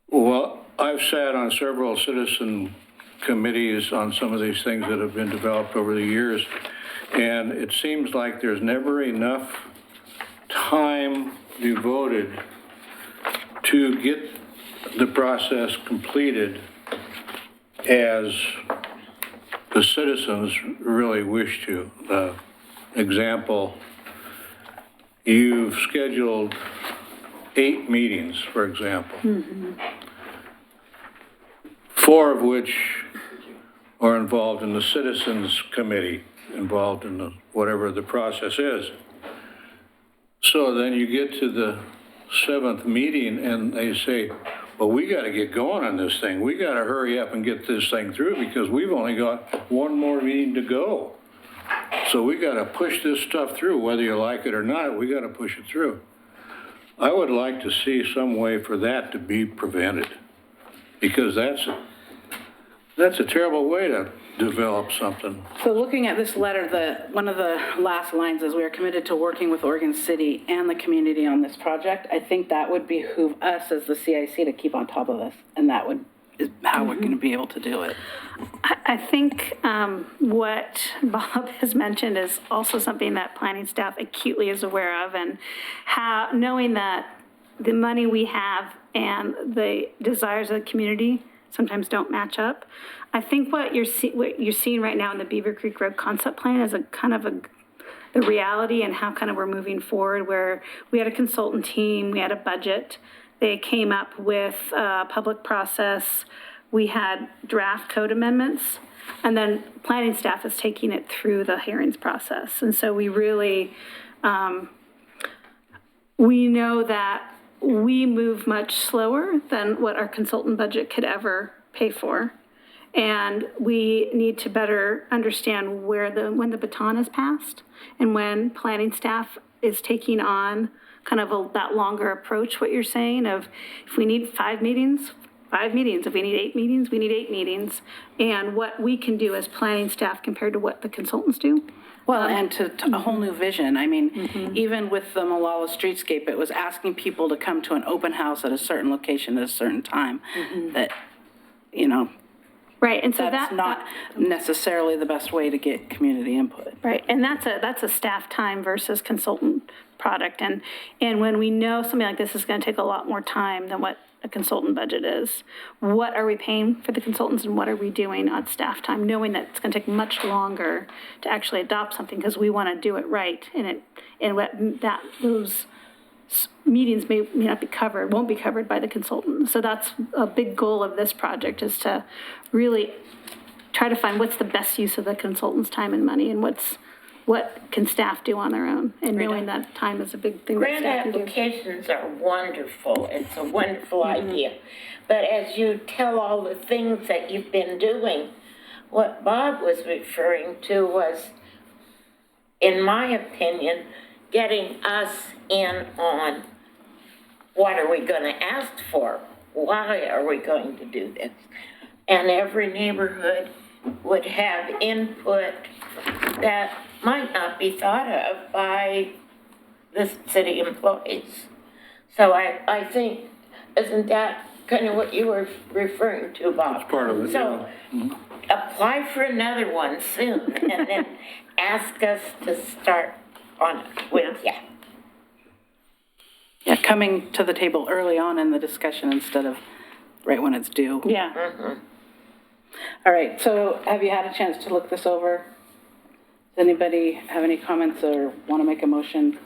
S10: Well, I've sat on several citizen committees on some of these things that have been developed over the years, and it seems like there's never enough time devoted to get the process completed as the citizens really wish to. Example, you've scheduled 8 meetings, for example. 4 of which are involved in the citizens committee, involved in the, whatever the process is. So then you get to the 7th meeting and they say, well, we gotta get going on this thing. We gotta hurry up and get this thing through because we've only got 1 more meeting to go. So we gotta push this stuff through, whether you like it or not, we gotta push it through. I would like to see some way for that to be prevented, because that's a terrible way to develop something.
S9: So looking at this letter, one of the last lines is, we are committed to working with Oregon City and the community on this project. I think that would behoove us as the CIC to keep on top of this, and that is how we're gonna be able to do it.
S3: I think what Bob has mentioned is also something that planning staff acutely is aware of, and how, knowing that the money we have and the desires of the community sometimes don't match up. I think what you're seeing right now in the Beaver Creek Road concept plan is a kind of the reality and how kind of we're moving forward, where we had a consultant team, we had a budget. They came up with a public process. We had draft code amendments, and then planning staff is taking it through the hearings process. And so we really, we know that we move much slower than what our consultant budget could ever pay for. And we need to better understand when the baton is passed and when planning staff is taking on kind of that longer approach, what you're saying of, if we need 5 meetings, 5 meetings. If we need 8 meetings, we need 8 meetings. And what we can do as planning staff compared to what the consultants do.
S9: Well, and to a whole new vision. I mean, even with the Malala Streetscape, it was asking people to come to an open house at a certain location at a certain time. That, you know,
S3: right, and so
S9: that's not necessarily the best way to get community input.
S3: Right, and that's a staff time versus consultant product. And when we know something like this is going to take a lot more time than what a consultant budget is, what are we paying for the consultants and what are we doing on staff time, knowing that it's going to take much longer to actually adopt something because we want to do it right, those meetings may not be covered, won't be covered by the consultant. So that's a big goal of this project, is to really try to find what's the best use of the consultant's time and money, and what can staff do on their own, and knowing that time is a big thing that
S2: Grant
S3: staff can do.
S2: applications are wonderful. It's a wonderful idea. But as you tell all the things that you've been doing, what Bob was referring to was, in my opinion, getting us in on what are we going to ask for? Why are we going to do this? And every neighborhood would have input that might not be thought of by the city employees. So I think, isn't that kind of what you were referring to, Bob?
S10: That's part of it,
S2: So apply for another one soon and then ask us to start on it with you.
S9: Yeah, coming to the table early on in the discussion instead of right when it's due.
S3: Yeah.
S9: All right, so have you had a chance to look this over? Does anybody have any comments or want to make a motion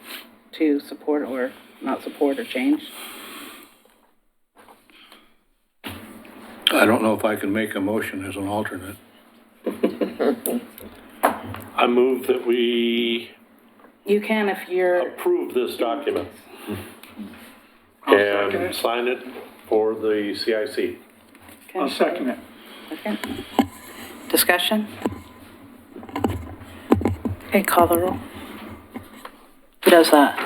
S9: to support or not support or change?
S10: I don't know if I can make a motion as an alternate.
S7: I move that we
S9: You can if you're,
S7: approve this document and sign it for the CIC.
S11: I'll second it.
S9: Okay. Discussion?
S3: Okay, call the roll.
S9: Who does that?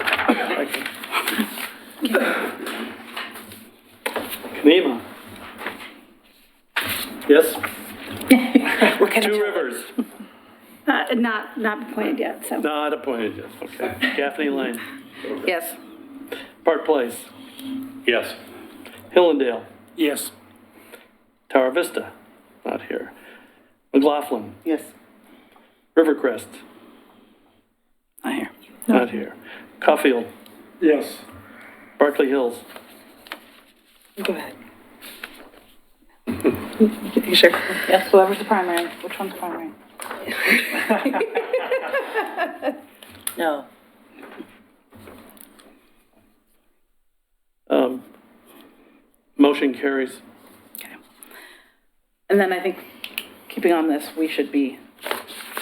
S12: Kanema. Yes?
S9: We're kind
S12: Two Rivers.
S3: Not appointed yet, so.
S12: Not appointed yet, okay. Gaffney Lane.
S9: Yes.
S12: Park Place.
S7: Yes.
S12: Hillendale.
S11: Yes.
S12: Tower Vista. Not here. McLaughlin.
S9: Yes.
S12: Rivercrest.
S9: Not here.
S12: Not here. Caulfield.
S11: Yes.
S12: Berkeley Hills.
S9: Go ahead. You sure? Yes, whoever's the primary. Which one's primary? No.
S12: Motion carries.
S9: Okay. And then I think, keeping on this, we should be,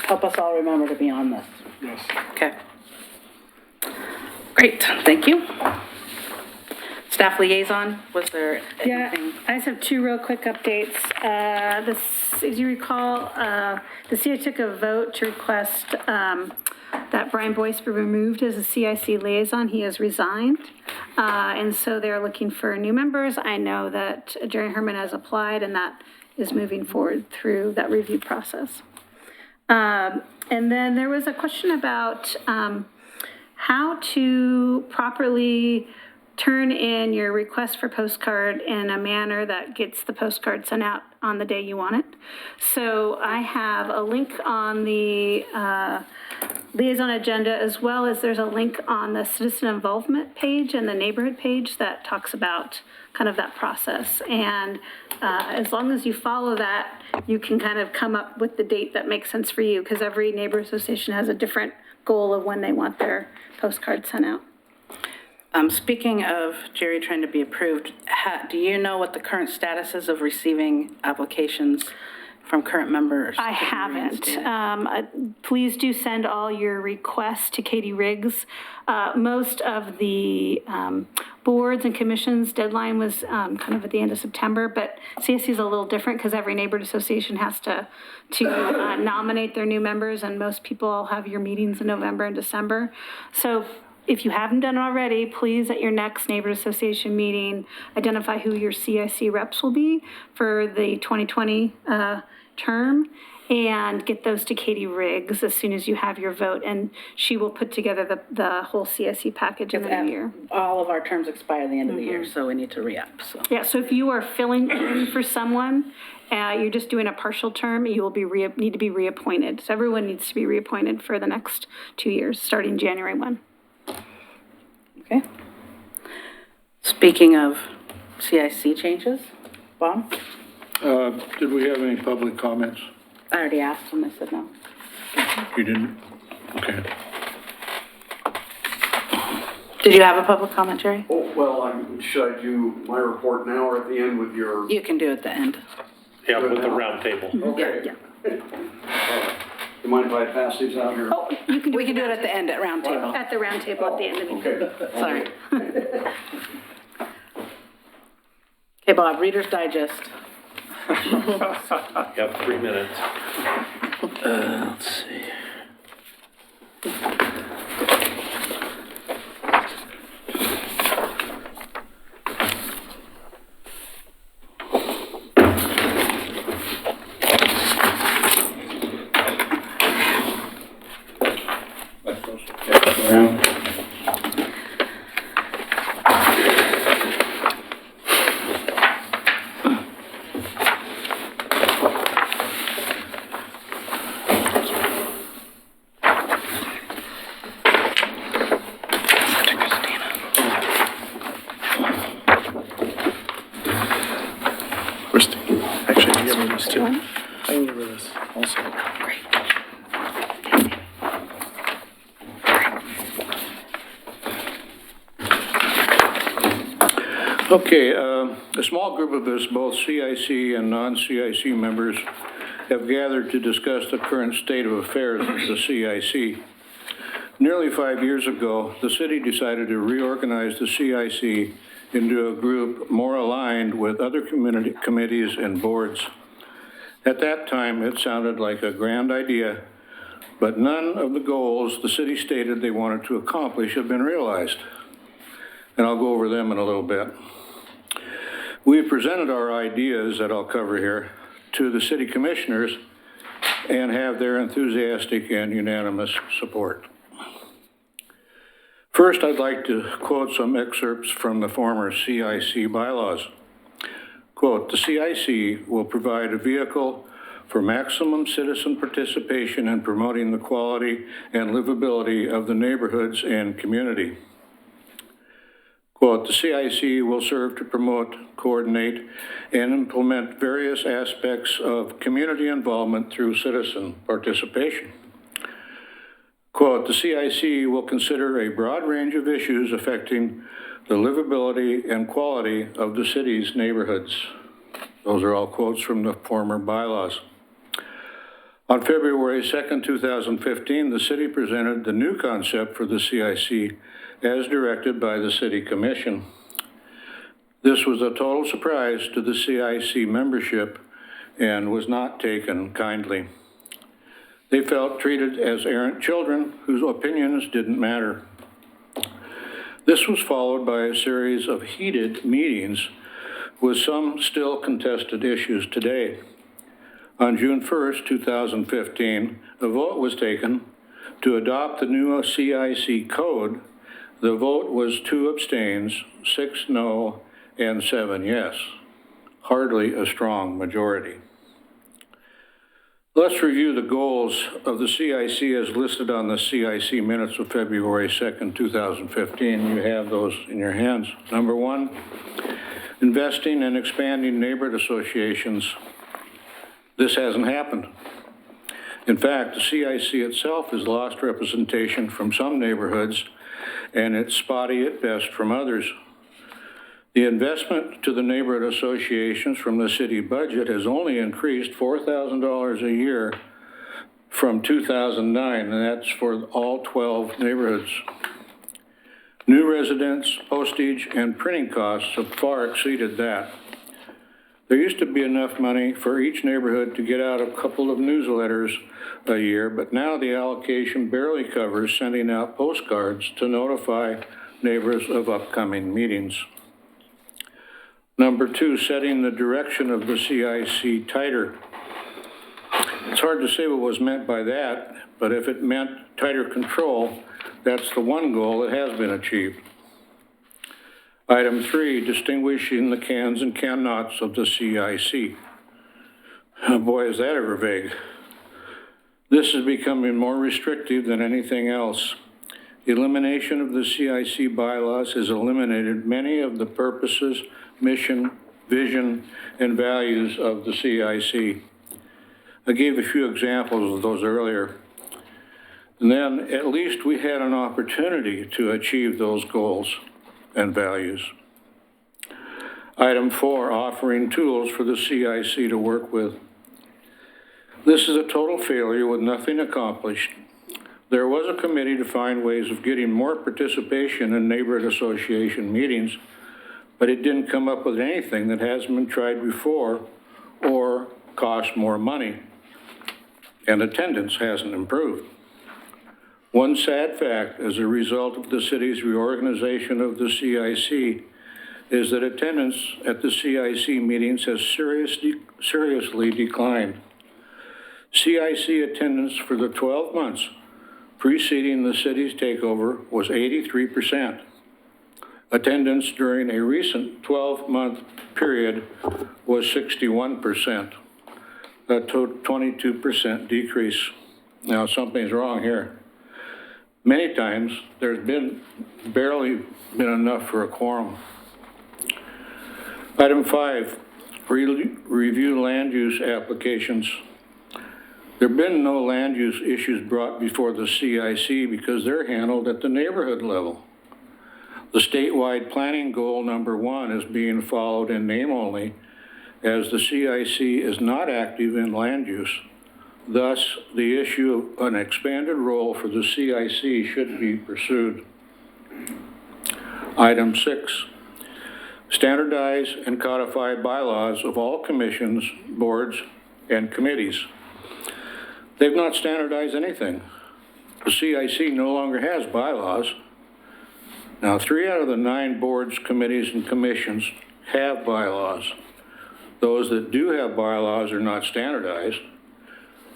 S9: help us all remember to be on this.
S11: Yes.
S9: Okay. Great, thank you. Staff liaison, was there
S3: Yeah,
S9: anything?
S3: I just have two real quick updates. As you recall, the CI took a vote to request that Brian Boyce be removed as a CIC liaison. He has resigned. And so they're looking for new members. I know that Jerry Herman has applied, and that is moving forward through that review process. And then there was a question about how to properly turn in your request for postcard in a manner that gets the postcard sent out on the day you want it. So I have a link on the liaison agenda, as well as there's a link on the citizen involvement page and the neighborhood page that talks about kind of that process. And as long as you follow that, you can kind of come up with the date that makes sense for you, because every neighborhood association has a different goal of when they want their postcards sent out.
S9: Speaking of Jerry trying to be approved, do you know what the current status is of receiving applications from current members?
S3: I haven't. Please do send all your requests to Katie Riggs. Most of the boards and commissions deadline was kind of at the end of September, but CSC is a little different because every neighborhood association has to nominate their new members, and most people have your meetings in November and December. So if you haven't done it already, please at your next neighborhood association meeting, identify who your CIC reps will be for the 2020 term, and get those to Katie Riggs as soon as you have your vote, and she will put together the whole CIC package in the new year.
S9: All of our terms expire at the end of the year, so we need to re-up, so.
S3: Yeah, so if you are filling in for someone, you're just doing a partial term, you will be need to be reappointed. So everyone needs to be reappointed for the next 2 years, starting January 1.
S9: Okay. Speaking of CIC changes, Bob?
S10: Did we have any public comments?
S9: I already asked and they said no.
S10: You didn't? Okay.
S9: Did you have a public comment, Jerry?
S16: Oh, well, should I do my report now or at the end with your?
S9: You can do it at the end.
S7: Yeah, with the round table.
S16: Okay.
S3: Yeah.
S16: You mind if I pass these out here?
S3: Oh, you can do
S9: We can do it at the end at round table.
S3: At the round table at the end of the meeting.
S16: Okay.
S9: Sorry. Okay, Bob, Reader's Digest.
S7: You have 3 minutes.
S12: Let's see.
S11: Actually, I can get rid of this too. I can get rid of this also.
S10: Okay, a small group of us, both CIC and non-CIC members, have gathered to discuss the current state of affairs of the CIC. Nearly 5 years ago, the city decided to reorganize the CIC into a group more aligned with other committees and boards. At that time, it sounded like a grand idea, but none of the goals the city stated they wanted to accomplish have been realized. And I'll go over them in a little bit. We presented our ideas that I'll cover here to the city commissioners and have their enthusiastic and unanimous support. First, I'd like to quote some excerpts from the former CIC bylaws. Quote, "The CIC will provide a vehicle for maximum citizen participation in promoting the quality and livability of the neighborhoods and community." Quote, "The CIC will serve to promote, coordinate, and implement various aspects of community involvement through citizen participation." Quote, "The CIC will consider a broad range of issues affecting the livability and quality of the city's neighborhoods." Those are all quotes from the former bylaws. On February 2nd, 2015, the city presented the new concept for the CIC as directed by the City Commission. This was a total surprise to the CIC membership and was not taken kindly. They felt treated as errant children whose opinions didn't matter. This was followed by a series of heated meetings with some still contested issues today. On June 1st, 2015, a vote was taken to adopt the new CIC code. The vote was 2 abstains, 6 no, and 7 yes. Hardly a strong majority. Let's review the goals of the CIC as listed on the CIC minutes of February 2nd, 2015. You have those in your hands. Number 1, investing and expanding neighborhood associations. This hasn't happened. In fact, the CIC itself has lost representation from some neighborhoods, and it's spotty at best from others. The investment to the neighborhood associations from the city budget has only increased $4,000 a year from 2009, and that's for all 12 neighborhoods. New residents, postage, and printing costs have far exceeded that. There used to be enough money for each neighborhood to get out a couple of newsletters a year, but now the allocation barely covers sending out postcards to notify neighbors of upcoming meetings. Number 2, setting the direction of the CIC tighter. It's hard to say what was meant by that, but if it meant tighter control, that's the one goal that has been achieved. Item 3, distinguishing the cans and can-nots of the CIC. Oh boy, is that ever vague. This is becoming more restrictive than anything else. The elimination of the CIC bylaws has eliminated many of the purposes, mission, vision, and values of the CIC. I gave a few examples of those earlier. And then at least we had an opportunity to achieve those goals and values. Item 4, offering tools for the CIC to work with. This is a total failure with nothing accomplished. There was a committee to find ways of getting more participation in neighborhood association meetings, but it didn't come up with anything that hasn't been tried before or cost more money, and attendance hasn't improved. One sad fact as a result of the city's reorganization of the CIC is that attendance at the CIC meetings has seriously declined. CIC attendance for the 12 months preceding the city's takeover was 83%. Attendance during a recent 12-month period was 61%, a 22% decrease. Now, something's wrong here. Many times, there's barely been enough for a quorum. Item 5, review land use applications. There have been no land use issues brought before the CIC because they're handled at the neighborhood level. The statewide planning goal number 1 is being followed in name only, as the CIC is not active in land use. Thus, the issue of an expanded role for the CIC should be pursued. Item 6, Standardize and codify bylaws of all commissions, boards, and committees. They've not standardized anything. The CIC no longer has bylaws. Now, 3 out of the 9 boards, committees, and commissions have bylaws. Those that do have bylaws are not standardized.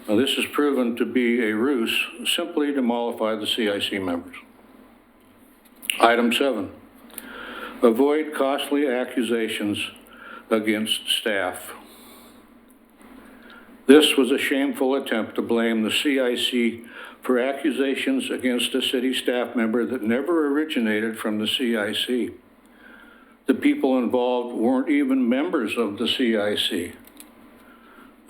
S10: Now, this has proven to be a ruse simply to mollify the CIC members. Item 7, avoid costly accusations against staff. This was a shameful attempt to blame the CIC for accusations against a city staff member that never originated from the CIC. The people involved weren't even members of the CIC.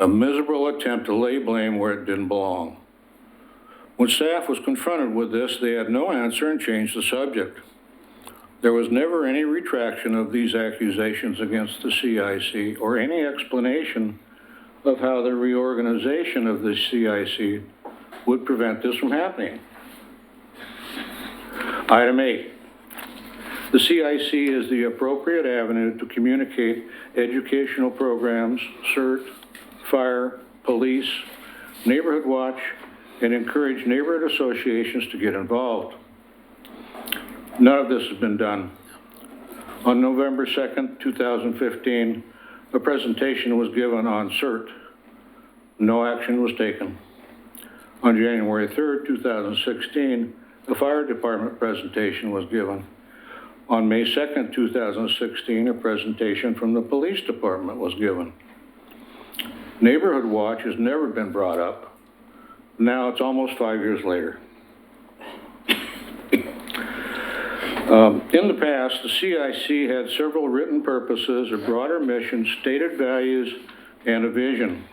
S10: A miserable attempt to lay blame where it didn't belong. When staff was confronted with this, they had no answer and changed the subject. There was never any retraction of these accusations against the CIC or any explanation of how the reorganization of the CIC would prevent this from happening. Item 8. The CIC is the appropriate avenue to communicate educational programs, CERT, fire, police, neighborhood watch, and encourage neighborhood associations to get involved. None of this has been done. On November 2nd, 2015, a presentation was given on CERT. No action was taken. On January 3rd, 2016, a fire department presentation was given. On May 2nd, 2016, a presentation from the police department was given. Neighborhood Watch has never been brought up. Now it's almost 5 years later. In the past, the CIC had several written purposes, a broader mission, stated values, and a vision.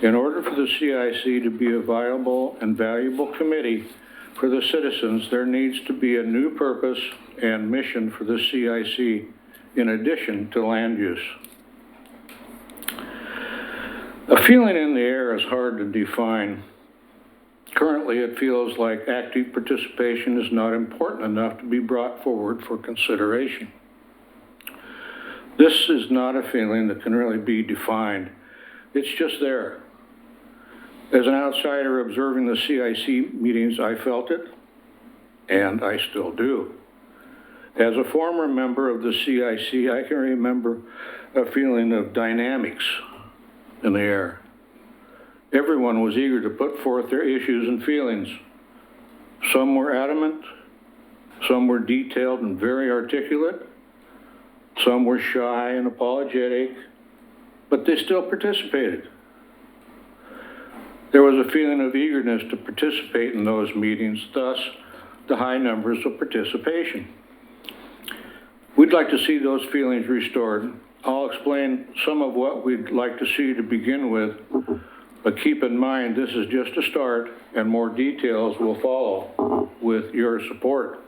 S10: In order for the CIC to be a viable and valuable committee for the citizens, there needs to be a new purpose and mission for the CIC in addition to land use. A feeling in the air is hard to define. Currently, it feels like active participation is not important enough to be brought forward for consideration. This is not a feeling that can really be defined. It's just there. As an outsider observing the CIC meetings, I felt it, and I still do. As a former member of the CIC, I can remember a feeling of dynamics in the air. Everyone was eager to put forth their issues and feelings. Some were adamant, some were detailed and very articulate, some were shy and apologetic, but they still participated. There was a feeling of eagerness to participate in those meetings, thus the high numbers of participation. We'd like to see those feelings restored. I'll explain some of what we'd like to see to begin with, but keep in mind this is just a start and more details will follow with your support.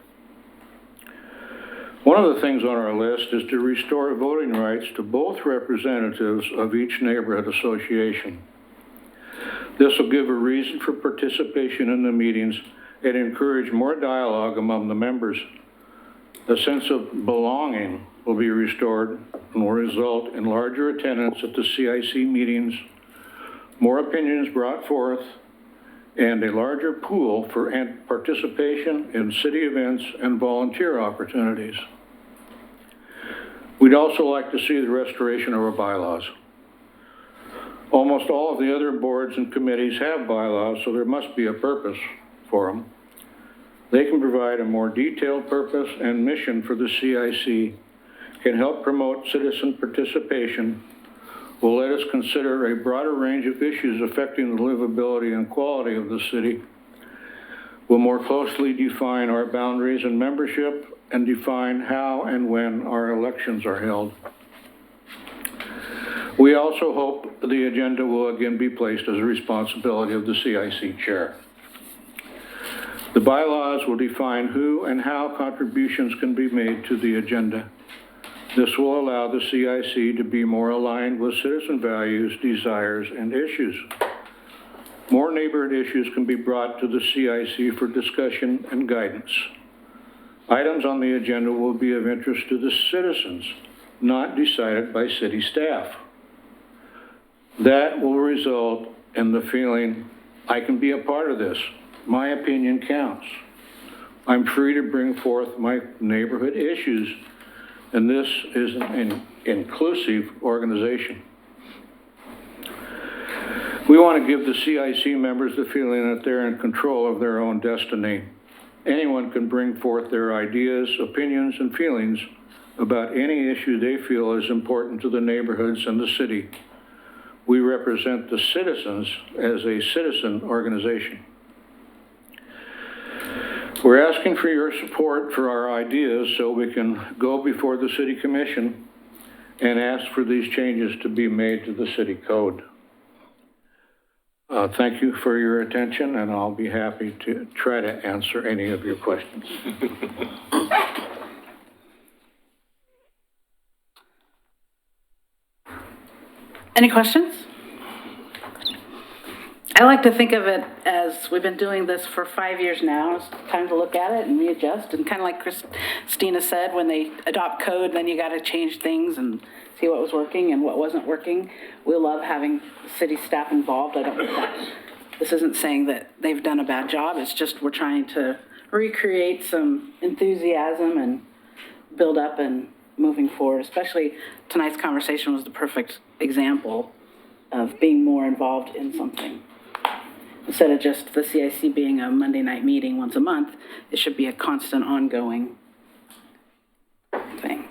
S10: One of the things on our list is to restore voting rights to both representatives of each neighborhood association. This will give a reason for participation in the meetings and encourage more dialogue among the members. A sense of belonging will be restored and will result in larger attendance at the CIC meetings, more opinions brought forth, and a larger pool for participation in city events and volunteer opportunities. We'd also like to see the restoration of our bylaws. Almost all of the other boards and committees have bylaws, so there must be a purpose for them. They can provide a more detailed purpose and mission for the CIC, can help promote citizen participation, will let us consider a broader range of issues affecting the livability and quality of the city, will more closely define our boundaries and membership, and define how and when our elections are held. We also hope the agenda will again be placed as a responsibility of the CIC chair. The bylaws will define who and how contributions can be made to the agenda. This will allow the CIC to be more aligned with citizen values, desires, and issues. More neighborhood issues can be brought to the CIC for discussion and guidance. Items on the agenda will be of interest to the citizens, not decided by city staff. That will result in the feeling, I can be a part of this. My opinion counts. I'm free to bring forth my neighborhood issues, and this is an inclusive organization. We want to give the CIC members the feeling that they're in control of their own destiny. Anyone can bring forth their ideas, opinions, and feelings about any issue they feel is important to the neighborhoods and the city. We represent the citizens as a citizen organization. We're asking for your support for our ideas so we can go before the city commission and ask for these changes to be made to the city code. Thank you for your attention, and I'll be happy to try to answer any of your questions.
S9: Any questions? I like to think of it as we've been doing this for 5 years now. It's time to look at it and readjust. And kind of like Christina said, when they adopt code, then you got to change things and see what was working and what wasn't working. We love having city staff involved. I don't think that this isn't saying that they've done a bad job. It's just we're trying to recreate some enthusiasm and build up and moving forward. Especially tonight's conversation was the perfect example of being more involved in something. Instead of just the CIC being a Monday night meeting once a month, it should be a constant, ongoing thing.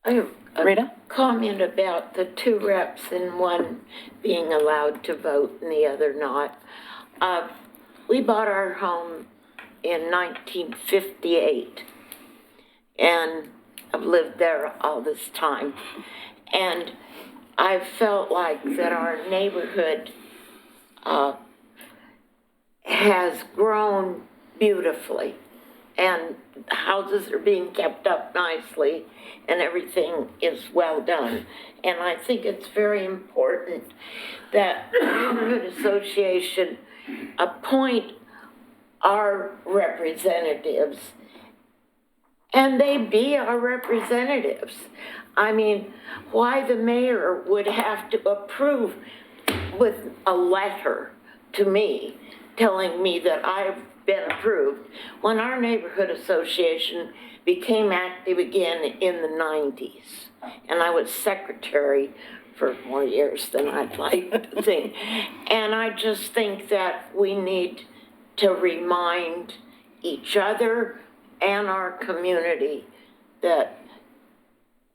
S2: I have a
S9: Rita?
S2: comment about the 2 reps and one being allowed to vote and the other not. We bought our home in 1958, and I've lived there all this time. And I felt like that our neighborhood has grown beautifully, and houses are being kept up nicely, and everything is well done. And I think it's very important that the neighborhood association appoint our representatives, and they be our representatives. I mean, why the mayor would have to approve with a letter to me telling me that I've been approved when our neighborhood association became active again in the 90s. And I was secretary for more years than I'd like to think. And I just think that we need to remind each other and our community that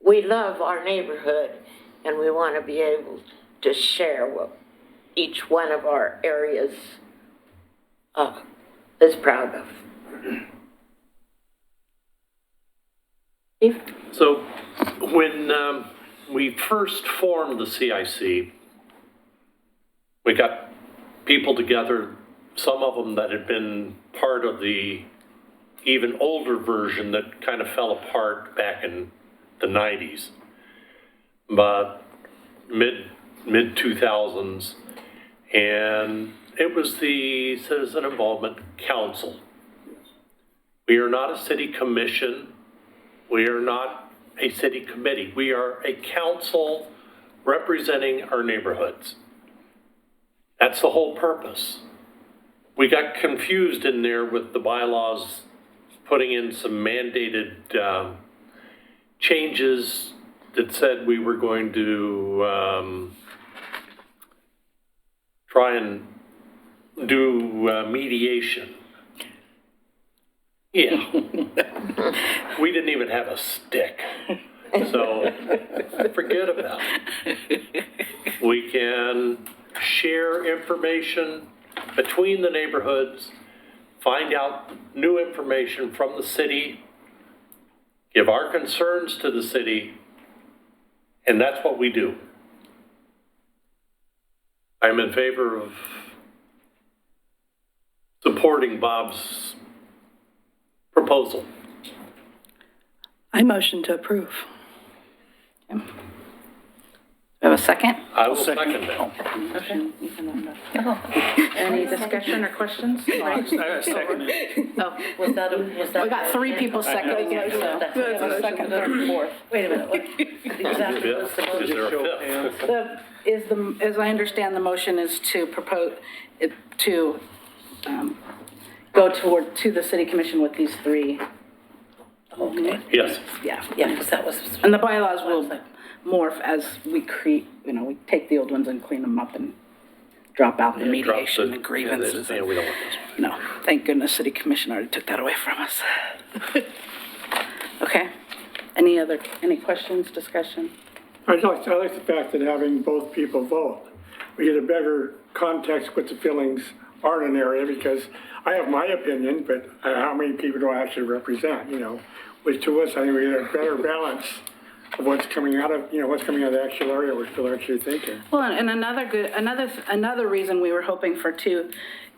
S2: we love our neighborhood, and we want to be able to share what each one of our areas is proud of. Steve?
S7: So when we first formed the CIC, we got people together, some of them that had been part of the even older version that kind of fell apart back in the 90s, but mid 2000s, and it was the Citizen Involvement Council. We are not a city commission. We are not a city committee. We are a council representing our neighborhoods. That's the whole purpose. We got confused in there with the bylaws putting in some mandated changes that said we were going to try and do mediation. Yeah. We didn't even have a stick. So forget about it. We can share information between the neighborhoods, find out new information from the city, give our concerns to the city, and that's what we do. I'm in favor of supporting Bob's proposal.
S13: I motion to approve.
S9: A We have a second?
S7: I will second that.
S9: Okay. Any discussion or questions?
S12: I second it.
S9: Oh, was that we got 3 people seconding it, so. We have a second, third, and fourth. Wait a minute, what exactly was the
S7: Is
S9: motion?
S7: there a fifth?
S9: As I understand, the motion is to propose, to, go to the city commission with these 3. Okay.
S7: Yes.
S9: Yeah, because that was. And the bylaws will morph as we create, we take the old ones and clean them up and drop out the mediation and grievances.
S7: Yeah, we don't want this.
S9: No, thank goodness city commission already took that away from us. Okay, any questions, discussion?
S11: I like the fact that having both people vote, we get a better context what the feelings are in an area, because I have my opinion, but how many people do I actually represent, Which to us, I think we get a better balance of what's coming out of the actual area, what people are actually thinking.
S9: Well, and another reason we were hoping for 2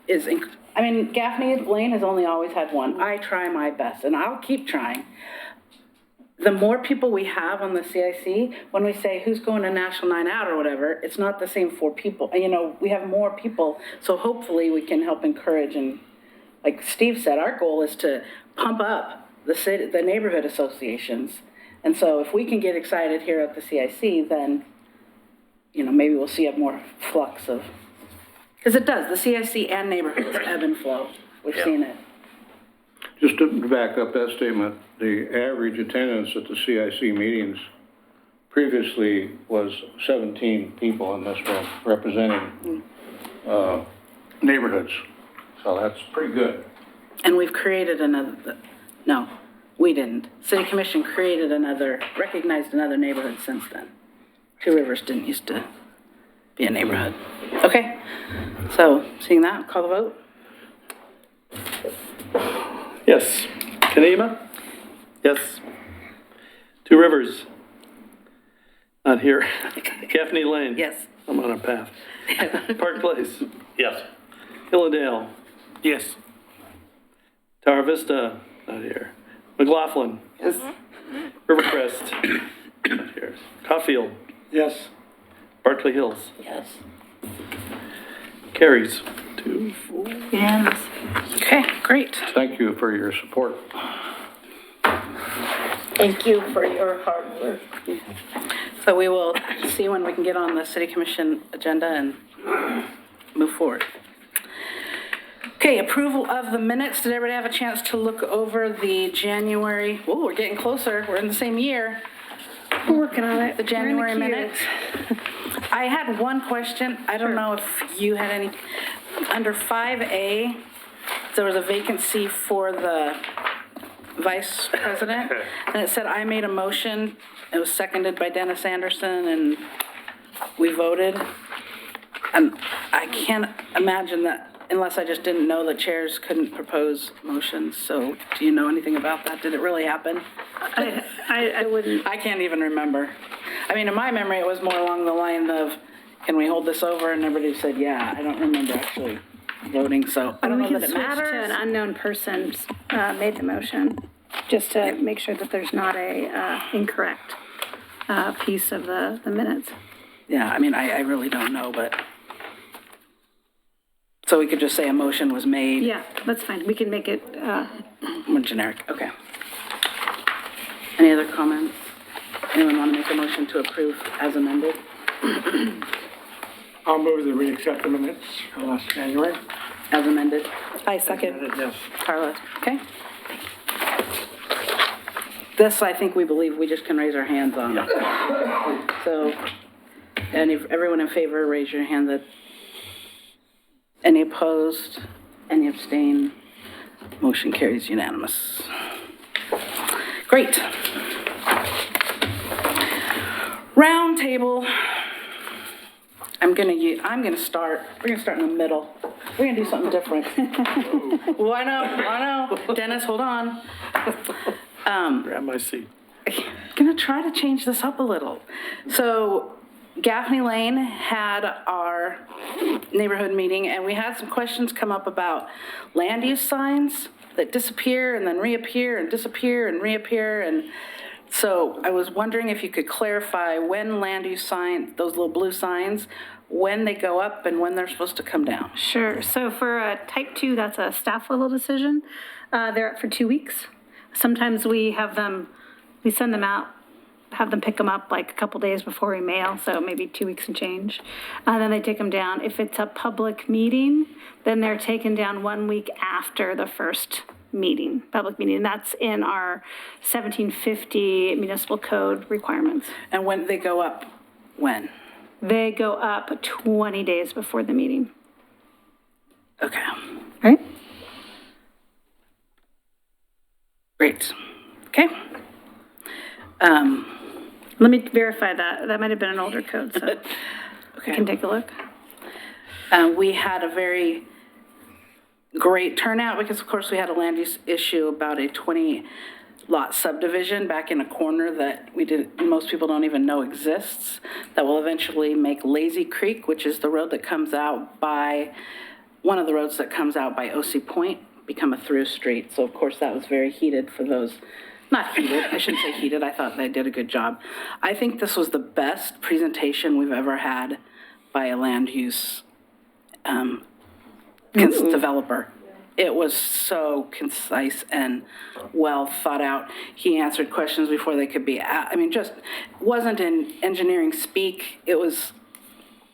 S9: is, Gaffney Lane has only always had 1. I try my best, and I'll keep trying. The more people we have on the CIC, when we say who's going to National Night Out or whatever, it's not the same 4 people. We have more people, so hopefully we can help encourage, and like Steve said, our goal is to pump up the neighborhood associations. And so if we can get excited here at the CIC, then, maybe we'll see a more flux of, because it does, the CIC and neighborhoods ebb and flow. We've seen it.
S10: Just to back up that statement, the average attendance at the CIC meetings previously was 17 people in this room representing neighborhoods. So that's pretty good.
S9: And we've created no, we didn't. City Commission recognized another neighborhood since then. 2 Rivers didn't used to be a neighborhood. Okay, so seeing that, call the vote.
S12: Yes. Kanema? Yes. 2 Rivers? Not here. Gaffney Lane?
S9: Yes.
S12: I'm on a path. Park Place?
S7: Yes.
S12: Hilladale? Yes. Tower Vista? Not here. McLaughlin?
S9: Yes.
S12: Rivercrest? Not here. Caulfield?
S11: Yes.
S12: Berkeley Hills?
S9: Yes.
S12: Carries. 2, 4.
S9: Unanimous. Okay, great.
S10: Thank you for your support.
S2: Thank you for your hard work.
S9: So we will see when we can get on the city commission agenda and move forward. Okay, approval of the minutes. Did everybody have a chance to look over the January? Oh, we're getting closer. We're in the same year.
S3: We're working on it.
S9: The January
S3: We're in the queue.
S9: minutes. I had one question. I don't know if you had any. Under 5A, there was a vacancy for the vice president, and it said I made a motion. It was seconded by Dennis Anderson, and we voted. And I can't imagine that, unless I just didn't know that chairs couldn't propose motions. So do you know anything about that? Did it really happen?
S3: I wouldn't.
S9: I can't even remember. In my memory, it was more along the line of, can we hold this over? And everybody said, yeah. I don't remember actually voting, so I don't know that it matters.
S3: To an unknown person made the motion, just to make sure that there's not a incorrect piece of the minutes.
S9: Yeah, I really don't know, but. So we could just say a motion was made?
S3: Yeah, that's fine. We can make it.
S9: More generic, okay. Any other comments? Anyone want to make a motion to approve as amended?
S11: I'll move that we accept the minutes from last January.
S9: As amended?
S13: I second.
S11: Yes.
S9: Carla, okay. This, I think we believe we just can raise our hands on. So, and if everyone in favor, raise your hand. That. Any opposed? Any abstain? Motion carries unanimous. Great. Round table. We're gonna start in the middle. We're gonna do something different. Why no. Dennis, hold on.
S12: Grab my seat.
S9: Gonna try to change this up a little. So Gaffney Lane had our neighborhood meeting, and we had some questions come up about land use signs that disappear and then reappear and disappear and reappear, and So I was wondering if you could clarify when land use sign, those little blue signs, when they go up and when they're supposed to come down.
S3: Sure. So for a type 2, that's a staff level decision. They're up for 2 weeks. Sometimes we send them out, have them pick them up like a couple days before we mail, so maybe 2 weeks and change. Then they take them down. If it's a public meeting, then they're taken down 1 week after the first public meeting. And that's in our 1750 municipal code requirements.
S9: And when they go up, when?
S3: They go up 20 days before the meeting.
S9: Okay.
S3: Right?
S9: Great. Okay.
S3: Let me verify that. That might have been an older code, so
S9: Okay.
S3: I can take a look.
S9: We had a very great turnout because, of course, we had a land use issue about a 20-lot subdivision back in a corner that most people don't even know exists, that will eventually make Lazy Creek, which is the road that comes out by, one of the roads that comes out by OC Point, become a through street. So, of course, that was very heated for those. Not heated, I shouldn't say heated, I thought they did a good job. I think this was the best presentation we've ever had by a land use developer. It was so concise and well thought out. He answered questions before they could be asked. I mean, just wasn't in engineering speak. It was,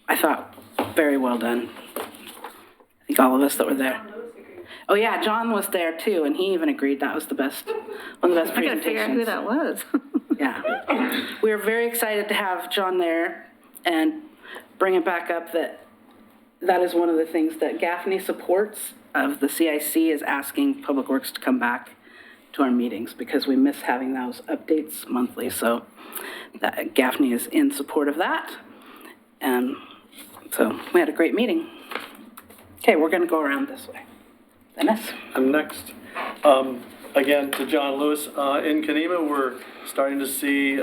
S9: I thought, very well done. I think all of us that were there. Oh yeah, John was there too, and he even agreed that was the best, one of the best
S3: I gotta
S9: presentations.
S3: figure out who that was.
S9: Yeah. We were very excited to have John there and bring it back up that is one of the things that Gaffney supports of the CIC is asking Public Works to come back to our meetings because we miss having those updates monthly. So Gaffney is in support of that. And so we had a great meeting. Okay, we're going to go around this way. Dennis?
S17: I'm next. Again, to John Lewis. In Kenema, we're starting to see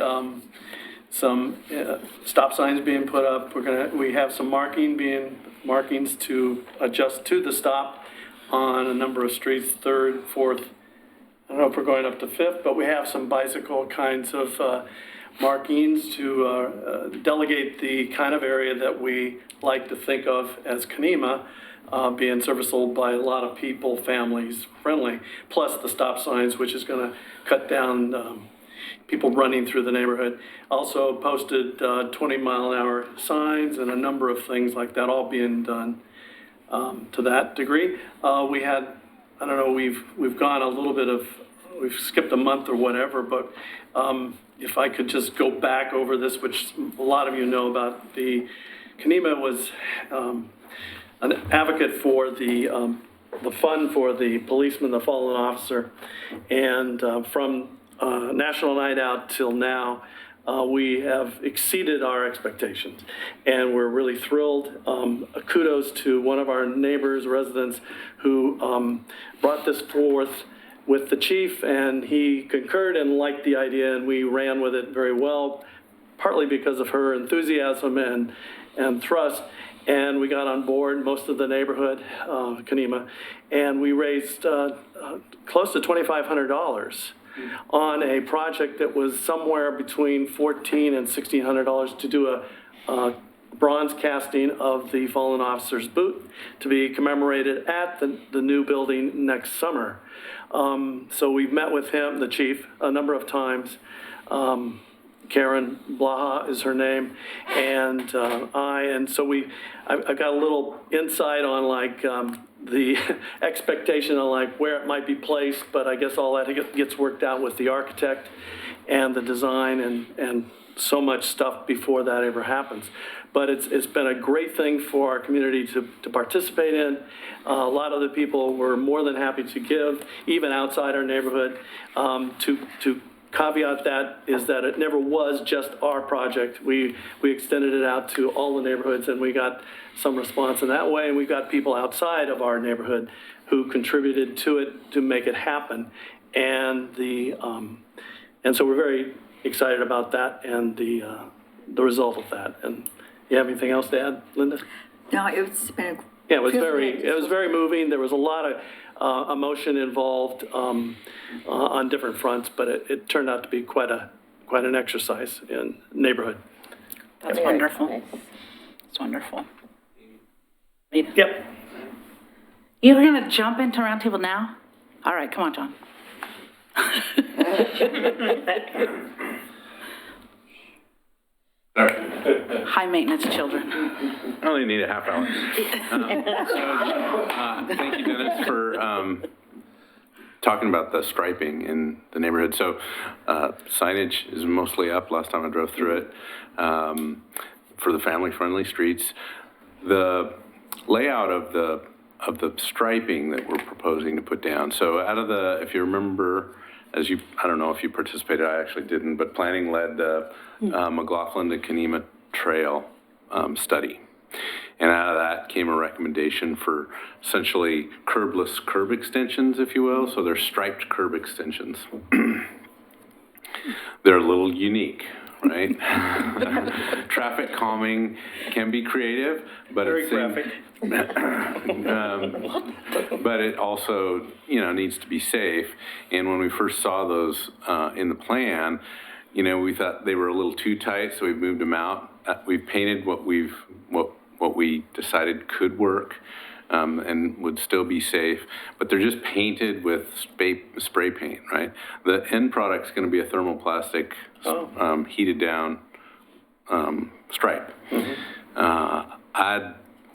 S17: some stop signs being put up. We have some markings to adjust to the stop on a number of streets, 3rd, 4th. I don't know if we're going up to 5th, but we have some bicycle kinds of markings to delegate the kind of area that we like to think of as Kenema, being serviceable by a lot of people, families, friendly, plus the stop signs, which is going to cut down people running through the neighborhood. Also posted 20-mile-an-hour signs and a number of things like that, all being done to that degree. We had, I don't know, we've gone a little bit of, we've skipped a month or whatever, but if I could just go back over this, which a lot of you know about, the Kenema was an advocate for the fund for the policeman, the fallen officer, and from National Night Out till now, we have exceeded our expectations, and we're really thrilled. Kudos to one of our neighbors, residents, who brought this forth with the chief, and he concurred and liked the idea, and we ran with it very well, partly because of her enthusiasm and thrust. And we got on board most of the neighborhood, Kenema, and we raised close to $2,500 on a project that was somewhere between $1,400 and $1,600 to do a bronze casting of the fallen officer's boot to be commemorated at the new building next summer. So we've met with him, the chief, a number of times. Karen Blaha is her name, and so I've got a little insight on like the expectation of like where it might be placed, but I guess all that gets worked out with the architect and the design and so much stuff before that ever happens. But it's been a great thing for our community to participate in. A lot of the people were more than happy to give, even outside our neighborhood, to caveat that is that it never was just our project. We extended it out to all the neighborhoods, and we got some response in that way, and we got people outside of our neighborhood who contributed to it to make it happen. And so we're very excited about that and the result of that. And you have anything else to add, Linda?
S14: No, it's been
S17: it was very moving. There was a lot of emotion involved on different fronts, but it turned out to be quite quite an exercise in neighborhood.
S9: That's
S2: Very
S9: wonderful.
S2: nice.
S9: That's wonderful.
S17: Yep.
S9: You're gonna jump into roundtable now? All right, come on, John. High maintenance children.
S8: I only need a half hour. Thank you, Dennis, for talking about the striping in the neighborhood. So signage is mostly up. Last time I drove through it for the family-friendly streets. The layout of the striping that we're proposing to put down. So out of the, if you remember, I don't know if you participated, I actually didn't, but planning led the McLaughlin to Kenema Trail study. And out of that came a recommendation for essentially curbless curb extensions, if you will. So they're striped curb extensions. They're a little unique, right? Traffic calming can be creative, but
S17: Very
S8: it's
S17: graphic.
S8: but it also, needs to be safe. And when we first saw those in the plan, we thought they were a little too tight, so we moved them out. We've painted what we decided could work and would still be safe, but they're just painted with spray paint, right? The end product's going to be a thermoplastic heated down stripe.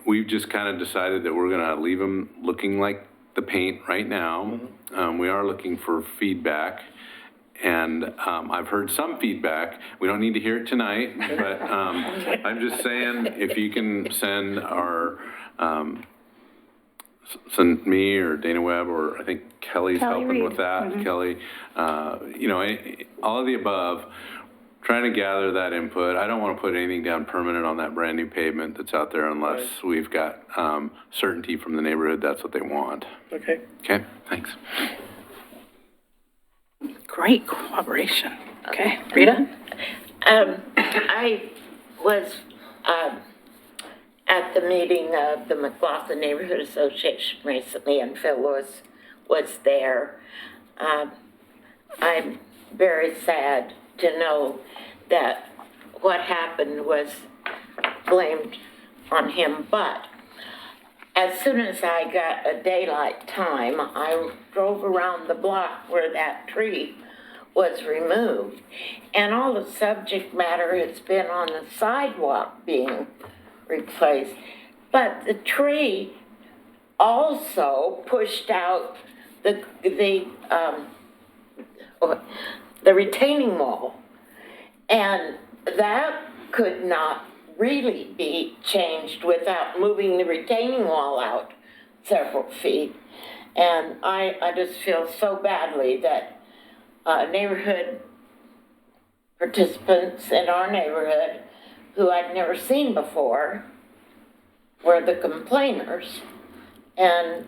S8: We've just kind of decided that we're going to leave them looking like the paint right now. We are looking for feedback. And I've heard some feedback. We don't need to hear it tonight, but I'm just saying if you can send send me or Dana Webb, or I think Kelly's helping with that. Kelly, all of the above. Trying to gather that input. I don't want to put anything down permanent on that brand new pavement that's out there unless we've got certainty from the neighborhood that's what they want.
S17: Okay.
S8: Okay, thanks.
S9: Great cooperation. Okay, Rita?
S2: I was at the meeting of the McLaughlin Neighborhood Association recently, and Phil was there. I'm very sad to know that what happened was blamed on him, but as soon as I got a daylight time, I drove around the block where that tree was removed, and all the subject matter has been on the sidewalk being replaced. But the tree also pushed out the retaining wall, and that could not really be changed without moving the retaining wall out several feet. And I just feel so badly that neighborhood participants in our neighborhood who I'd never seen before were the complainers. And,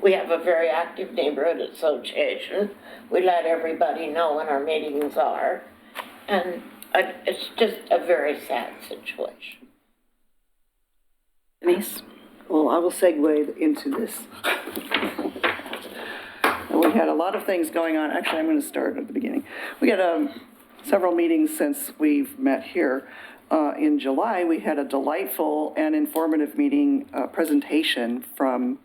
S2: we have a very active neighborhood association. We let everybody know when our meetings are. And it's just a very sad situation.
S9: Denise?
S18: Well, I will segue into this. We had a lot of things going on. Actually, I'm going to start at the beginning. We had several meetings since we've met here. In July, we had a delightful and informative meeting presentation from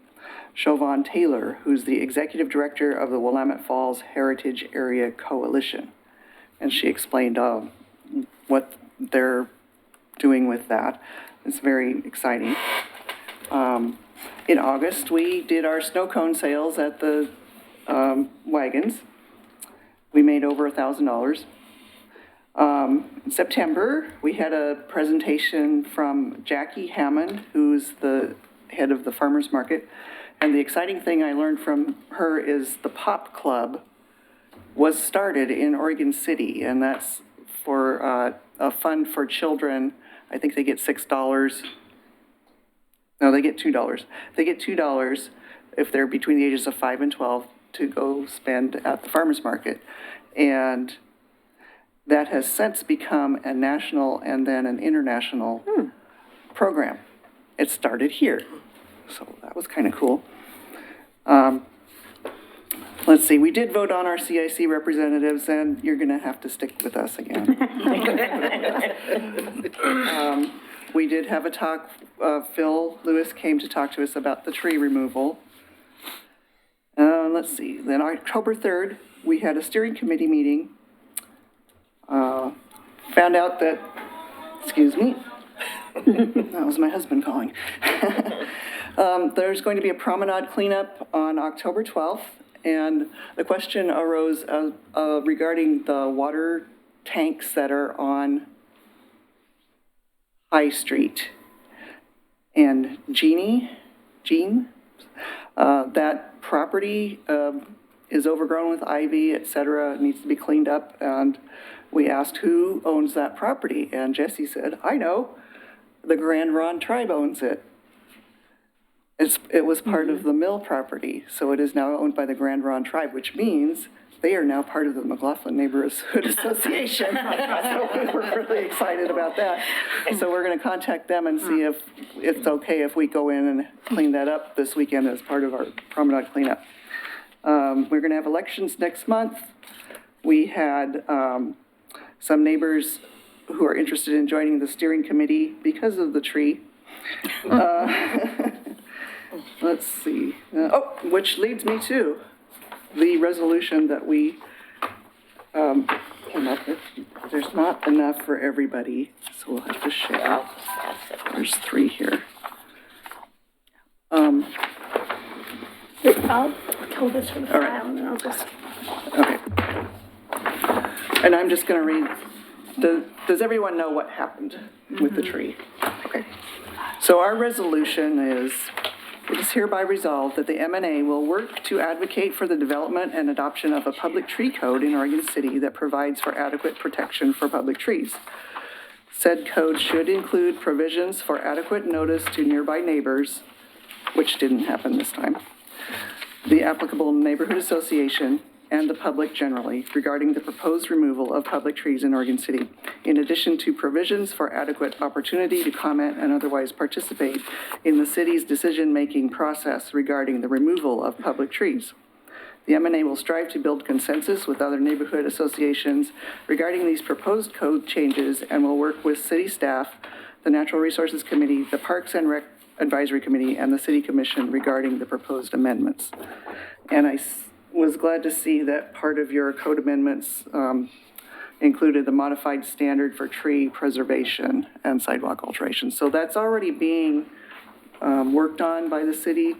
S18: Chauvin Taylor, who's the executive director of the Willamette Falls Heritage Area Coalition. And she explained what they're doing with that. It's very exciting. In August, we did our snow cone sales at the wagons. We made over $1,000. In September, we had a presentation from Jackie Hammond, who's the head of the farmers market. And the exciting thing I learned from her is the Pop Club was started in Oregon City, and that's for a fund for children. I think they get $6. No, they get $2. They get $2 if they're between the ages of 5 and 12 to go spend at the farmers market. And that has since become a national and then an international program. It started here, so that was kind of cool. let's see, we did vote on our CIC representatives, and you're gonna have to stick with us again. We did have a talk, Phil Lewis came to talk to us about the tree removal. Let's see, then October 3rd, we had a steering committee meeting. Found out that, excuse me, that was my husband calling. There's going to be a promenade cleanup on October 12th, and the question arose regarding the water tanks that are on High Street. And Jean, that property is overgrown with ivy, et cetera, needs to be cleaned up, and we asked who owns that property, and Jesse said, I know, the Grand Ronde tribe owns it. It was part of the mill property, so it is now owned by the Grand Ronde tribe, which means they are now part of the McLaughlin Neighborhood Association. So we're really excited about that. So we're gonna contact them and see if it's okay if we go in and clean that up this weekend as part of our promenade cleanup. We're gonna have elections next month. We had some neighbors who are interested in joining the steering committee because of the tree. Let's see. Which leads me to the resolution that we came up with. There's not enough for everybody, so we'll have to share. There's 3 here.
S3: I'll kill this for the file, and then I'll just...
S18: Okay. And I'm just gonna read, does everyone know what happened with the tree? Okay. So our resolution is, it is hereby resolved that the M&A will work to advocate for the development and adoption of a public tree code in Oregon City that provides for adequate protection for public trees. Said code should include provisions for adequate notice to nearby neighbors, which didn't happen this time, the applicable neighborhood association, and the public generally regarding the proposed removal of public trees in Oregon City, in addition to provisions for adequate opportunity to comment and otherwise participate in the city's decision-making process regarding the removal of public trees. The M&A will strive to build consensus with other neighborhood associations regarding these proposed code changes and will work with city staff, the Natural Resources Committee, the Parks and Rec Advisory Committee, and the City Commission regarding the proposed amendments. And I was glad to see that part of your code amendments included the modified standard for tree preservation and sidewalk alteration. So that's already being worked on by the city,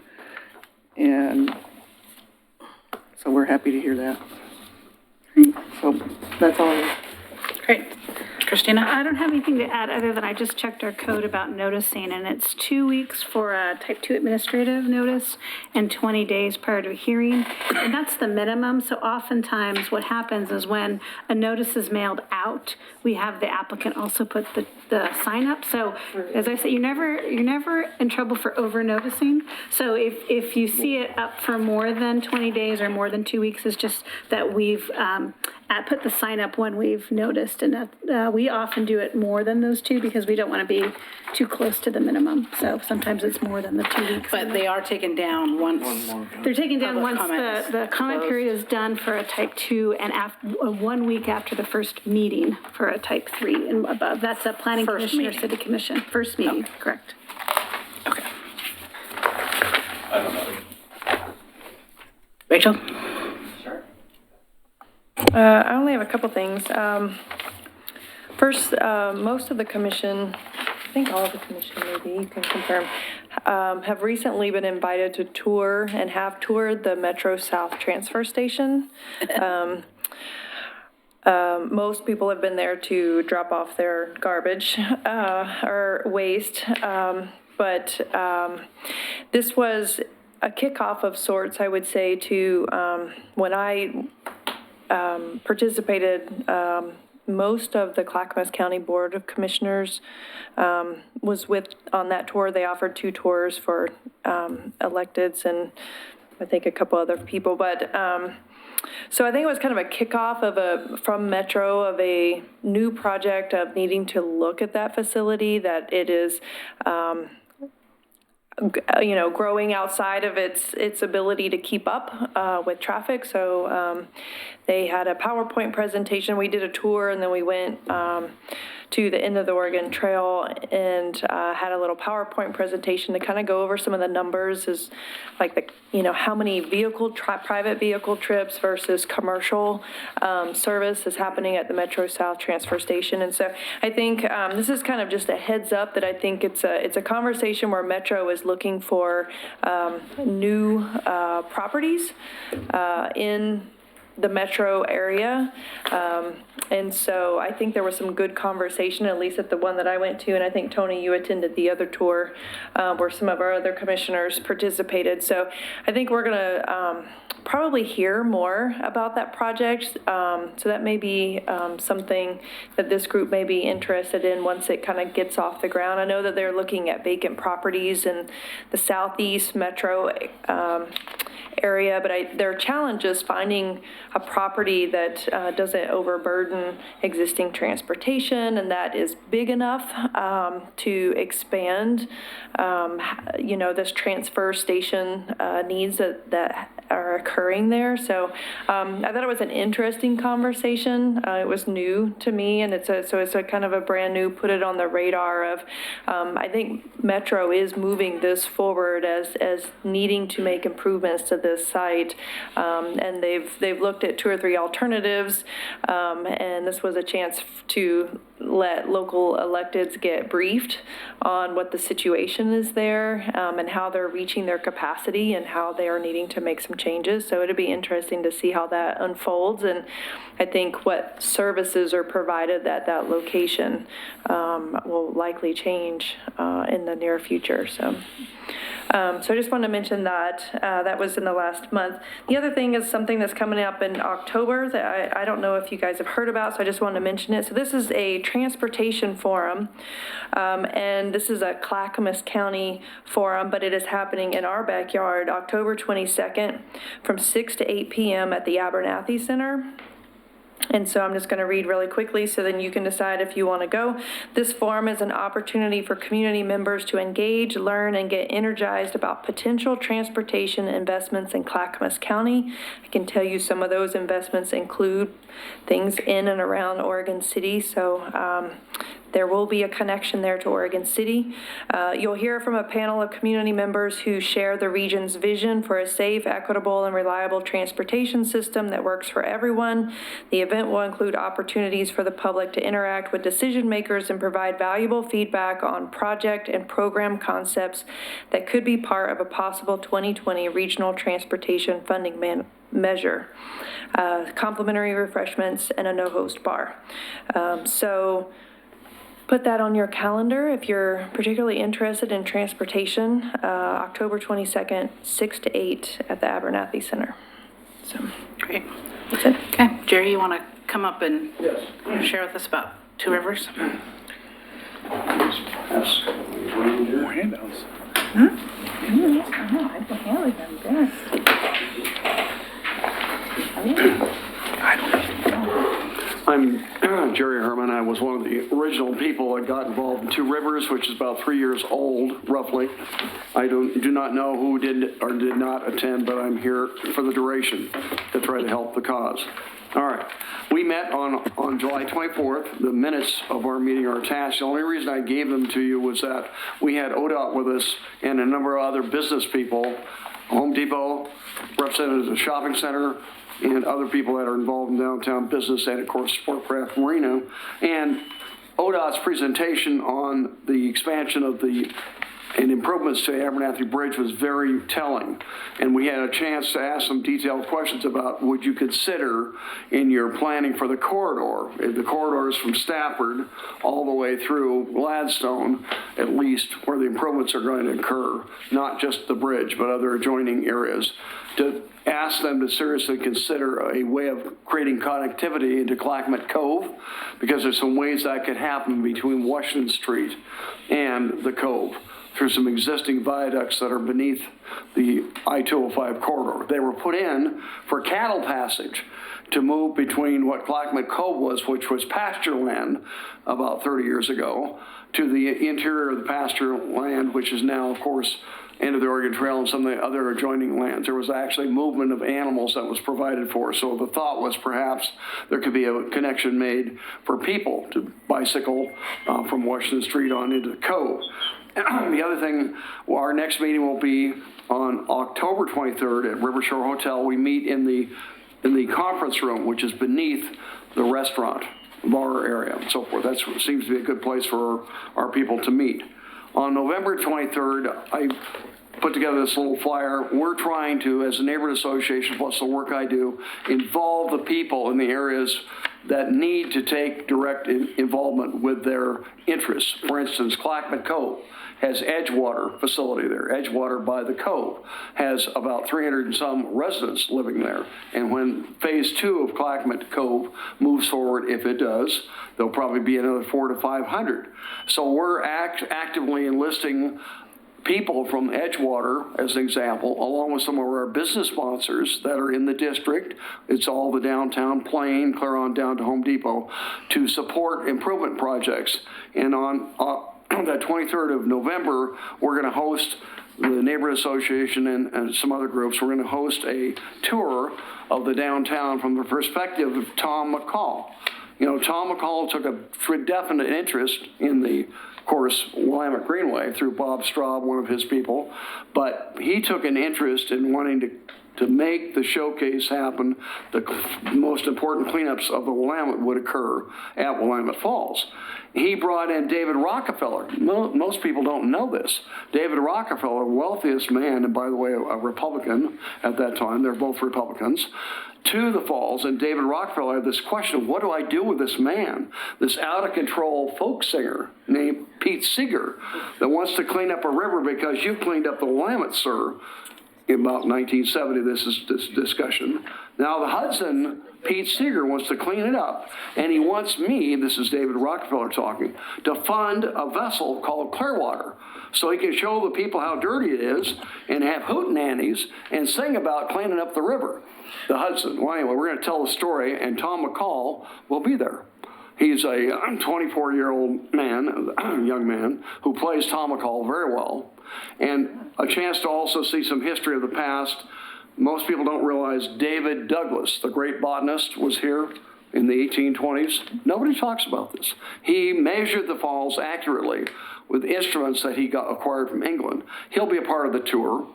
S18: and so we're happy to hear that. So that's all.
S3: Great. Christina? I don't have anything to add other than I just checked our code about noticing, and it's 2 weeks for a type 2 administrative notice and 20 days prior to a hearing, and that's the minimum. So oftentimes what happens is when a notice is mailed out, we have the applicant also put the sign up. So as I said, you're never in trouble for over noticing. So if you see it up for more than 20 days or more than 2 weeks, it's just that we've put the sign up when we've noticed, and we often do it more than those 2 because we don't want to be too close to the minimum. So sometimes it's more than the 2 weeks.
S9: But they are taken down once.
S3: They're taken down once
S9: comment
S3: the comment period is done for a type 2 and 1 week after the first meeting for a type 3 and above. That's a planning commission or city commission. First meeting, correct.
S9: Okay.
S6: I don't know.
S9: Rachel?
S15: I only have a couple things. First, most of the commission, I think all of the commission maybe, you can confirm, have recently been invited to tour and have toured the Metro South transfer station. Most people have been there to drop off their garbage or waste, but this was a kickoff of sorts, I would say, to when I participated. Most of the Clackamas County Board of Commissioners was on that tour. They offered 2 tours for electeds and I think a couple other people. But so I think it was kind of a kickoff from Metro of a new project of needing to look at that facility, that it is growing outside of its ability to keep up with traffic. So they had a PowerPoint presentation. We did a tour, and then we went to the end of the Oregon Trail and had a little PowerPoint presentation to kind of go over some of the numbers, is like how many private vehicle trips versus commercial service is happening at the Metro South transfer station. And so I think this is kind of just a heads up that I think it's a conversation where Metro is looking for new properties in the metro area. And so I think there was some good conversation, at least at the one that I went to. And I think, Tony, you attended the other tour where some of our other commissioners participated. So I think we're going to probably hear more about that project. So that may be something that this group may be interested in once it kind of gets off the ground. I know that they're looking at vacant properties in the southeast metro area, but their challenge is finding a property that doesn't overburden existing transportation and that is big enough to expand, this transfer station needs that are occurring there. So I thought it was an interesting conversation. It was new to me, and it's a kind of a brand new, put it on the radar of, I think Metro is moving this forward as needing to make improvements to this site. And they've looked at 2 or 3 alternatives, and this was a chance to let local electeds get briefed on what the situation is there, and how they're reaching their capacity and how they are needing to make some changes. So it'll be interesting to see how that unfolds, and I think what services are provided at that location will likely change in the near future. So I just wanted to mention that. That was in the last month. The other thing is something that's coming up in October that I don't know if you guys have heard about, so I just wanted to mention it. So this is a transportation forum, and this is a Clackamas County forum, but it is happening in our backyard, October 22nd, from 6 to 8 p.m. at the Abernathy Center. And so I'm just going to read really quickly so then you can decide if you want to go. This forum is an opportunity for community members to engage, learn, and get energized about potential transportation investments in Clackamas County. I can tell you some of those investments include things in and around Oregon City. So there will be a connection there to Oregon City. You'll hear from a panel of community members who share the region's vision for a safe, equitable, and reliable transportation system that works for everyone. The event will include opportunities for the public to interact with decision makers and provide valuable feedback on project and program concepts that could be part of a possible 2020 regional transportation funding measure. Complimentary refreshments and a no-host bar. So put that on your calendar if you're particularly interested in transportation, October 22nd, 6 to 8 at the Abernathy Center. So,
S9: Great.
S15: that's it.
S9: Okay, Jerry, you want to come up and share with us about Two Rivers?
S12: More handouts. I'm Jerry Herman. I was one of the original people that got involved in Two Rivers, which is about 3 years old, roughly. I do not know who did or did not attend, but I'm here for the duration to try to help the cause. All right. We met on July 24th. The minutes of our meeting are attached. The only reason I gave them to you was that we had ODOT with us and a number of other business people, Home Depot, representatives of the shopping center, and other people that are involved in downtown business, and of course Sportcraft Marina. And ODOT's presentation on the expansion of and improvements to the Abernathy Bridge was very telling. And we had a chance to ask some detailed questions about would you consider in your planning for the corridor. The corridor is from Stafford all the way through Gladstone, at least where the improvements are going to occur, not just the bridge, but other adjoining areas. To ask them to seriously consider a way of creating connectivity into Clackamas Cove, because there's some ways that could happen between Washington Street and the Cove through some existing viaducts that are beneath the I-205 corridor. They were put in for cattle passage to move between what Clackamas Cove was, which was pasture land about 30 years ago, to the interior of the pasture land, which is now, of course,
S16: end of the Oregon Trail and some of the other adjoining lands. There was actually movement of animals that was provided for. So the thought was perhaps there could be a connection made for people to bicycle from Washington Street on into the Cove. The other thing, well, our next meeting will be on October 23rd at River Shore Hotel. We meet in the conference room, which is beneath the restaurant, bar area, and so forth. That seems to be a good place for our people to meet. On November 23rd, I put together this little flyer. We're trying to, as a neighborhood association, plus the work I do, involve the people in the areas that need to take direct involvement with their interests. For instance, Clackamas Cove has Edgewater facility there. Edgewater by the Cove has about 300 and some residents living there. And when phase 2 of Clackamas Cove moves forward, if it does, there'll probably be another 400 to 500. So we're actively enlisting people from Edgewater, as an example, along with some of our business sponsors that are in the district. It's all the downtown Plain, clear on down to Home Depot, to support improvement projects. And on that 23rd of November, we're going to host the neighborhood association and some other groups. We're going to host a tour of the downtown from the perspective of Tom McCall. You know, Tom McCall took a definite interest in the, of course, Willamette Greenway through Bob Straub, one of his people, but he took an interest in wanting to make the showcase happen. The most important cleanups of the Willamette would occur at Willamette Falls. He brought in David Rockefeller. Most people don't know this. David Rockefeller, wealthiest man, and by the way, a Republican at that time, they're both Republicans, to the falls. And David Rockefeller had this question of, what do I do with this man, this out-of-control folk singer named Pete Seeger, that wants to clean up a river because you cleaned up the Willamette, sir. In about 1970, this is this discussion. Now the Hudson, Pete Seeger wants to clean it up, and he wants me, this is David Rockefeller talking, to fund a vessel called Clearwater, so he can show the people how dirty it is and have hootenannies and sing about cleaning up the river, the Hudson. Well, anyway, we're going to tell the story, and Tom McCall will be there. He's a 24-year-old man, young man, who plays Tom McCall very well, and a chance to also see some history of the past. Most people don't realize David Douglas, the great botanist, was here in the 1820s. Nobody talks about this. He measured the falls accurately with instruments that he got acquired from England. He'll be a part of the tour.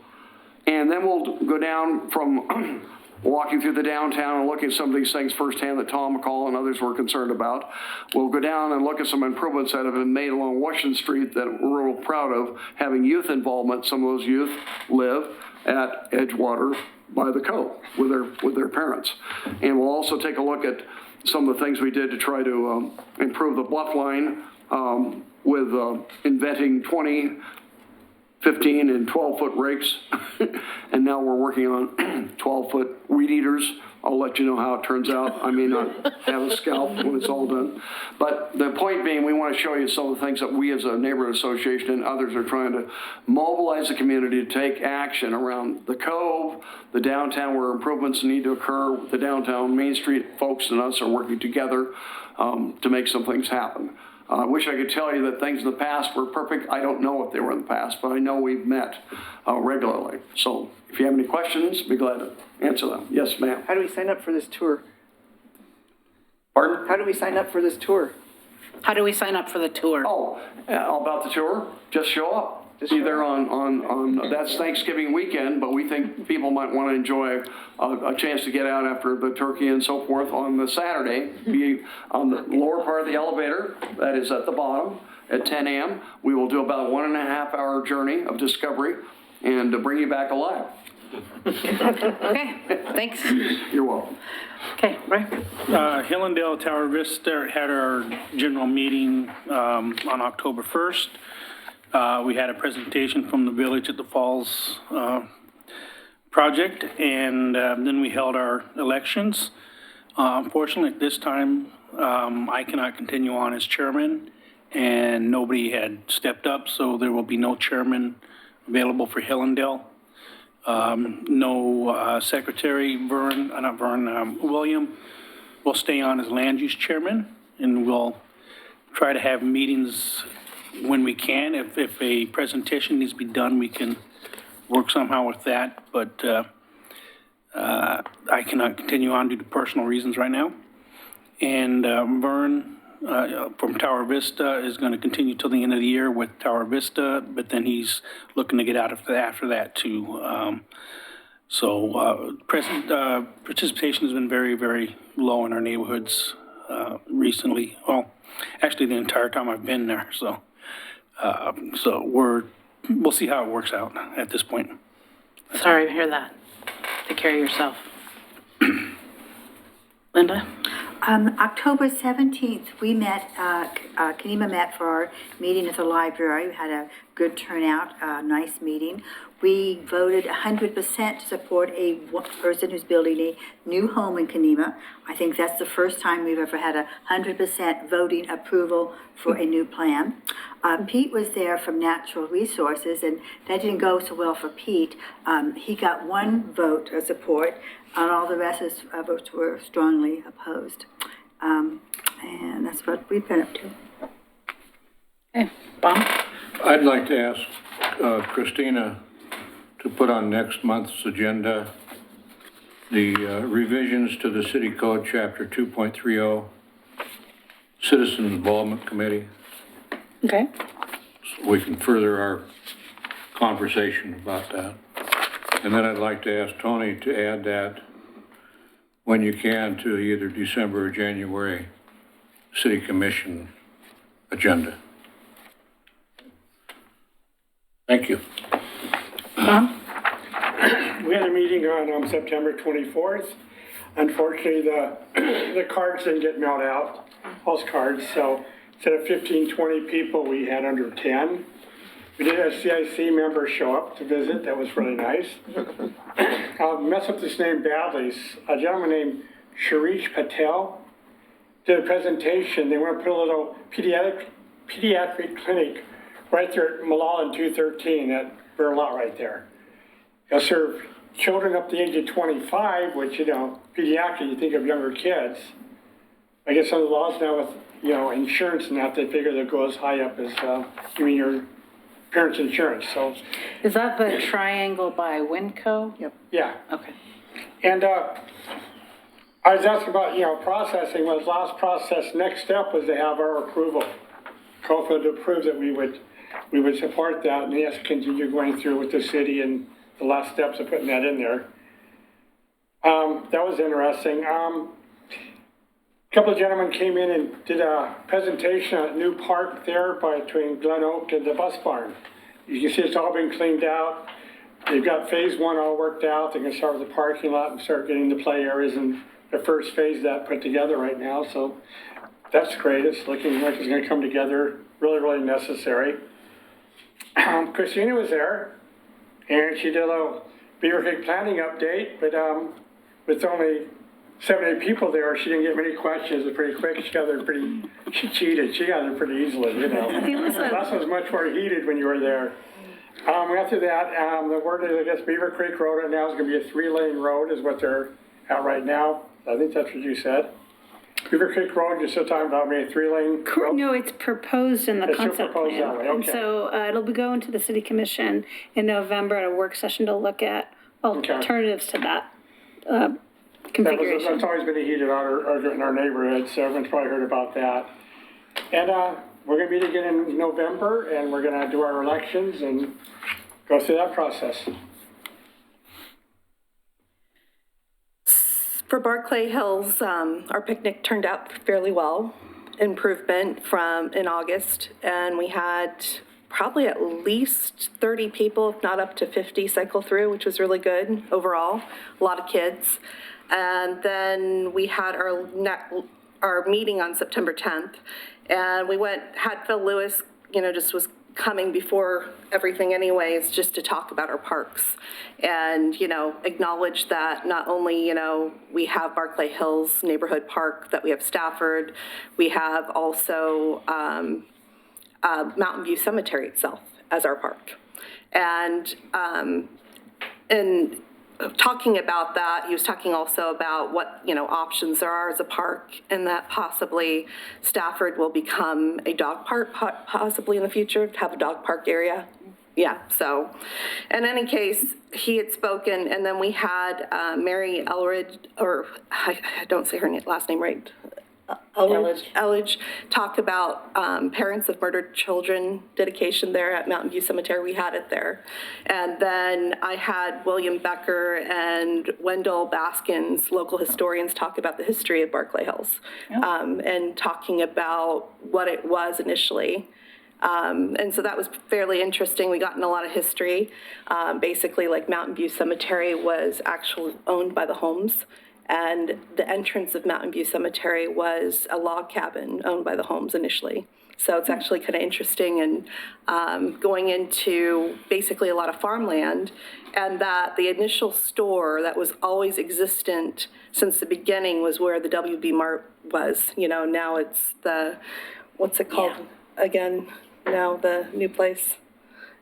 S16: And then we'll go down from walking through the downtown and looking at some of these things firsthand that Tom McCall and others were concerned about. We'll go down and look at some improvements that have been made along Washington Street that we're real proud of, having youth involvement. Some of those youth live at Edgewater by the Cove with their parents. And we'll also take a look at some of the things we did to try to improve the bluff line with inventing 20, 15 and 12-foot rakes, and now we're working on 12-foot weed eaters. I'll let you know how it turns out. I may not have a scalp when it's all done. But the point being, we want to show you some of the things that we as a neighborhood association and others are trying to mobilize the community to take action around the Cove, the downtown where improvements need to occur. The downtown Main Street folks and us are working together to make some things happen. I wish I could tell you that things in the past were perfect. I don't know what they were in the past, but I know we've met regularly. So if you have any questions, be glad to answer them. Yes, ma'am.
S18: How do we sign up for this tour?
S16: Pardon?
S18: How do we sign up for this tour?
S9: How do we sign up for the tour?
S16: Oh, about the tour? Just show up. Be there on that's Thanksgiving weekend, but we think people might want to enjoy a chance to get out after the turkey and so forth on the Saturday. Be on the lower part of the elevator, that is at the bottom, at 10 a.m. We will do about a 1.5 hour journey of discovery and to bring you back alive.
S9: Okay, thanks.
S16: You're welcome.
S9: Okay, right.
S12: Hillendale Tower Vista had our general meeting on October 1st. We had a presentation from the Village at the Falls project, and then we held our elections. Unfortunately, at this time, I cannot continue on as chairman, and nobody had stepped up, so there will be no chairman available for Hillendale. No secretary, William will stay on as land use chairman, and we'll try to have meetings when we can. If a presentation needs to be done, we can work somehow with that, but, I cannot continue on due to personal reasons right now. And, Vern, from Tower Vista is gonna continue till the end of the year with Tower Vista, but then he's looking to get out of after that too. Participation has been very, very low in our neighborhoods, recently. Well, actually the entire time I've been there, so. We'll see how it works out at this point.
S9: Sorry to hear that. Take care of yourself. Linda?
S14: October 17th, we met, Kenema met for our meeting at the library. We had a good turnout, a nice meeting. We voted 100% to support a person who's building a new home in Kenema. I think that's the first time we've ever had 100% voting approval for a new plan. Pete was there from Natural Resources, and that didn't go so well for Pete. He got one vote of support, and all the rest of his votes were strongly opposed. And that's what we've been up to.
S9: Okay, Bob?
S10: I'd like to ask Christina to put on next month's agenda the revisions to the City Code, Chapter 2.30, Citizen Involvement Committee.
S9: Okay.
S10: So we can further our conversation about that. And then I'd like to ask Tony to add that when you can to either December or January City Commission agenda. Thank you.
S9: Tom?
S11: We had a meeting on September 24th. Unfortunately, the cards didn't get mailed out, postcards, so instead of 15, 20 people, we had under 10. We did have a CIC member show up to visit. That was really nice. I'll mess up this name badly. A gentleman named Sharish Patel did a presentation. They want to put a little pediatric clinic right there at Malala 213, that Burr Lot right there. They'll serve children up to the age of 25, which, pediatric, you think of younger kids. I guess some of the laws now with, insurance and that, they figure they'll go as high up as, your parents' insurance, so.
S9: Is that the triangle by Winco? Yep.
S11: Yeah.
S9: Okay.
S11: And, I was asking about, processing. Was last process, next step was to have our approval. COFA to approve that we would support that, and he has to continue going through with the city and the last steps of putting that in there. That was interesting. A couple of gentlemen came in and did a presentation at a new park there between Glen Oak and the bus barn. You can see it's all been cleaned out. They've got phase one all worked out. They're gonna start with the parking lot and start getting the play areas and the first phase of that put together right now. So that's great. It's looking like it's gonna come together. Really, really necessary. Christina was there, and she did a little Beaver Creek planning update, but with only 78 people there, she didn't get many questions. It was pretty quick. She cheated. She got there pretty easily, The bus was much more heated when you were there. After that, the word is, I guess, Beaver Creek Road now is going to be a 3-lane road is what they're at right now. I think that's what you said. Beaver Creek Road, you're still talking about maybe a 3-lane road?
S3: No, it's proposed in the
S11: It's still
S3: concept
S11: proposed
S3: plan.
S11: that way,
S3: And
S11: okay.
S3: so it'll be going to the city commission in November at a work session to look at alternatives to that configuration.
S11: That's always been a heated argument in our neighborhood, so everyone's probably heard about that. And we're going to meet again in November, and we're going to do our elections and go through that process.
S13: For Barclay Hills, our picnic turned out fairly well. Improvement from in August, and we had probably at least 30 people, if not up to 50, cycle through, which was really good overall. A lot of kids. And then we had our meeting on September 10th, and we had Phil Lewis, just was coming before everything anyways, just to talk about our parks and, acknowledge that not only, we have Barclay Hills Neighborhood Park, that we have Stafford, we have also Mountain View Cemetery itself as our park. And talking about that, he was talking also about what, options there are as a park, and that possibly Stafford will become a dog park, possibly in the future, to have a dog park area, yeah, so, in any case, he had spoken, and then we had Mary Elridge, or I don't say her last name right. Elridge talked about parents of murdered children dedication there at Mountain View Cemetery. We had it there. And then I had William Becker and Wendell Baskins, local historians, talk about the history of Barclay Hills and talking about what it was initially. And so that was fairly interesting. We got in a lot of history. Basically, like Mountain View Cemetery was actually owned by the Holmes. And the entrance of Mountain View Cemetery was a log cabin owned by the Holmes initially. So it's actually kind of interesting and going into basically a lot of farmland, and that the initial store that was always existent since the beginning was where the WB Mart was. You know, now it's the, what's it called again? Now the new place.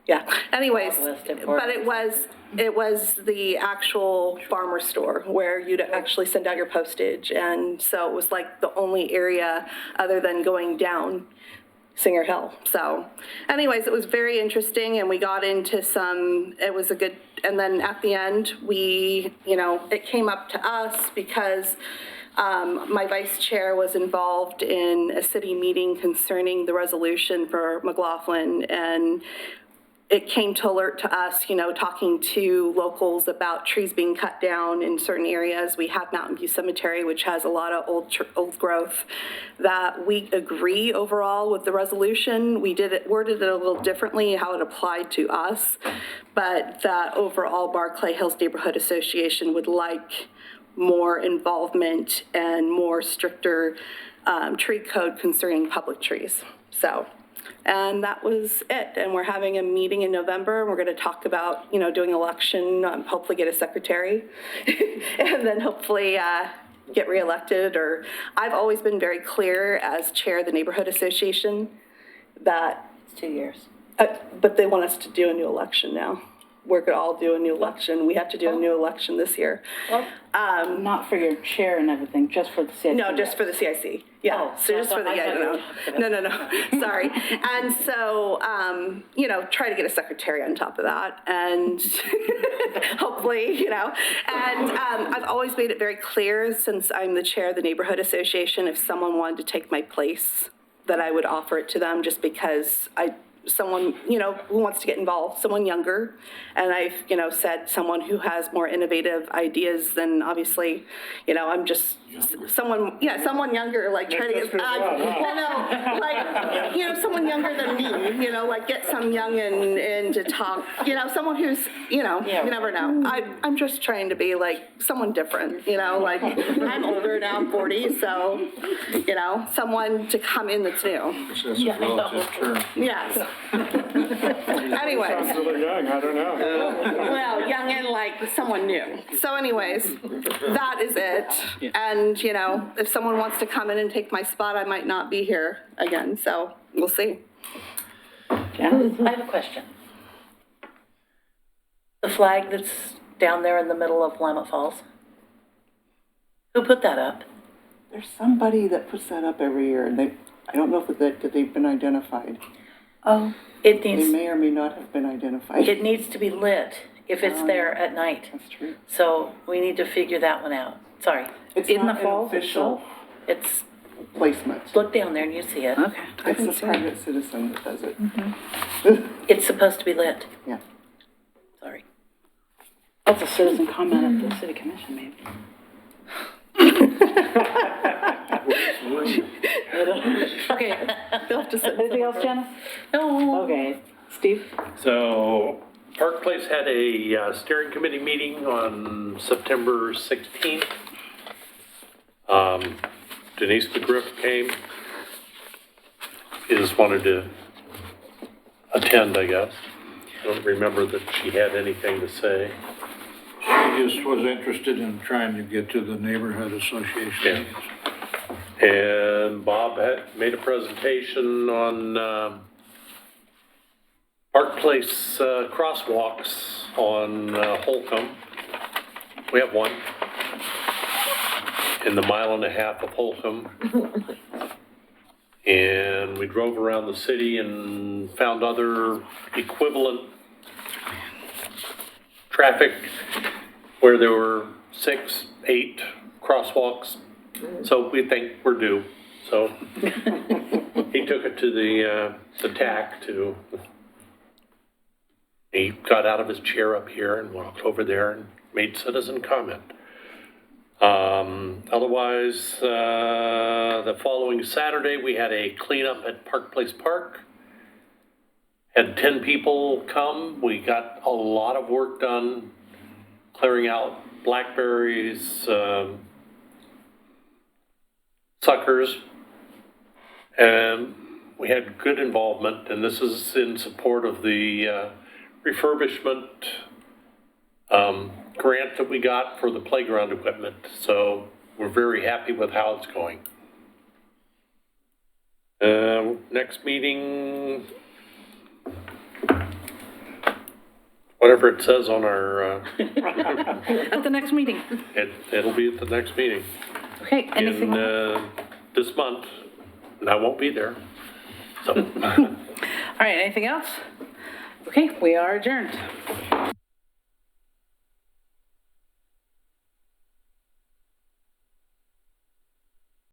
S13: Yeah, anyways, but it was the actual farmer store where you'd actually send out your postage. And so it was like the only area other than going down Singer Hill. So anyways, it was very interesting, and we got into it was a good, and then at the end, it came up to us because my vice chair was involved in a city meeting concerning the resolution for McLaughlin, and it came to alert to us, talking to locals about trees being cut down in certain areas. We have Mountain View Cemetery, which has a lot of old growth, that we agree overall with the resolution. We worded it a little differently, how it applied to us, but that overall Barclay Hills Neighborhood Association would like more involvement and more stricter tree code concerning public trees. And that was it. And we're having a meeting in November. We're going to talk about, doing election, hopefully get a secretary, and then hopefully get reelected. Or I've always been very clear as chair of the neighborhood association that
S2: It's 2 years.
S13: but they want us to do a new election now. We're going to all do a new election. We have to do a new election this year.
S9: Not for your chair and everything, just for the CIC.
S13: No, just for the CIC. Yeah, so just for the, no. Sorry. And so, try to get a secretary on top of that, and hopefully, and I've always made it very clear, since I'm the chair of the neighborhood association, if someone wanted to take my place, that I would offer it to them, just because someone, who wants to get involved, someone younger. And I've, said someone who has more innovative ideas than obviously, I'm just someone younger, like trying to get, someone younger than me, like get some youngin' to talk, someone who's, you never know. I'm just trying to be like someone different, like I'm older now, I'm 40, so, someone to come in that's new.
S10: It's a relative term.
S13: Yes. Anyways.
S11: Sounds really young, I don't know.
S13: Well, young and like someone new. So anyways, that is it. And, if someone wants to come in and take my spot, I might not be here again, so we'll see.
S2: I have a question. The flag that's down there in the middle of Willamette Falls, who put that up?
S18: There's somebody that puts that up every year, and I don't know if they've been identified.
S2: Oh, it needs.
S18: They may or may not have been identified.
S2: It needs to be lit if it's there at night.
S18: That's true.
S2: So we need to figure that one out. Sorry.
S18: It's
S2: in
S18: not
S2: the falls
S18: an official
S2: it's
S18: placement.
S2: Look down there and you see it.
S18: Okay. It's a private citizen that does it.
S2: It's supposed to be lit.
S18: Yeah.
S2: Sorry.
S9: That's a citizen comment at the city commission, maybe.
S2: Okay.
S9: Anything else, Jenna?
S2: No.
S9: Okay. Steve?
S7: So Park Place had a steering committee meeting on September 16th. Denise McGriff came. She just wanted to attend, I guess. I don't remember that she had anything to say.
S10: She just was interested in trying to get to the neighborhood association.
S7: Yeah. And Bob had made a presentation on Park Place crosswalks on Holcomb. We have one in the 1.5 miles of Holcomb. And we drove around the city and found other equivalent traffic where there were 6, 8 crosswalks. So we think we're due. So he took it to the TAC to, he got out of his chair up here and walked over there and made citizen comment. Otherwise, the following Saturday, we had a cleanup at Park Place Park. Had 10 people come. We got a lot of work done, clearing out blackberries, suckers, and we had good involvement, and this is in support of the refurbishment grant that we got for the playground equipment. So we're very happy with how it's going. Next meeting, whatever it says on our,
S9: At the next meeting.
S7: it'll be at the next meeting.
S9: Okay, anything?
S7: This month, and I won't be there, so.
S9: All right, anything else? Okay, we are adjourned.